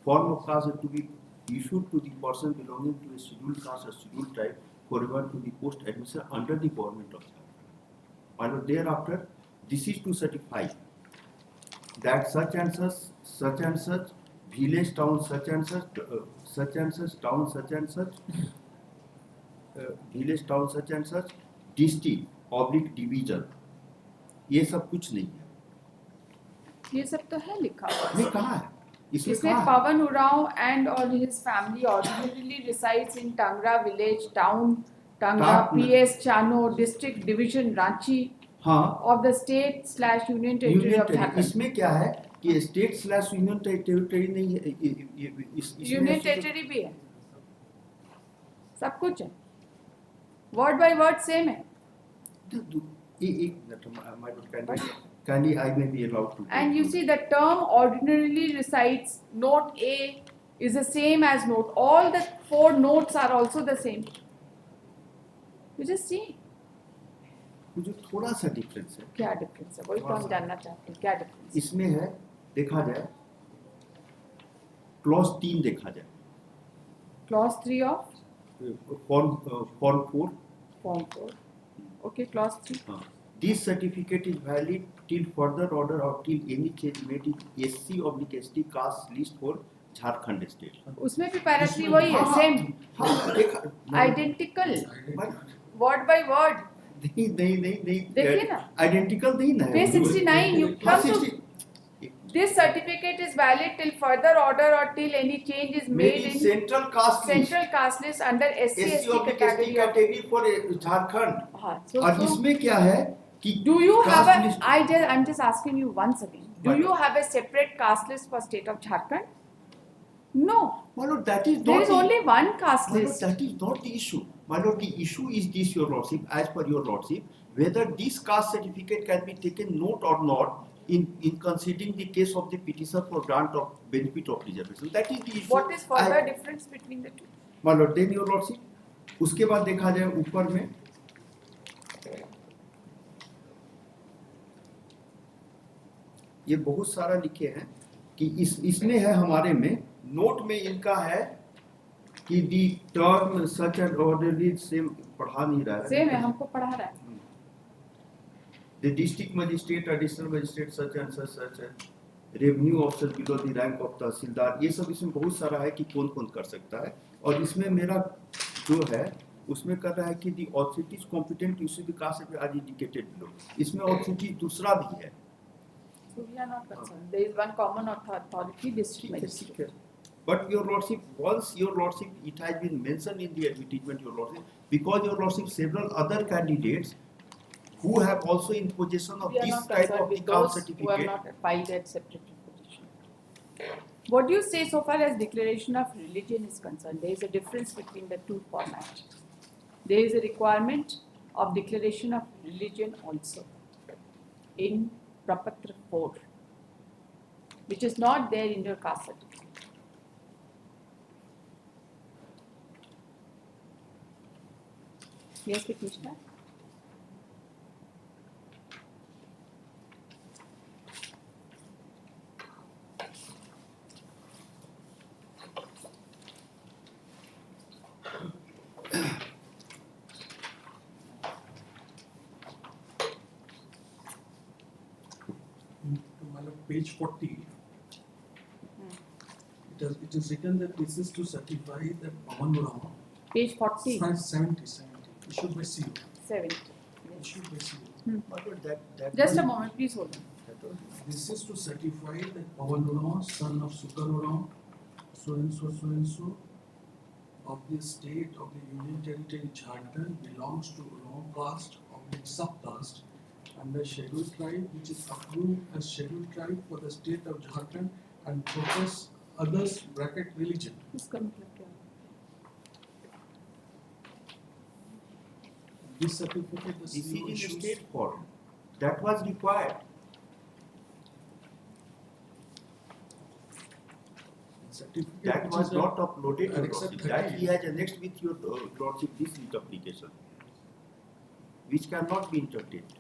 form of caste is to be issued to the person belonging to a scheduled caste or scheduled tribe forever to the post admission under the Government of Jharkhand. My lord, thereafter, this is to certify that such and such village, town, such and such town, such and such village, town, such and such district oblique division, ये सब कुछ नहीं है. ये सब तो है लिखा हुआ. नहीं कहाँ है? इसमें इसमें कहाँ है? Pavan Urao and or his family ordinarily resides in Tangra village, town, Tangra, PS Chano, district, division, Ranchi हाँ. of the state/union territory of Jharkhand. इसमें क्या है कि state/union territory नहीं है, Union territory भी है. सब कुछ है. Word by word same है. एक minute, kindly I may be allowed to. And you see the term ordinarily resides, note A is the same as note. All the 4 notes are also the same. You just see. मुझे थोड़ा सा difference है. क्या difference है वही तो हम जानना चाहते हैं क्या डिफरेंस इसमें है, देखा जाए क्लॉज 3 देखा जाए clause 3 of form 4. Form 4 okay clause 3 हाँ. This certificate is valid till further order or till any change made in SC/ST caste list for Jharkhand state. उसमें भी पैरा 3 वही है, same, हाँ देखा identical, word by word. नहीं देखिए ना, आइडेंटिकल नहीं ना page 69 you हाँ, come to 60 this certificate is valid till further order or till any change is made made in in central caste list central caste list under SC ST category. category for Jharkhand. हाँ, और इसमें क्या है कि do you have caste a? list- I'm just asking you once again. Do What? you have a separate caste list for state of Jharkhand? No. My lord, that is There not is the, only one caste my lord, list. that is not the issue. My lord, the issue is this, your lordship, as per your lordship, whether this caste certificate can be taken note or not in considering the case of the petitioner for grant of benefit of reservation. That is the issue. What is further difference between the two? My lord, then your lordship, उसके बाद देखा जाए ऊपर में ये बहुत सारा लिखे हैं कि इसमें है हमारे में नोट में इनका है कि the term such and orderly same पढ़ा नहीं रहा है Same है, हमको पढ़ा रहा है. The district magistrate, additional magistrate, such and such revenue officer below the rank of तहसीलदार, ये सब इसमें बहुत सारा है कि कौन कौन कर सकता है. और इसमें मेरा जो है उसमें कर रहा है कि the authority is competent to issue the caste as indicated below. इसमें authority दूसरा भी है. So we are not concerned. There is one common authority, district magistrate. But your lordship, once your lordship, it has been mentioned in the advertisement, your lordship, because your lordship, several other candidates who have also in possession of We are this not type concerned of the with caste those who have certificate. not filed a separate petition. What do you say so far as declaration of religion is concerned? There is a difference between the two formats. There is a requirement of declaration of religion also in Prapatra 4, which is not there in your caste certificate. Yes, Petitioner? Page 40. It is written that this is to certify that Pawan Rao. Page 40. 70. Issued by CO. 70. Issued by CO. My lord, that Just a one- moment, please hold on. This is to certify that Pawan Rao, son of Sukar Rao, so and so, of the state of the Union Territory Jharkhand belongs to Rao caste of the subcaste under scheduled tribe, which is approved as scheduled tribe for the state of Jharkhand and profess others bracket religion. इसका मतलब क्या है? This certificate the This is CO in issues. state form. That was required. Certificate That which was is not uploaded, your Annex lordship. 30. That he has annexed with your lordship this writ application, which cannot be entertained.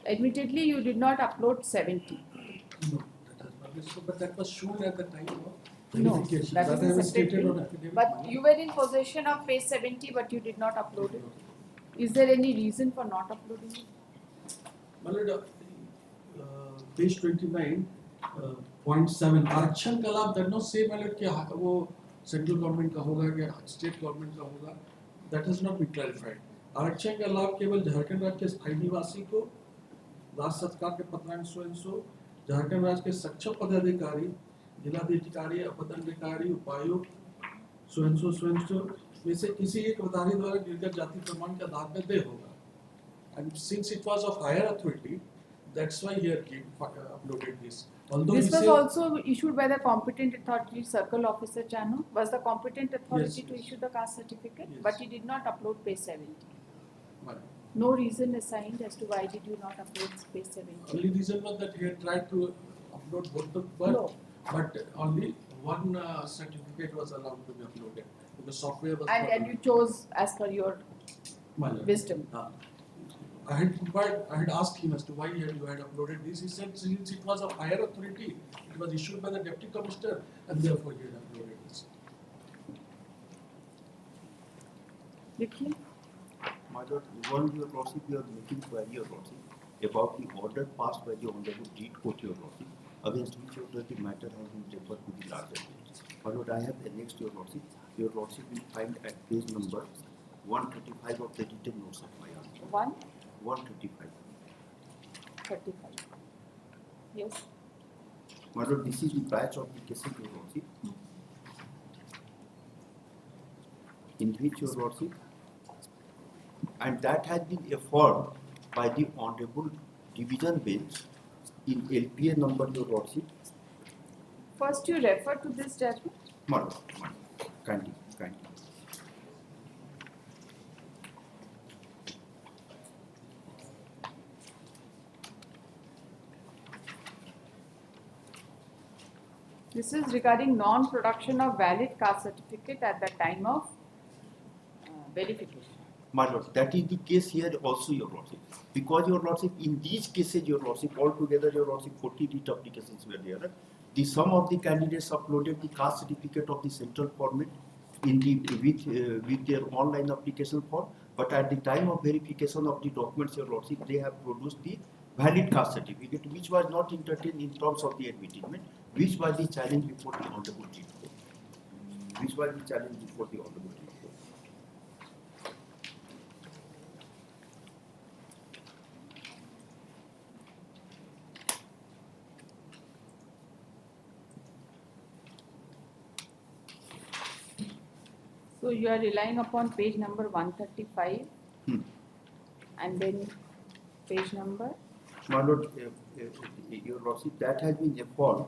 Admittedly, you did not upload 70. No, that has not been so, but that was shown at the time of No, verification. that is I a was separate stated on thing. affidavit. But you were in possession of page 70, but you did not upload it. Is there any reason for not uploading it? My lord, page 29, point 7, आरक्षण का लाभ does not say my lord कि वो central government का होगा या state government का होगा, that has not been clarified. आरक्षण का लाभ केवल झारखंड राज्य के स्थायी निवासी को, राष्ट्र सरकार के पत्रांक सो झारखंड राज्य के सक्षम पदाधिकारी, जिलाधिकारी, अपदाधिकारी, उपायुक्त सो में से किसी एक अधिकारी द्वारा निर्गत जाति प्रमाण के आधार पर दे होगा. And since it was of higher authority, that's why he had uploaded this. Although This he was said, also issued by the competent authority, Circle Officer Chano. Was the competent authority Yes, to yes. issue the caste certificate? Yes. But he did not upload page 70. Well, No reason assigned as to why did you not upload page 70. only reason was that he had tried to upload both the No. but only one certificate was allowed to be uploaded because software was And you chose as per your My lord. wisdom. I had asked him as to why you had uploaded this. He said since it was of higher authority, it was issued by the deputy commissioner, and therefore he had uploaded this. लिखिए. My lord, one your lordship, you are making query your lordship about the order passed by the honorable Deed Court your lordship, against which order the matter has been referred to the larger bench. My lord, I have annexed your lordship. Your lordship will find at page number 135 of the written notes of my answer. 135. 35. Yes. My lord, this is the batch of the cases, your lordship, in which your lordship, and that has been affirmed by the honorable division bench in LPA number, your lordship. First, you refer to this judgment. My lord, kindly. This is regarding non-production of valid caste certificate at the time of verification. My lord, that is the case here also, your lordship. Because your lordship, in these cases, your lordship, altogether, your lordship, 40 writ applications were there. The sum of the candidates uploaded the caste certificate of the central format in the with their online application form. But at the time of verification of the documents, your lordship, they have produced the valid caste certificate, which was not entertained in terms of the advertisement, which was the challenge before the honorable Deed Court. So you are relying upon page number 135 and then page number. My lord, your lordship, that has been affirmed.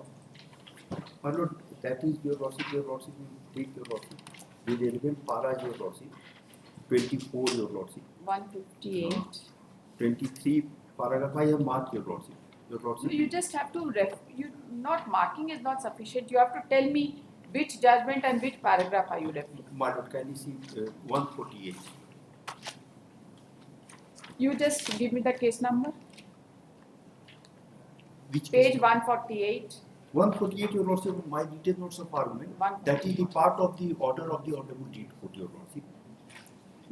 My lord, that is your lordship, you take your lordship. The relevant para, your lordship, 24, your lordship. 158. 23, paragraph I have marked, your lordship. So you just have to not marking is not sufficient. You have to tell me which judgment and which paragraph are you referring. My lord, can you see 148? You just give me the case number. Which page case? 148. 148, your lordship, my detailed notes of argument. That is the part of the order of the honorable Deed Court, your lordship.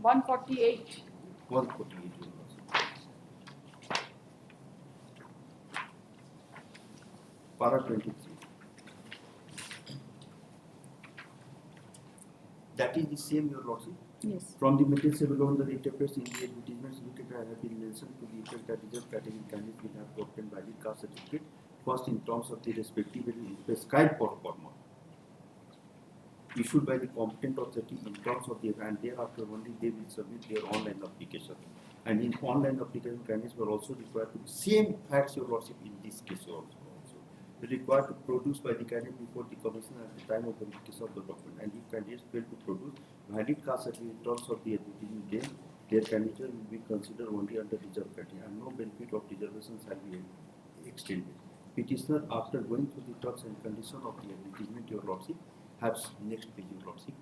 148. 148, your lordship. Para 23. That is the same, your lordship. Yes. From the materials alone, the interprets in the advertisements located have been mentioned to the effect that reserved category candidates will have to obtain valid caste certificate first in terms of the respective prescribed format issued by the competent authority in terms of the and thereafter only they will submit their online application. And in online application, candidates were also required to same facts, your lordship, in this case also. Required to produce by the candidate before the commission at the time of verification of the document. And if candidates fail to produce valid caste certificate in terms of the advertisement, then their candidature will be considered only under reserved category and no benefit of reservation shall be extended. Petitioner, after going through the terms and conditions of the advertisement, your lordship, has next page, your lordship,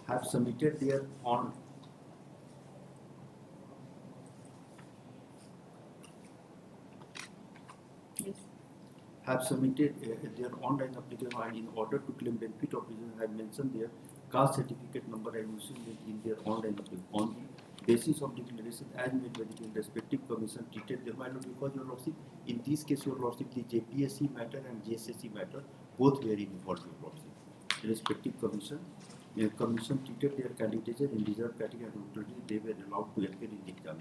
have submitted their on have submitted their online application and in order to claim benefit of reason have mentioned their caste certificate number and using in their online application on the basis of declaration as made by the respective commission treated them. Because your lordship, in this case, your lordship, the JPSC matter and JSSC matter both were involved, your lordship. The respective commission treated their candidature in reserved category and ultimately they were allowed to appear in the exam.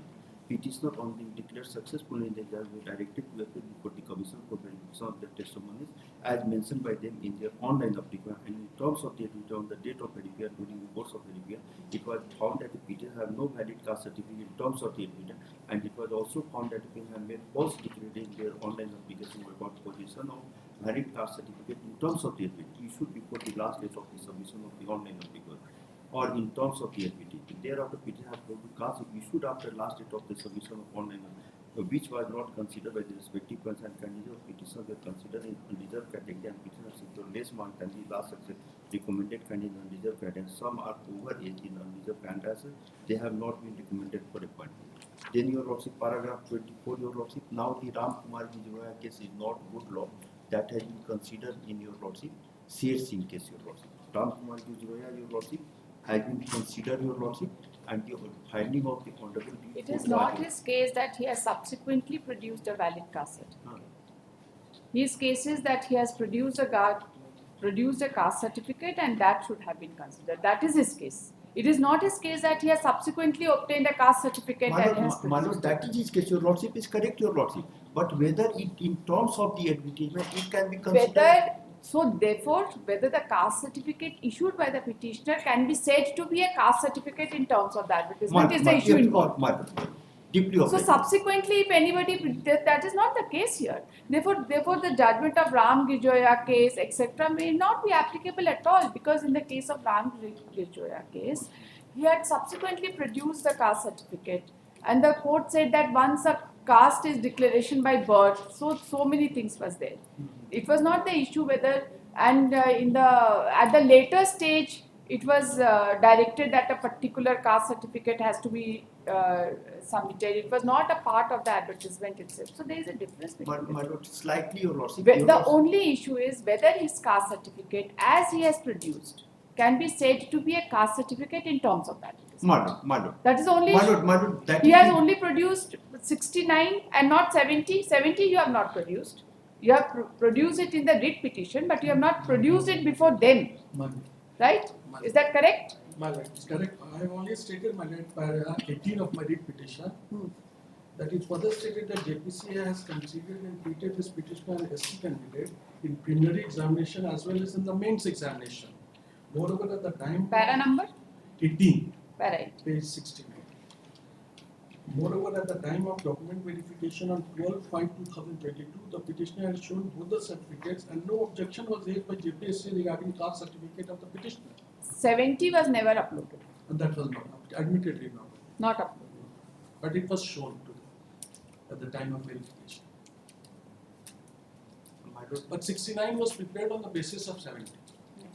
Petitioner on being declared successful in the exam were directed to appear before the commission for verification of their testimonies as mentioned by them in their online application. And in terms of their duty on the date of verification during the course of verification, it was found that the petitioner have no valid caste certificate in terms of the evidence, and it was also found that the petitioner have made false declaration in their online application about position of valid caste certificate in terms of the evidence issued before the last date of the submission of the online application or in terms of the LPT. Thereafter, petitioner has proved caste issued after last date of the submission of online, which was not considered by the respective concerned candidate of petitioner were considered in unreserved category and petitioner secured less mark than the last success recommended candidate in unreserved category. Some are overage in unreserved candidates, they have not been recommended for appointment. Then your lordship, paragraph 24, your lordship, now the Ram Kumar Vijaya case is not good law that has been considered in your lordship, Sher Singh case, your lordship. Ram Kumar Gujraya, your lordship, has been considered, your lordship, and the finding of the honorable. It is not his case that he has subsequently produced a valid caste certificate. His case is that he has produced a caste certificate, and that should have been considered. That is his case. It is not his case that he has subsequently obtained a caste certificate and has My produced lord, that is his case. Your lordship is correct, your lordship. But whether it, in terms of the advertisement, it can be considered. Whether the caste certificate issued by the petitioner can be said to be a caste certificate in terms of the advertisement is the issue involved. Deeply So objective. subsequently, if anybody, that is not the case here. Therefore, the judgment of Ram Gijoya case, etc., may not be applicable at all, because in the case of Ram Gijoya case, he had subsequently produced the caste certificate, and the court said that once a caste is declaration by birth, so many things was there. It was not the issue whether, and at the later stage, it was directed that a particular caste certificate has to be submitted. It was not a part of the advertisement itself. So there is a difference between My lord, slightly, your lordship. the only issue is whether his caste certificate, as he has produced, can be said to be a caste certificate in terms of that. My lord. That is the only issue. My lord, that He is has the- only produced 69 and not 70. 70 you have not produced. You have produced it in the writ petition, but you have not produced it before them. Right? Is that correct? My lord, it's correct. I have only stated, my lord, paragraph 18 of my writ petition. That is further stated that JPC has considered and treated this petitioner as SC candidate in preliminary examination as well as in the mains examination. Moreover, at the time. Para number? 18. Para 8. Page 69. Moreover, at the time of document verification on 12/5/2022, the petitioner had shown both the certificates and no objection was raised by JPSC regarding caste certificate of the petitioner. 70 was never uploaded. And that was not, admittedly not. Not uploaded. But it was shown to them at the time of verification. But 69 was prepared on the basis of 70.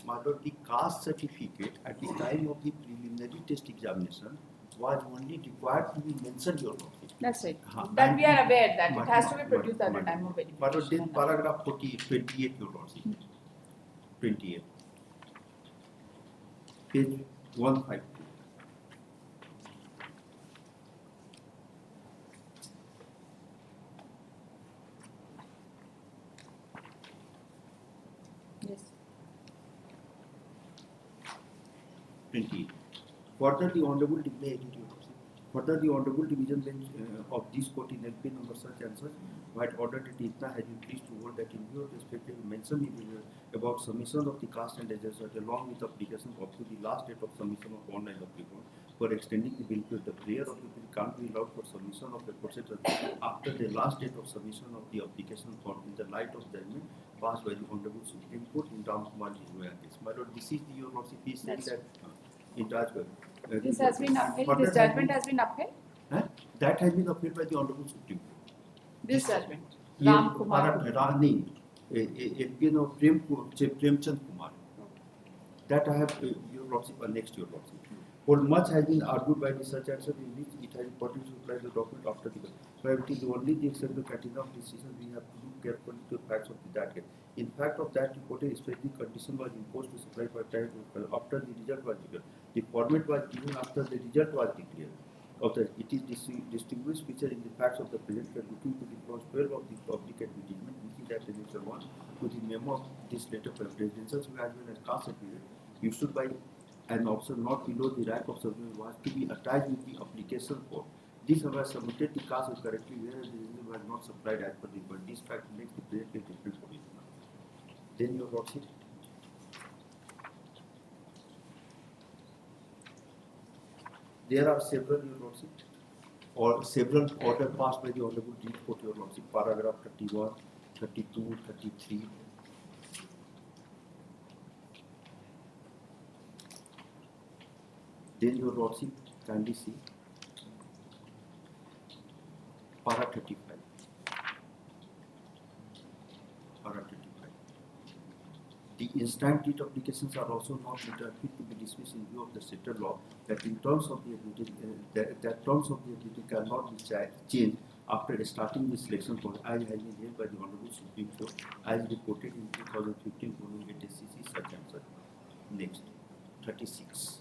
My lord, the caste certificate at the time of the preliminary test examination was only required to be mentioned, your lordship. That's it. Huh. That And we are aware that my- it has to be my- produced at my- the time of My lord, verification. then paragraph 28, your lordship. 28. Page 152. Yes. 28. Further, the Honorable Further, the Honorable Division Bench of this court in LP number such and such might order that ITNA has been pleased to hold that in view of the respective mentioned in about submission of the caste and register along with application up to the last date of submission of online applicant for extending the benefit, the prayer of the bill can't be allowed for submission of the procedure after the last date of submission of the application form in the light of judgment passed by the Honorable Supreme Court in Ram Kumar Gujraya case. My lord, this is the your lordship is saying that in Rajgarh. This has been upheld. This judgment has been upheld. That has been upheld by the Honorable Supreme Court. This judgment. Ram Kumar. Rani, LPN of Premchand Kumar. That I have your lordship annexed your lordship. For much has been argued by the such and such in which it has important to supply the document after the so it is only the accepted criteria of decision we have to look carefully to the facts of that case. In fact of that reported especially condition was imposed to supply for time after the result was declared. The format was given after the result was declared. It is distinguished feature in the facts of the present case looking to the clause 12 of the public advertisement which is at annexure 1 to the memo of this letter for presidential as well as caste certificate issued by an officer not below the rank of sergeant was to be attached with the application form. This was submitted to caste correctly whereas the reason was not supplied as per the but this fact makes the present case different from it. Then your lordship. There are several, your lordship, or several orders passed by the Honorable Chief Court, your lordship, paragraph 31, 32, 33. Then your lordship, kindly see, para 35. Para 35. The instant writ applications are also not interpreted to be dismissed in view of the settled law that in terms of the ability, that terms of the ability cannot be changed after starting the selection process as has been held by the Honorable Supreme Court as reported in 2015 volume 8 SCC such and such. Next, 36.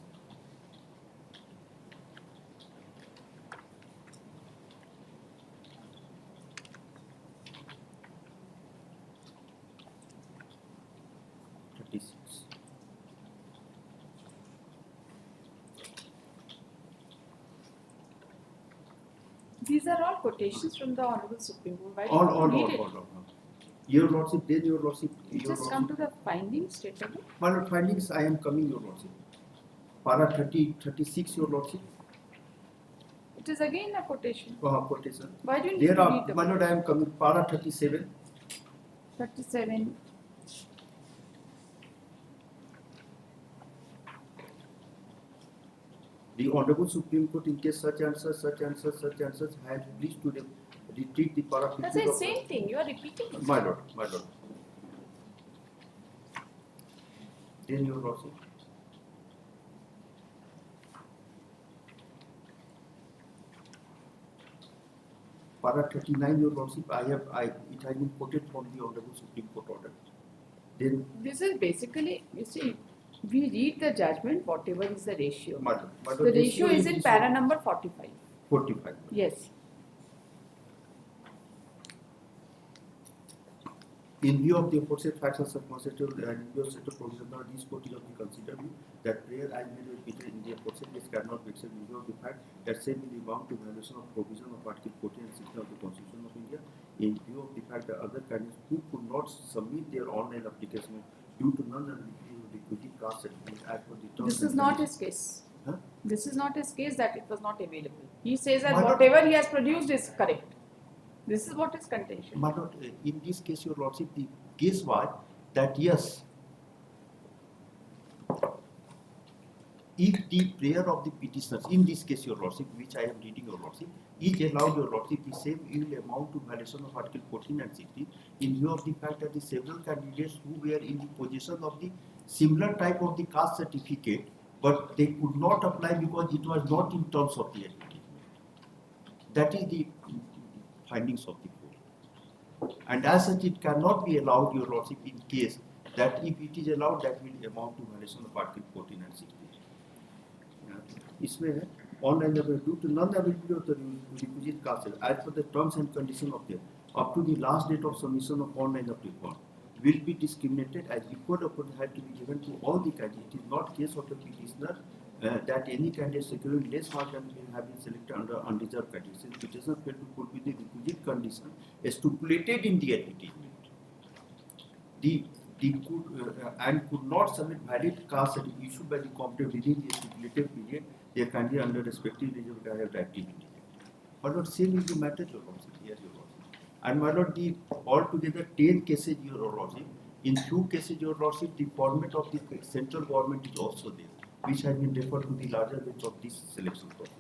These are all quotations from the Honorable Supreme Court. Why All. don't you read it? Your Lordship, then Your Lordship. Just come to the findings straight away. My Lord, findings, I am coming, Your Lordship. Para 36, Your Lordship. It is again a quotation. Quotation. Why don't you There are, read the my Lord, I am coming. Para 37. 37. The Honorable Supreme Court, in case such answers has pleased to retreat the para 50 That's the same thing. You are repeating it. My Lord. Then Your Lordship. Para 39, Your Lordship, it has been quoted from the Honorable Supreme Court order. Then, This is basically, you see, we read the judgment, whatever is the ratio. my Lord, The ratio is in para number 45. 45. Yes. In view of the aforesaid facts and circumstances and in view of such a provision, this court is of the consider view that prayer as made with Peter in the aforesaid case cannot be accepted in view of the fact that same will amount to violation of provision of Article 14 and 16 of the Constitution of India, in view of the fact that other candidates who could not submit their online application due to non-availability of requisite caste certificate as per the terms. This is not his case. Huh? This is not his case that it was not available. He says that Why not? whatever he has produced is correct. This is what is contention. My Lord, in this case, Your Lordship, the case was that yes, if the prayer of the petitioners, in this case, Your Lordship, which I am reading, Your Lordship, is allowed, Your Lordship, the same will amount to violation of Article 14 and 16 in view of the fact that the several candidates who were in the possession of the similar type of the caste certificate, but they could not apply because it was not in terms of the advertisement. That is the findings of the court. And as such, it cannot be allowed, Your Lordship, in case that if it is allowed, that will amount to violation of Article 14 and 16. इसमें है online due to non-availability of the requisite caste as per the terms and conditions of the up to the last date of submission of online application will be discriminated as equal opportunity had to be given to all the candidates. It is not case of the petitioner that any candidate securing less marks than have been selected under undeserved category. Since petitioner failed to fulfill the requisite condition stipulated in the advertisement, and could not submit valid caste certificate issued by the complainant within the stipulated period, their candidate under respective region will have right to indicate. My Lord, same is the matter, Your Lordship, here, Your Lordship. And my Lord, the altogether 10 cases, Your Lordship, in few cases, Your Lordship, the format of the central government is also there, which has been referred to the larger bench of this selection process.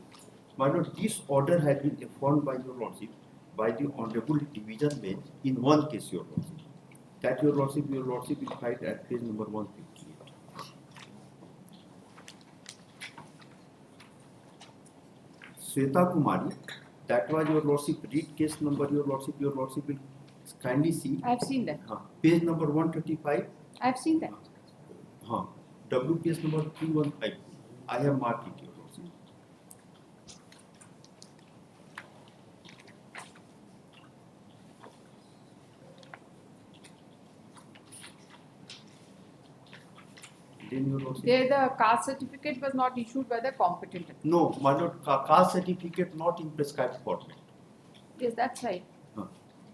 My Lord, this order has been affirmed by Your Lordship by the Honorable Division Bench in one case, Your Lordship. That Your Lordship will find at page number 158. Sweta Kumari, that was Your Lordship, read case number, Your Lordship will kindly see. I have seen that. Page number 135. I have seen that. WPS number 315. I have marked it, Your Lordship. Then Your Lordship. There the caste certificate was not issued by the competent authority. No, my Lord, caste certificate not in prescribed format. Yes, that's right. Huh.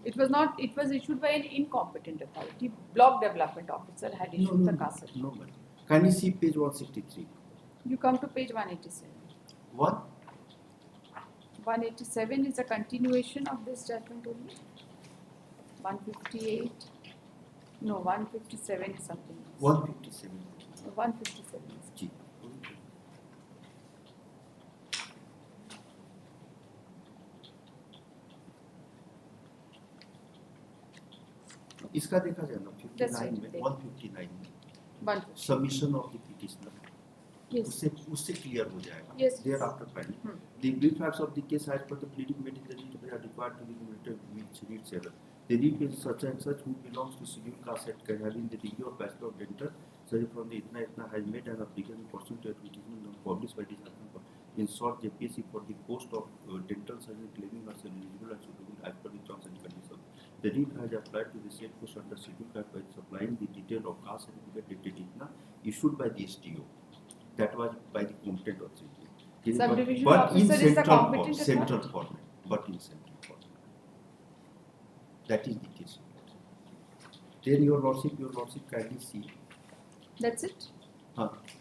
It was not, it was issued by an incompetent authority. Block development officer had issued the caste certificate. No, madam. Can you see page 163? You come to page 187. One? 187 is a continuation of this judgment only. 158. No, 157 is something else. 157. 157 is. जी. इसका देखा जाए ना 59 में 159 में 150. Submission of the petitioner Yes. उससे clear हो जाएगा. Yes. Thereafter filing the brief facts of the case as per the pleading made in the writ are required to be committed which read 7. The read is such and such who belongs to scheduled caste set having the degree of Bachelor of Dental Surgery from the Itna has made an application pursuant to advertisement published by the Jharkhand. In short, JPSC for the post of dental surgeon claiming herself eligible and suitable as per the terms and conditions. The read has applied to the said post under scheduled caste by supplying the detail of caste certificate dated Itna issued by the STO. That was by the competent authority. Subdivision But in officer is the central competent central authority? format. But in central format. That is the case. Then your lordship kindly see. That's it?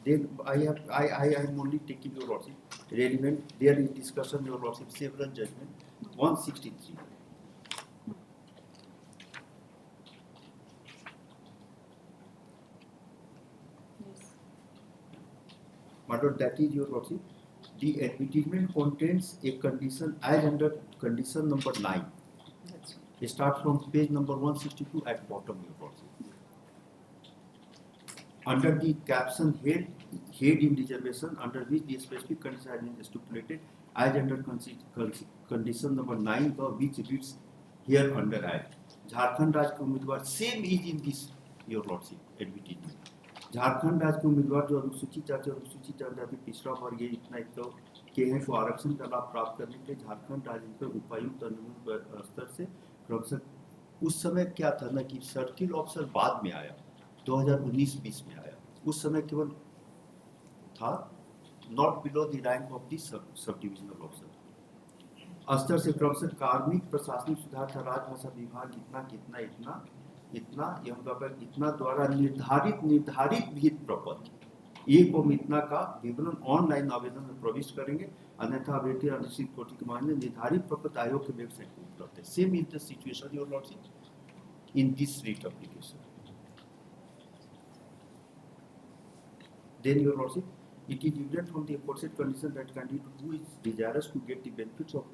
Then I am only taking your lordship relevant. There is discussion your lordship several judgment 163. Yes. Madam, that is your lordship. The advertisement contains a condition as under condition number 9. That's right. It starts from page number 162 at bottom your lordship. Under the caption head in reservation, under which the specific condition has been stipulated as under condition number 9, which reads here under Act. Jharkhand Raj के उम्मीदवार same is in this your lordship advertisement. Jharkhand राज्य के उम्मीदवार जो अनुसूचित जाति पिछड़ा वर्ग ये इतना एक तो के हैं को आरक्षण का लाभ प्राप्त करने के लिए झारखंड राज्य के उपायुक्त अनुमोदन स्तर से क्रमशः उस समय क्या था ना कि सर्किल ऑफिसर बाद में आया 2019-20 में आया उस समय केवल था not below the rank of the sub divisional officer स्तर से क्रमशः कार्मिक प्रशासनिक सुधार था राजभाषा विभाग इतना इतना द्वारा निर्धारित विहित प्रपत्र एक और इतना का विवरण ऑनलाइन आवेदन में प्रविष्ट करेंगे अन्यथा अभ्यर्थी अनुसूचित कोटि के मामले निर्धारित प्रपत्र आयोग के वेबसाइट पर उपलब्ध है same is the situation your lordship in this writ application then your lordship it is evident from the aforesaid condition that candidate who is desirous to get the benefits of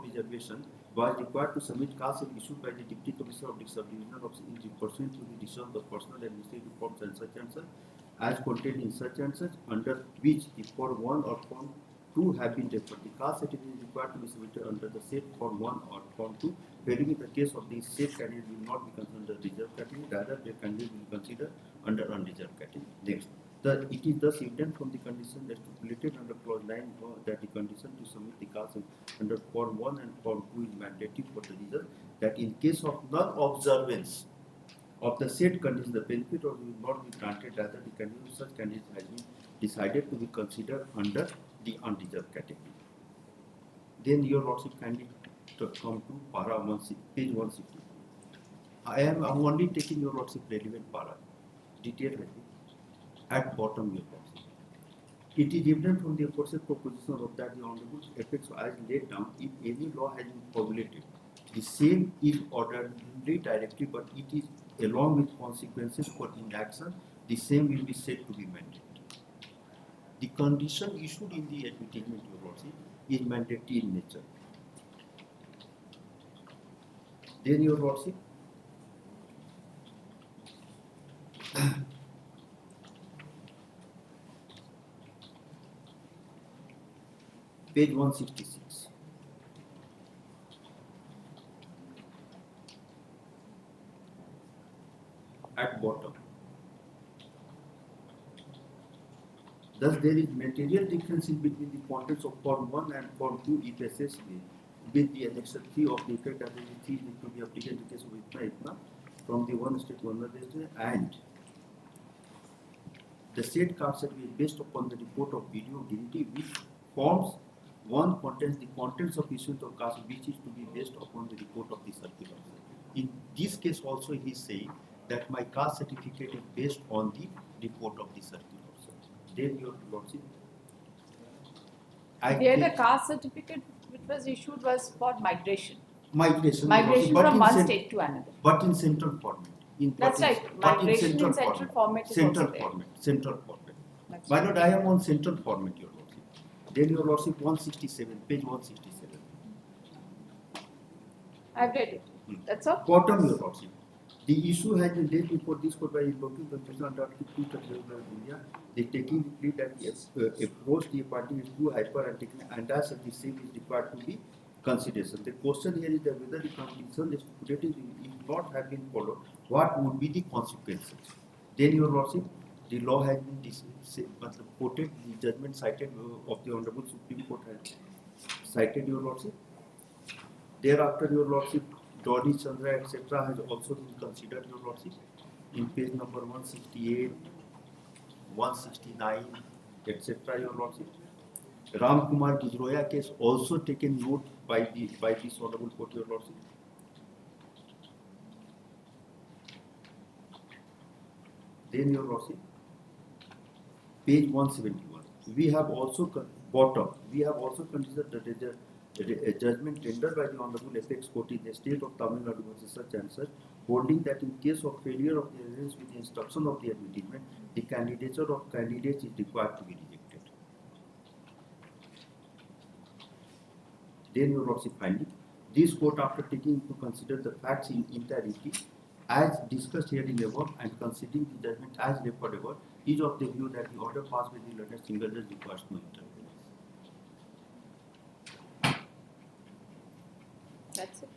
reservation was required to submit caste issued by the Deputy Commissioner of the Sub-Divisional Office in pursuant to the decision of the personal administrative forms and such as contained in such and such under which the Form 1 or Form 2 have been referred. The caste certificate is required to be submitted under the said Form 1 or Form 2, wherein in the case of the said candidate will not be considered under reserved category, rather the candidate will be considered under unreserved category. Next. It is thus evident from the condition that stipulated under clause 9 that the condition to submit the caste under Form 1 and Form 2 is mandatory for the result that in case of non-observance of the said condition, the benefit will not be granted, rather the candidate such candidate has been decided to be considered under the unreserved category. Then your lordship kindly come to para page 160. I am only taking your lordship relevant para. Detail at bottom your lordship. It is evident from the aforesaid proposition of that the honorable effects as laid down if any law has been formulated. The same is ordinarily directive, but it is along with consequences for inaction, the same will be said to be mandatory. The condition issued in the advertisement, your lordship, is mandatory in nature. Then, your lordship, page 166. At bottom. Thus, there is material differences between the contents of Form 1 and Form 2 if assessed with the annexure 3 of the effect that is 3 to be applied in the case of Itna from the one state to another state, and the said caste certificate based upon the report of video dignity which forms 1 contains the contents of issuance of caste which is to be based upon the report of the circular. In this case also he is saying that my caste certificate is based on the report of the circular. Then your lordship. There the caste certificate which was issued was for migration. Migration from one state to another. But in central format. That's right. Migration in central format is central also there. format. Central format. That's Why right. not I am on central format, your lordship. Then your lordship 167, page 167. I've read it. That's all. Bottom, your lordship. The issue has been raised before this court by invoking constitution under Article 230 of India. They taking the plea that approach the party is too hyper and taking and as the same is required to be consideration. The question here is that whether the condition stipulated is not have been followed, what would be the consequences? Then, Your Lordship, the law has been quoted, the judgment cited of the Honorable Supreme Court has cited, Your Lordship. Thereafter, Your Lordship, Dodi Chandra, etc. has also been considered, Your Lordship, in page number 168, 169, etc. Your Lordship. Ram Kumar Gijroya case also taken note by this Honorable Court, Your Lordship. Then, Your Lordship, page 171. We have also considered the judgment rendered by the Honorable Apex Court in the state of Tamil Nadu versus such and such, holding that in case of failure of the evidence with the instruction of the advertisement, the candidature of candidates is required to be rejected. Then, Your Lordship, finally, this court, after taking into consider the facts in entirety, as discussed here in above, and considering the judgment as referred above, is of the view that the order passed by the learned single judge requires no interference. That's it.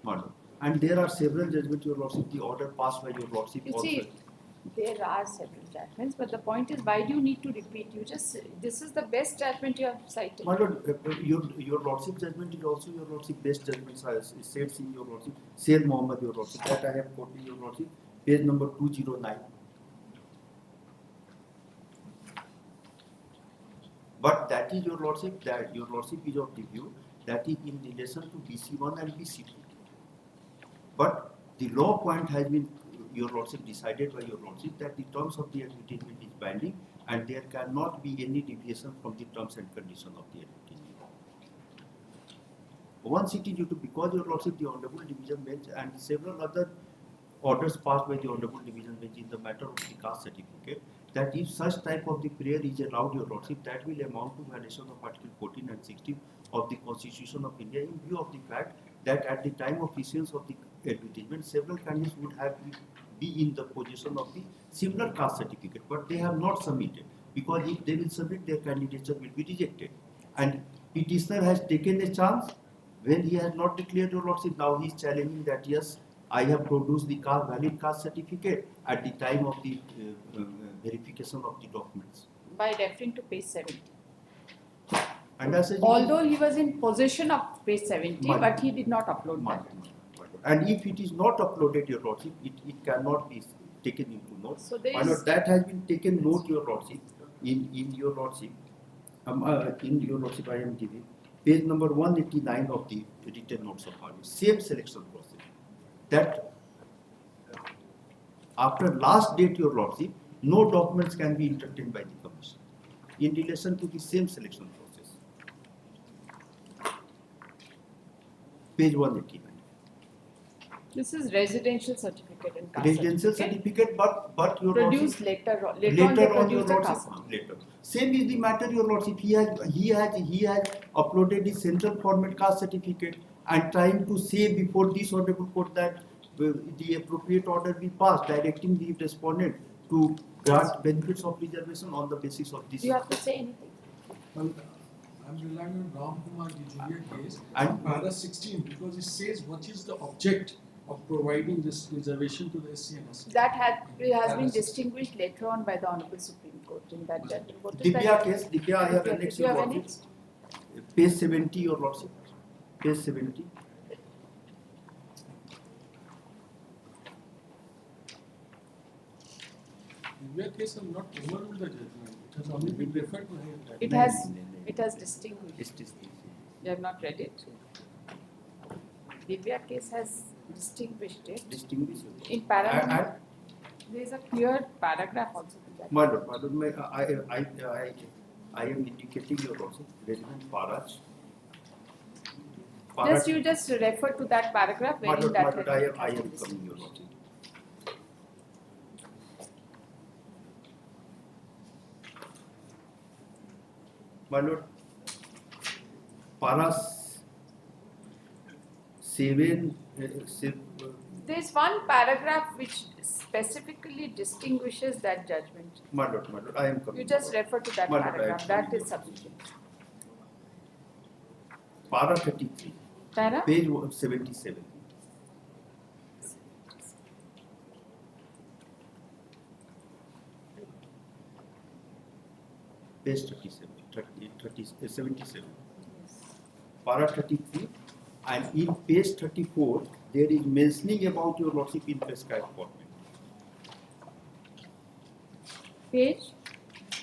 Madam. And there are several judgments, Your Lordship, the order passed by Your Lordship You also. see, there are several judgments, but the point is, why do you need to repeat? This is the best judgment you have cited. My Lord, your Lordship judgment is also Your Lordship best judgment, as said in Your Lordship, Sayyid Muhammad, Your Lordship, that I have quoted, Your Lordship, page number 209. But that is, Your Lordship, that Your Lordship is of the view that is in relation to BC1 and BC2. But the law point has been, Your Lordship, decided by Your Lordship that the terms of the advertisement is binding and there cannot be any deviation from the terms and conditions of the advertisement. Once it is due to, because Your Lordship, the Honorable Division Bench and several other orders passed by the Honorable Division Bench in the matter of the caste certificate, that if such type of the prayer is allowed, Your Lordship, that will amount to violation of Article 14 and 16 of the Constitution of India, in view of the fact that at the time of issuance of the advertisement, several candidates would have be in the possession of the similar caste certificate, but they have not submitted, because if they will submit, their candidature will be rejected. And petitioner has taken a chance when he has not declared, Your Lordship. Now he is challenging that yes, I have produced the valid caste certificate at the time of the verification of the documents. By referring to page 70. And as a Although he was in possession of page 70, but he did not upload that. And if it is not uploaded, Your Lordship, it cannot be taken into note. So there is, is, that has been taken note, Your Lordship, in Your Lordship. In Your Lordship, I am giving page number 189 of the written notes of parliament. Same selection process. That after last date, Your Lordship, no documents can be entertained by the Commission in relation to the same selection process. Page 189. this is residential certificate and caste Residential certificate, but Your produced Lordship, later on. later on, Your produced a Lordship, caste. later. Same is the matter, Your Lordship. He has uploaded the central format caste certificate and trying to say before this Honorable Court that the appropriate order be passed, directing the respondent to grant benefits of reservation on the basis of this. Do you have to say anything? Well, I'm relying on Ram Kumar Gijroya case And para 16 because it says what is the object of providing this reservation to the SC and ST. That has been distinguished later on by the Honorable Supreme Court in that judgment. What is Divya that? case, Divya, I have annexed, Do you Your have Lordship. annexed? Page 70, Your Lordship. Page 70. Divya case has not overruled the judgment. It has only been referred to here. It has distinguished. It's distinguished. You have not read it. Divya case has distinguished it. Distinguished. In paragraph, there is a clear paragraph also to that. Madam, I am indicating, Your Lordship, relevant paras. You just refer to that paragraph wherein that I am coming, Your Lordship. My Lord, paras 7. There is one paragraph which specifically distinguishes that judgment. My Lord, I am coming. You just refer to that My Lord, I am paragraph. That coming. is sufficient. Para 33. Para? Page 77. Page 77. Para 33, and in page 34, there is mentioning about your lordship in prescribed format. Page?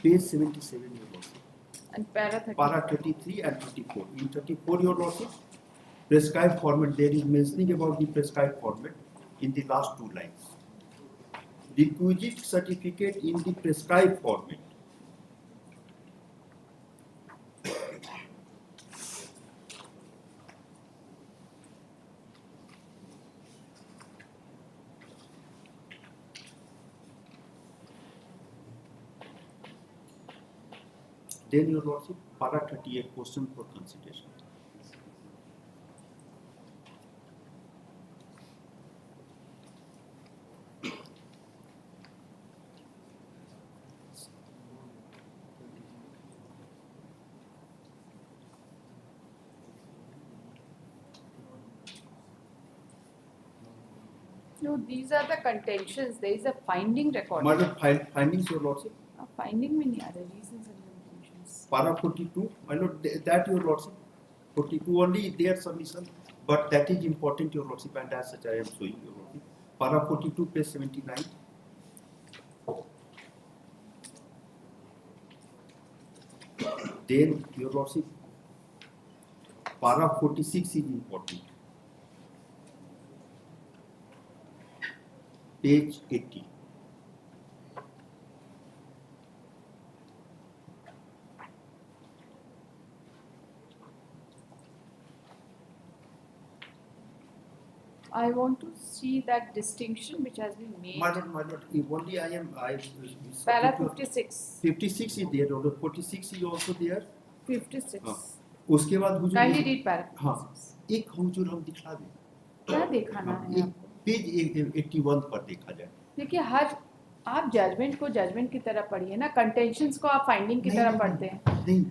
Page 77, your lordship. And para 30. Para 33 and 34. In 34, your lordship, prescribed format, there is mentioning about the prescribed format in the last two lines. Requisite certificate in the prescribed format. Then your lordship, para 38, question for consideration. No, these are the contentions. There is a finding record. Madam, findings, your lordship. Finding में नहीं आ रहा, reasons and contentions. Para 42, my lord, that your lordship. 42 only their submission, but that is important, your lordship, and as such I am showing your lordship. Para 42, page 79. Then your lordship, para 46 is important. Page 80. I want to see that distinction which has been made. My lord, if only Para 56. 56 is there, or 46 is also there. 56. उसके बाद हुजूर Kindly read para 56. हाँ, एक हुजूर हम दिखा दें। क्या दिखाना है आपको? पेज 81 पर देखा जाए। देखिए हर आप जजमेंट को जजमेंट की तरह पढ़िए ना, कंटेंशंस को आप फाइंडिंग की तरह पढ़ते हैं। नहीं,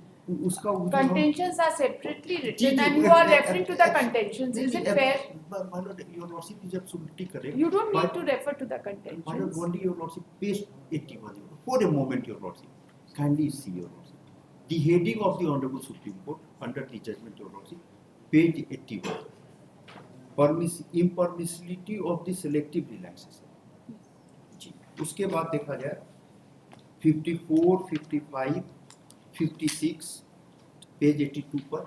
उसका contentions are separately written and you are referring to the contentions. Is it fair? My lord, your lordship is absolutely correct. You don't need to refer to the contentions. My lord, only your lordship, page 81. For a moment, your lordship, kindly see your lordship. The heading of the Honorable Supreme Court under the judgment, your lordship, page 81. Impermissibility of the selective relaxation. जी, उसके बाद देखा जाए 54, 55, 56, page 82 पर.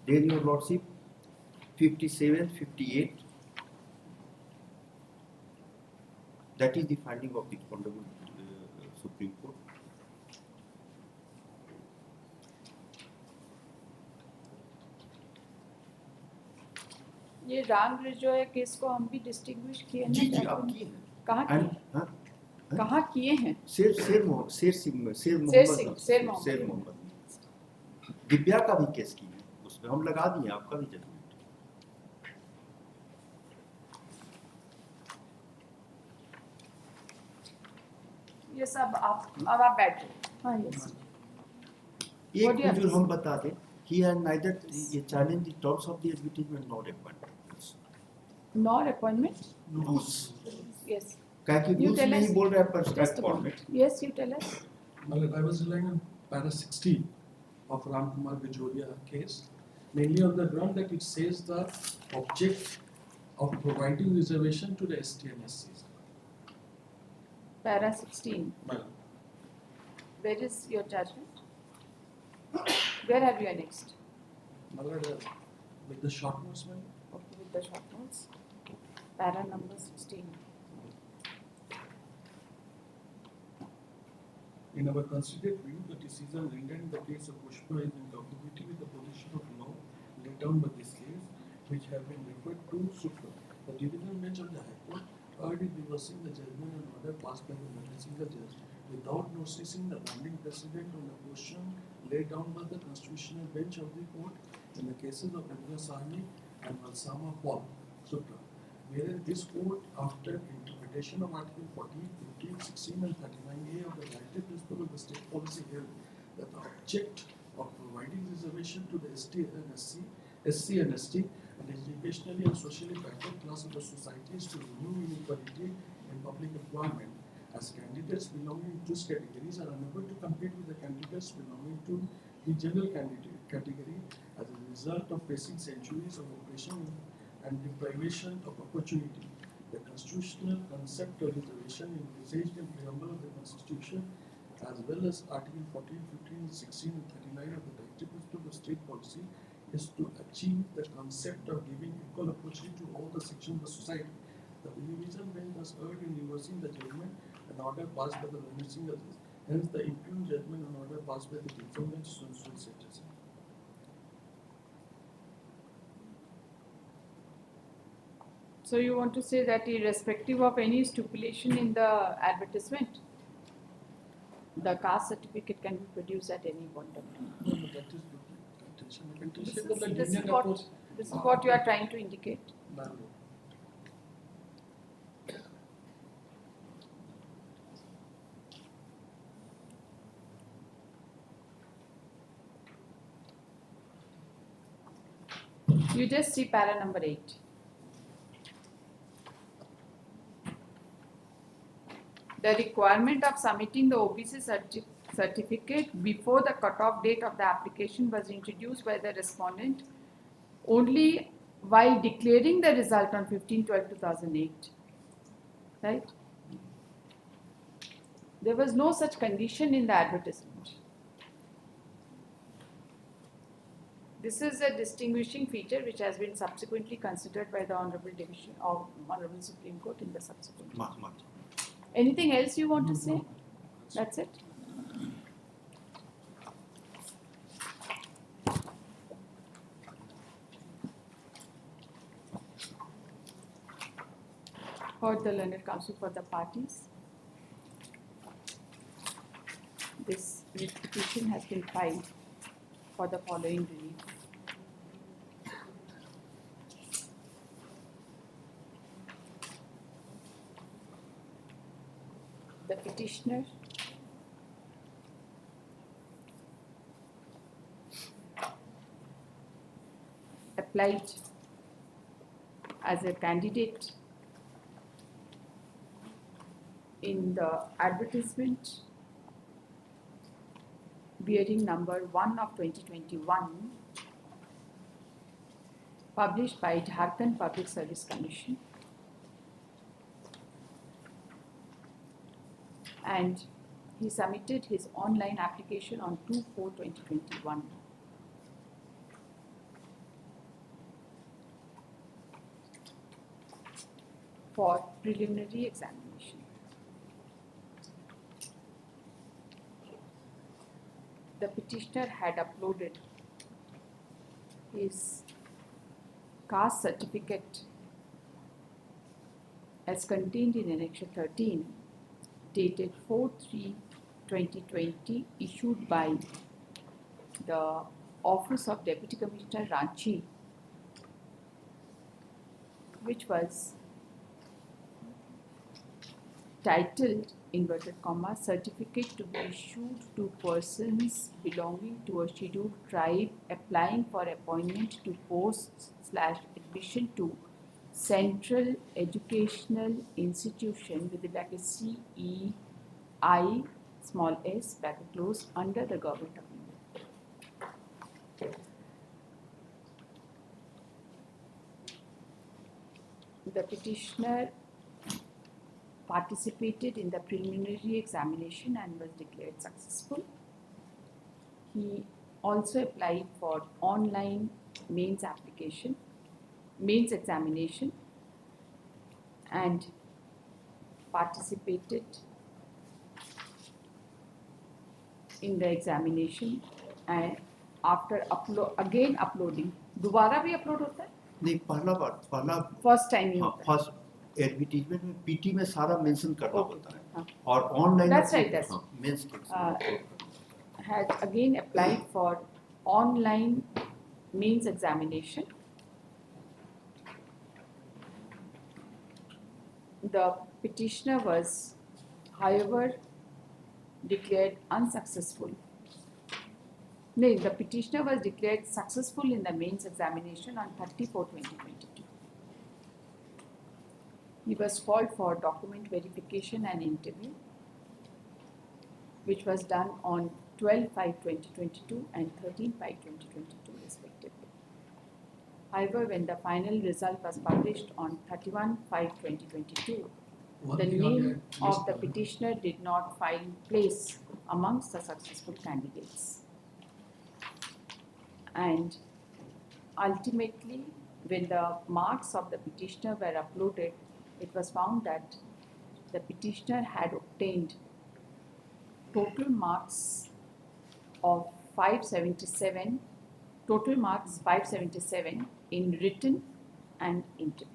Then your lordship, 57, 58. That is the finding of the Honorable Supreme Court. ये Ram रिजोया case को हम भी distinguish किए हैं। जी आप किए हैं। कहाँ किए? कहाँ किए हैं? शेर मोहम्मद दिव्या का भी केस किए हैं, उसमें हम लगा दिए आपका भी जजमेंट। ये सब अब आप बैठो। हाँ यस। एक हुजूर हम बता दें, he has neither challenged the terms of the advertisement nor appointment. Nor appointment? Rules. Yes. क्या कि rules नहीं बोल रहा है पर strict format. Yes, you tell us. I was relying on para 60 of Ram Kumar Bijoria case, mainly on the ground that it says the object of providing reservation to the ST and SCs. Para 16. Well, Where is your judgment? Where have you annexed? with the short notes, ma'am. Okay, with the short notes. Para number 16. In our considered view, the decision rendered in the case of Pushpa is in conformity with the position of law laid down by this case, which have been referred to Supra. The division bench of the High Court heard in reversing the judgment and order passed by the single judge without noticing the binding precedent on the question laid down by the constitutional bench of the court in the cases of Raghunath Sahni and Valsama Paul Supra. Whereas this court, after interpretation of Article 14, 15, 16 and 39A of the directive principle of the state policy held that the object of providing reservation to the ST and SC, SC and ST, and educationally and socially backward class of the society is to remove inequality in public employment, as candidates belonging to these categories are unable to compete with the candidates belonging to the general category as a result of facing centuries of oppression and deprivation of opportunity. The constitutional concept of reservation envisaged in preamble of the Constitution, as well as Article 14, 15, 16, and 39 of the Directive Principles of State Policy, is to achieve the concept of giving equal opportunity to all the sections of the society. The revision bench was heard in reversing the judgment and order passed by the learned singles. Hence, the impugned judgment and order passed by the different bench soon set. So you want to say that irrespective of any stipulation in the advertisement, the caste certificate can be produced at any point of time. No, that is contention. This is what you are trying to indicate. No. You just see para number 8. The requirement of submitting the OBC certificate before the cutoff date of the application was introduced by the respondent only while declaring the result on 15/12/2008. Right? There was no such condition in the advertisement. This is a distinguishing feature which has been subsequently considered by the Honorable Division of Honorable Supreme Court in the subsequent. Anything else you want to say? That's it? Heard the learned counsel for the parties. This petition has been filed for the following relief. The petitioner applied as a candidate in the advertisement bearing number 1 of 2021 published by Jharkhand Public Service Commission, and he submitted his online application on 2/4/2021. For preliminary examination. The petitioner had uploaded his caste certificate as contained in Annexure 13, dated 4/3/2020, issued by the Office of Deputy Commissioner Ranchi, which was titled, inverted comma, certificate to be issued to persons belonging to a scheduled tribe applying for appointment to posts/admission to Central Educational Institution with the legacy CEI small s bracket close under the Government of India. The petitioner participated in the preliminary examination and was declared successful. He also applied for online mains examination and participated in the examination, and after uploading, दोबारा भी upload होता है? नहीं, पहला First time ही होता है. First advertisement में PT में सारा मेंशन करना Okay. होता है हाँ. और online That's right, that's means had again applied for online means examination. The petitioner was, however, declared unsuccessful No, the petitioner was declared successful in the mains examination on 30/4/2022. He was called for document verification and interview, which was done on 12/5/2022 and 13/5/2022 respectively. However, when the final result was published on 31/5/2022, One the thing on name that of list, the petitioner did not find place amongst the successful candidates. And ultimately, when the marks of the petitioner were uploaded, it was found that the petitioner had obtained total marks of 577, total marks 577 in written and interview.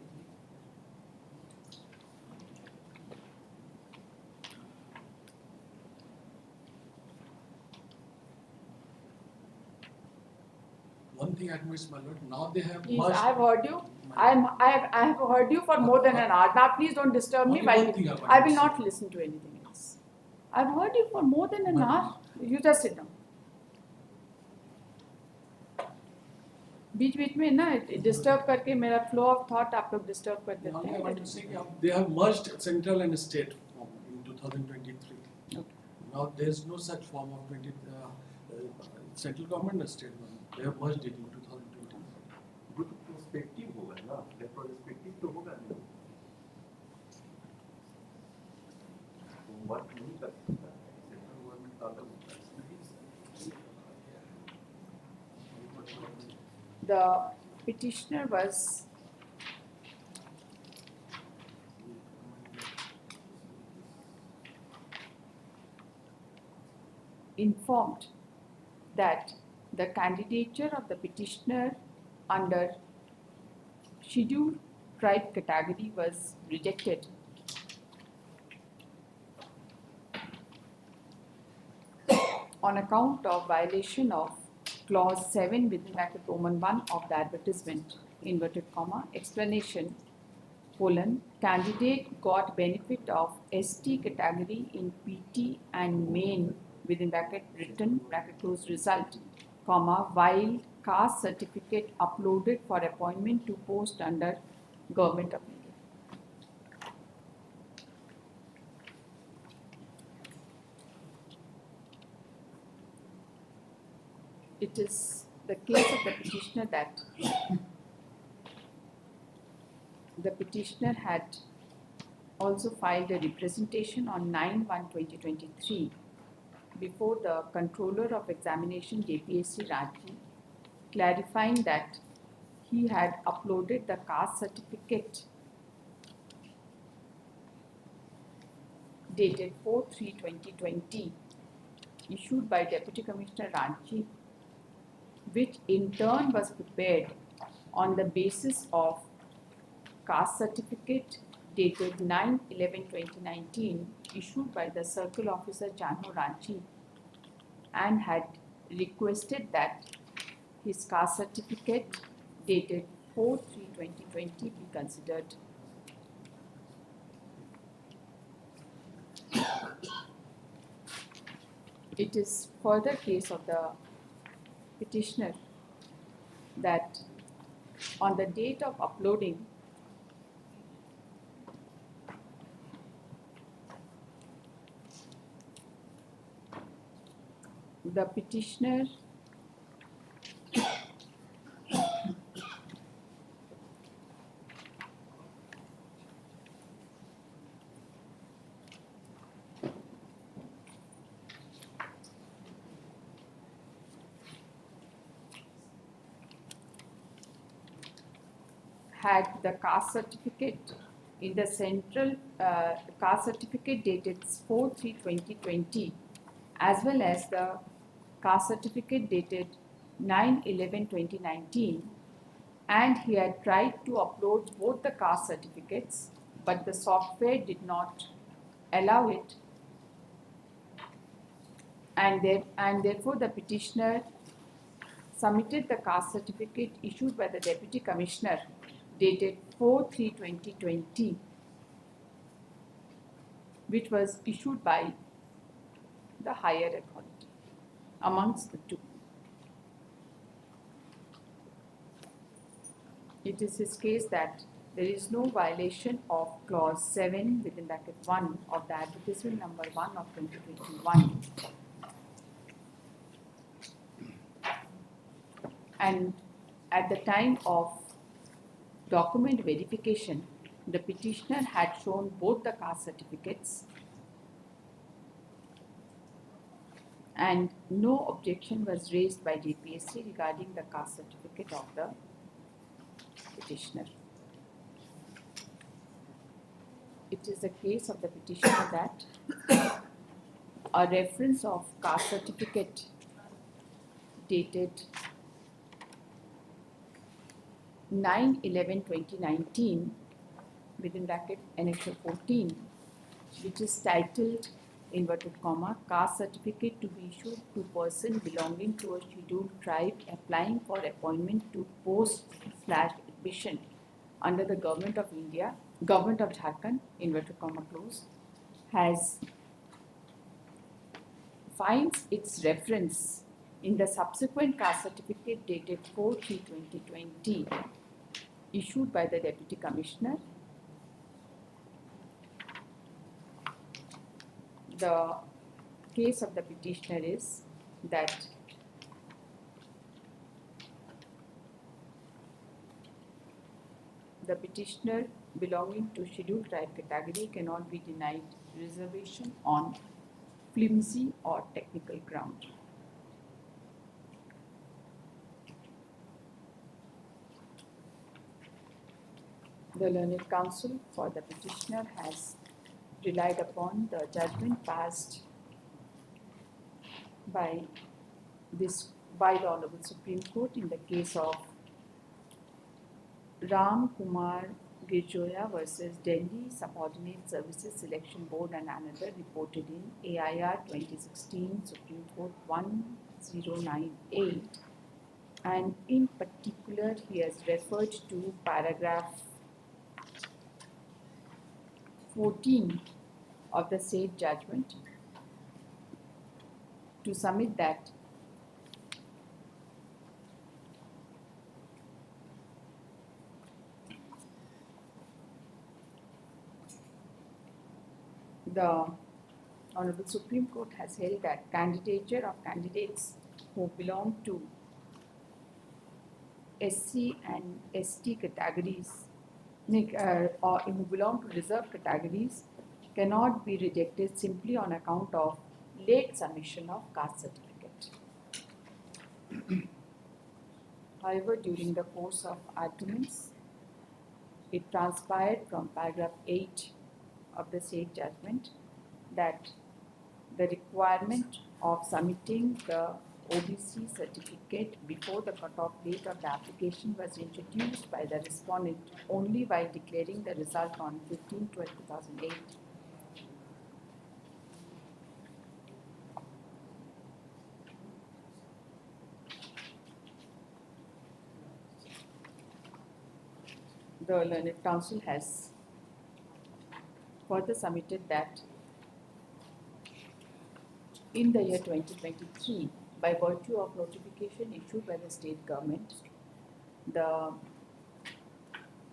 one thing I admit, my lord, now they have Please, merged. I have heard you. I have heard you for more than an hour. Now, please don't disturb me. Only While one thing I want I to will say. not listen to anything else. I've heard you for more than an But- hour. You just sit down. बीच में ना disturb करके मेरा flow of thought आप लोग disturb कर देते Only I want to say हैं. they have merged central and state in 2023. Okay. Now there is no such form of central government and state government. They have merged it in 2023. वो तो perspective होगा ना, retrospective तो होगा नहीं। वो work नहीं कर सकता, सेंट्रल गवर्नमेंट का अलग होता है। The petitioner was informed that the candidature of the petitioner under scheduled tribe category was rejected on account of violation of clause 7 within bracket Roman 1 of the advertisement, inverted comma, explanation, colon, candidate got benefit of ST category in PT and main within bracket written bracket close result, comma, while caste certificate uploaded for appointment to post under Government of India. It is the case of the petitioner that the petitioner had also filed a representation on 9/1/2023 before the Controller of Examination JPSC Ranchi, clarifying that he had uploaded the caste certificate dated 4/3/2020 issued by Deputy Commissioner Ranchi, which in turn was prepared on the basis of caste certificate dated 9/11/2019 issued by the Circle Officer Jano Ranchi, and had requested that his caste certificate dated 4/3/2020 be considered. It is further case of the petitioner that on the date of uploading the petitioner had the caste certificate in the central caste certificate dated 4/3/2020, as well as the caste certificate dated 9/11/2019, and he had tried to upload both the caste certificates, but the software did not allow it, and therefore the petitioner submitted the caste certificate issued by the Deputy Commissioner dated 4/3/2020, which was issued by the higher authority amongst the two. It is his case that there is no violation of clause 7 within bracket 1 of the advertisement number 1 of 2021. And at the time of document verification, the petitioner had shown both the caste certificates and no objection was raised by JPSC regarding the caste certificate of the petitioner. It is the case of the petitioner that a reference of caste certificate dated 9/11/2019 within bracket annexure 14, which is titled inverted comma caste certificate to be issued to person belonging to a scheduled tribe applying for appointment to post/admission under the government of India, government of Jharkhand, inverted comma close, finds its reference in the subsequent caste certificate dated 4/3/2020 issued by the Deputy Commissioner. The case of the petitioner is that the petitioner belonging to scheduled tribe category cannot be denied reservation on flimsy or technical ground. The learned counsel for the petitioner has relied upon the judgment passed by the Honorable Supreme Court in the case of Ram Kumar Girjoya versus Delhi Subordinate Services Selection Board and another reported in AIR 2016 Supreme Court 1098, and in particular he has referred to paragraph 14 of the said judgment to submit that the Honorable Supreme Court has held that candidature of candidates who belong to SC and ST categories or who belong to reserved categories cannot be rejected simply on account of late submission of caste certificate. However, during the course of arguments, it transpired from paragraph 8 of the said judgment that the requirement of submitting the OBC certificate before the cut-off date of the application was introduced by the respondent only while declaring the result on 15/12/2008. The learned counsel has further submitted that in the year 2023, by virtue of notification issued by the state government, the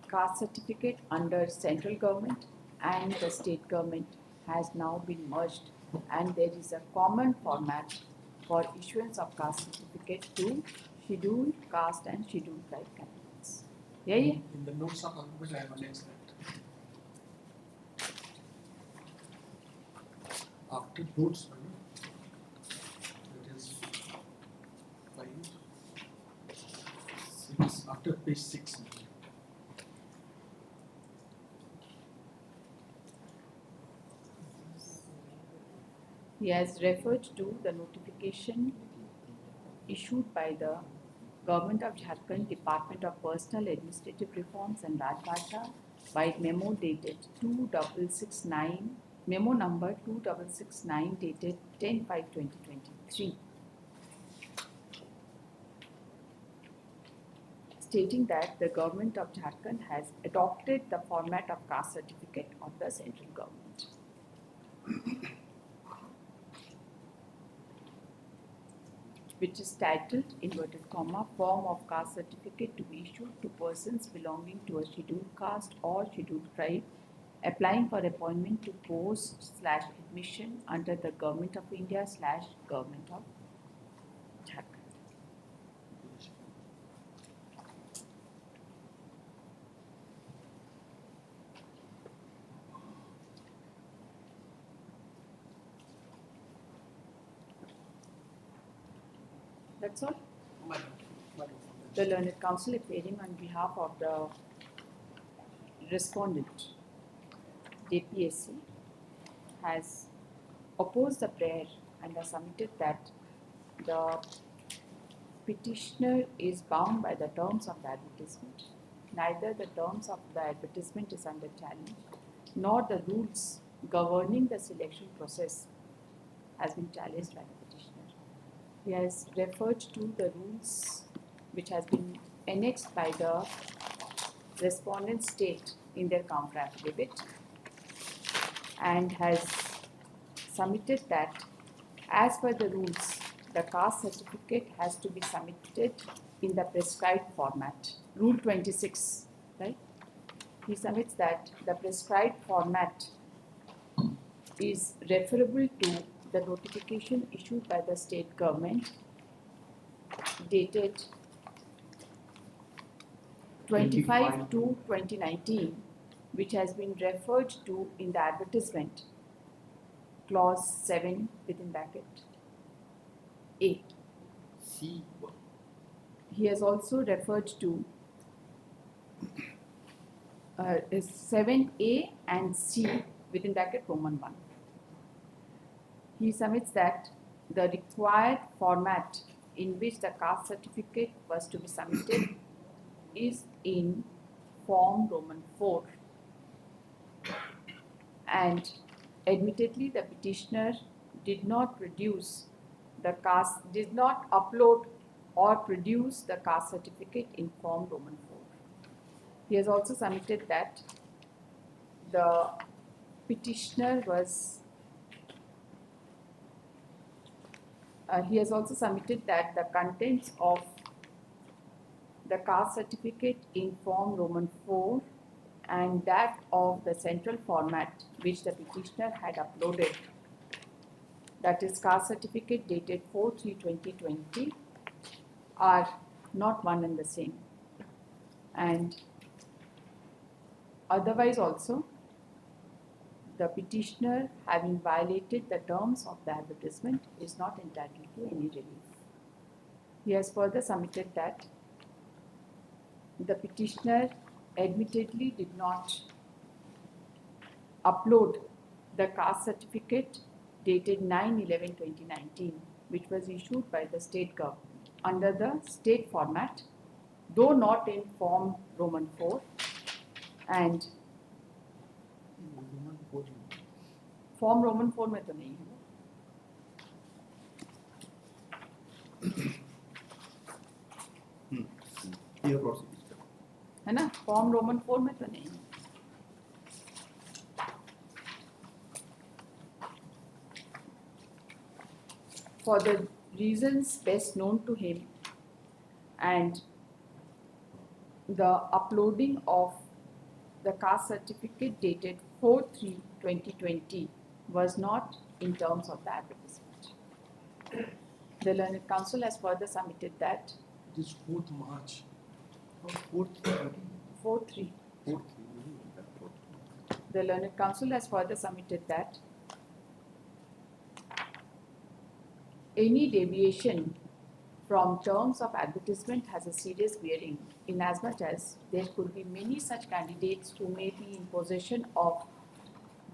caste certificate under central government and the state government has now been merged, and there is a common format for issuance of caste certificate to scheduled caste and scheduled tribe candidates. Yeah. In the notes of argument, I have annexed that. After notes, it is 5, 6, after page 6. He has referred to the notification issued by the Government of Jharkhand Department of Personal Administrative Reforms and Rajbhasha by memo dated 2669, memo number 2669 dated 10/5/2023, stating that the Government of Jharkhand has adopted the format of caste certificate of the central government. which is titled, inverted comma, form of caste certificate to be issued to persons belonging to a scheduled caste or scheduled tribe applying for appointment to post/admission under the Government of India/Government of Jharkhand. That's all. The learned counsel appearing on behalf of the respondent, JPSC, has opposed the prayer and has submitted that the petitioner is bound by the terms of the advertisement. Neither the terms of the advertisement is under challenge, nor the rules governing the selection process has been challenged by the petitioner. He has referred to the rules which has been annexed by the respondent state in their counter affidavit and has submitted that as per the rules, the caste certificate has to be submitted in the prescribed format. Rule 26, right? He submits that the prescribed format is referable to the notification issued by the state government dated 25/2/2019, which has been referred to in the advertisement, clause 7 within bracket A. C. He has also referred to 7A and C within bracket Roman 1. He submits that the required format in which the caste certificate was to be submitted is in form Roman 4, and admittedly the petitioner did not upload or produce the caste certificate in form Roman 4. He has also submitted that the petitioner was he has also submitted that the contents of the caste certificate in form Roman 4 and that of the central format which the petitioner had uploaded, that is caste certificate dated 4/3/2020, are not one and the same. And otherwise also, the petitioner, having violated the terms of the advertisement, is not entitled to any relief. He has further submitted that the petitioner admittedly did not upload the caste certificate dated 9/11/2019, which was issued by the state government under the state format, though not in form Roman 4, and form Roman 4 में तो नहीं है है ना, form Roman 4 में तो नहीं है. For the reasons best known to him and the uploading of the caste certificate dated 4/3/2020 was not in terms of the advertisement. The learned counsel has further submitted that It is 4th March. 4/3. The learned counsel has further submitted that any deviation from terms of advertisement has a serious bearing, inasmuch as there could be many such candidates who may be in possession of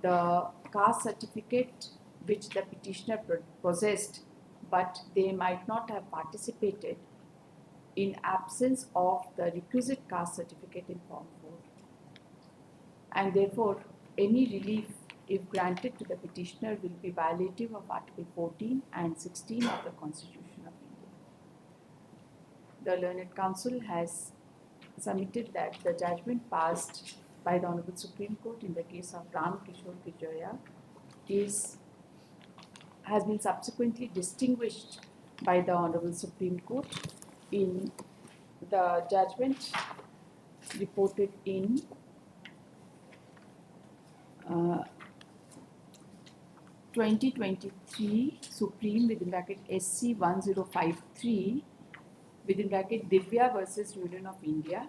the caste certificate which the petitioner possessed, but they might not have participated in absence of the requisite caste certificate in Form 4. And therefore, any relief, if granted to the petitioner, will be violative of Article 14 and 16 of the Constitution of India. The learned counsel has submitted that the judgment passed by the Honorable Supreme Court in the case of Ram Kishore Kijoya has been subsequently distinguished by the Honorable Supreme Court in the judgment reported in 2023 Supreme within bracket SC 1053 within bracket Divya versus Union of India.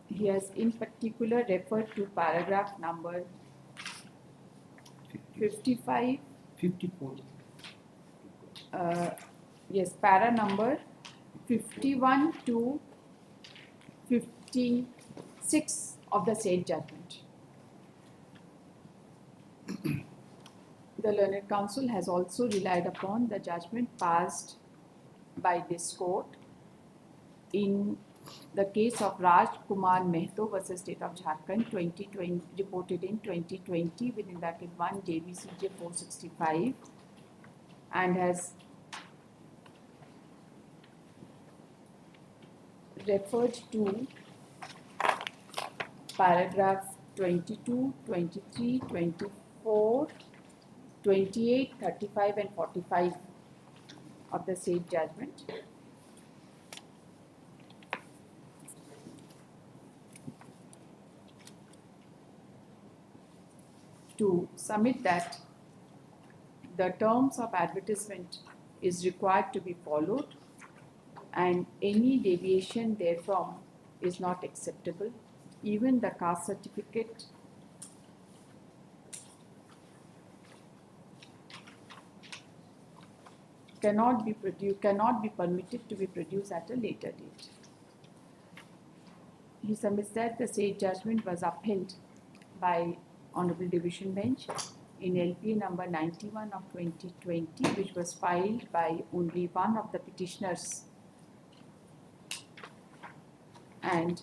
He has in particular referred to paragraph number 55, 54. yes, para number 51 to 56 of the said judgment. The Learned Counsel has also relied upon the judgment passed by this court in the case of Raj Kumar Mehto versus State of Jharkhand 2020, reported in 2020 within bracket 1 JVCJ 465, and has referred to paragraph 22, 23, 24, 28, 35 and 45 of the said judgment. To submit that the terms of advertisement is required to be followed and any deviation therefrom is not acceptable. Even the caste certificate cannot be permitted to be produced at a later date. He submits that the said judgment was upheld by Honorable Division Bench in LPA number 91 of 2020, which was filed by only one of the petitioners. And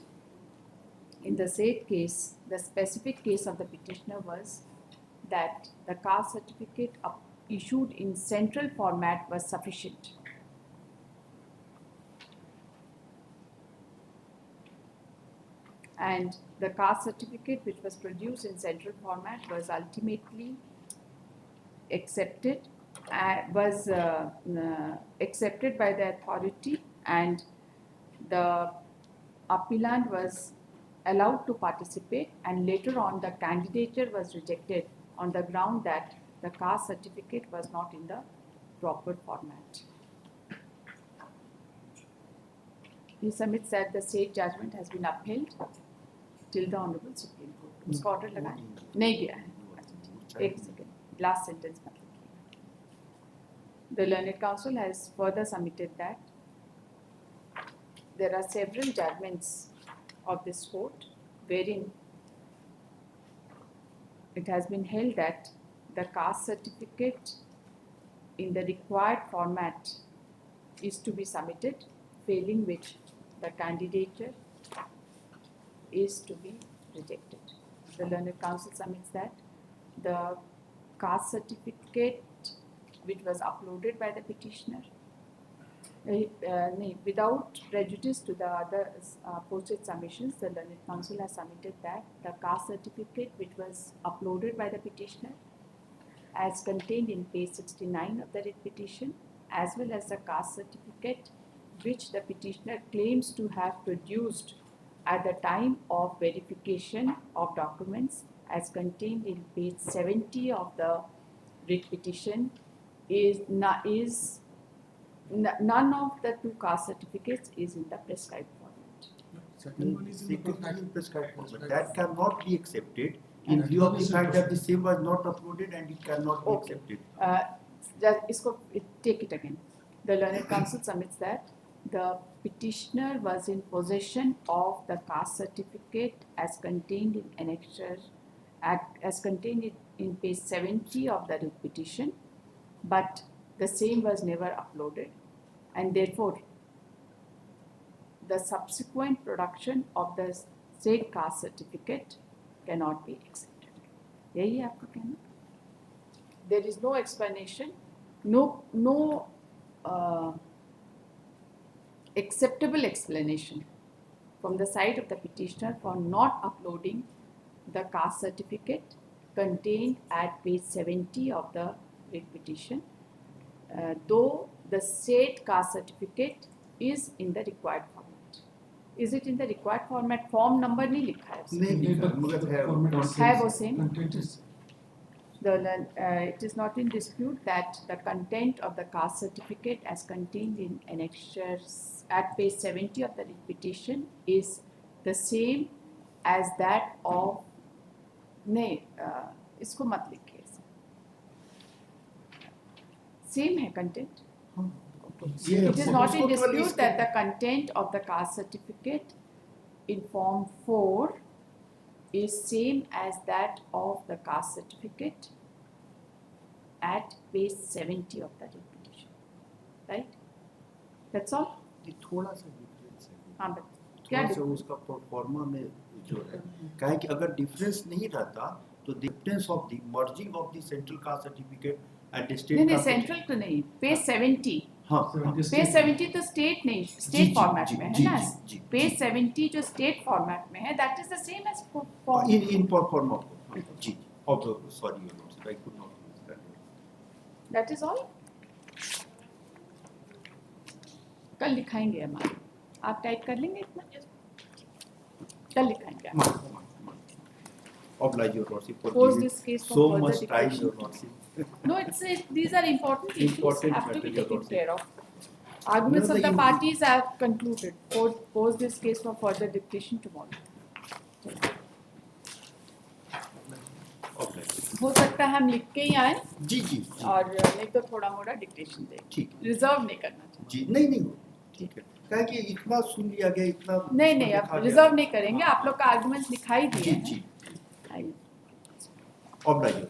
in the said case, the specific case of the petitioner was that the caste certificate issued in central format was sufficient. And the caste certificate which was produced in central format was ultimately accepted by the authority, and the appellant was allowed to participate, and later on the candidature was rejected on the ground that the caste certificate was not in the proper format. He submits that the said judgment has been upheld till the Honorable Supreme Court. उसका order लगा है? नहीं गया है. एक second. Last sentence मतलब. The Learned Counsel has further submitted that there are several judgments of this court wherein it has been held that the caste certificate in the required format is to be submitted, failing which the candidature is to be rejected. The Learned Counsel submits that the caste certificate which was uploaded by the petitioner without prejudice to the other posted submissions, the Learned Counsel has submitted that the caste certificate which was uploaded by the petitioner as contained in page 69 of the writ petition, as well as the caste certificate which the petitioner claims to have produced at the time of verification of documents as contained in page 70 of the writ petition none of the two caste certificates is in the prescribed format. Second one is in the prescribed format. That cannot be accepted in view of the fact that the same was not uploaded and it cannot be accepted. Take it again. The Learned Counsel submits that the petitioner was in possession of the caste certificate as contained in annexure, as contained in page 70 of the writ petition, but the same was never uploaded, and therefore the subsequent production of the said caste certificate cannot be accepted. यही है आपका कहना? There is no explanation, no acceptable explanation from the side of the petitioner for not uploading the caste certificate contained at page 70 of the writ petition, though the state caste certificate is in the required format. Is it in the required format? Form number नहीं लिखा है उसमें. नहीं लिखा, मगर है है वो same. Content is It is not in dispute that the content of the caste certificate as contained in annexures at page 70 of the writ petition is the same as that of नहीं इसको मत लिखिए. Same है content. It is not in dispute that the content of the caste certificate in form 4 is same as that of the caste certificate at page 70 of the writ petition. Right? That's all? ये थोड़ा सा difference है. हाँ but क्या थोड़ा सा उसका proforma में जो है, क्या है कि अगर डिफरेंस नहीं रहता तो difference of the merging of the central caste certificate and the state नहीं सेंट्रल तो नहीं, पेज 70. हाँ पेज 70 तो स्टेट नहीं, स्टेट फॉर्मेट में है ना. पेज 70 जो स्टेट फॉर्मेट में है, that is the same as for in proforma जी. Sorry your lordship, I could not understand. That is all. कल लिखाएंगे हमारे, आप टाइप कर लेंगे इतना, कल लिखाएंगे. Oblige your lordship for Pose giving this case for so further much time, dictation. your lordship. No, these are important issues, Important have to be matter, your taken lordship. care of. Arguments No, of the the- parties are concluded. Pose this case for further dictation tomorrow. Oblige. हो सकता है हम लिख के ही आए जी जी जी. और नहीं तो थोड़ा मोड़ा डिक्टेशन दें. ठीक. रिजर्व नहीं करना चाहिए. जी नहीं ठीक है. क्या है कि इतना सुन लिया गया, इतना नहीं आप रिजर्व नहीं करेंगे. आप लोग का आर्गुमेंट्स लिखाई दिए जी हैं. जी. Oblige.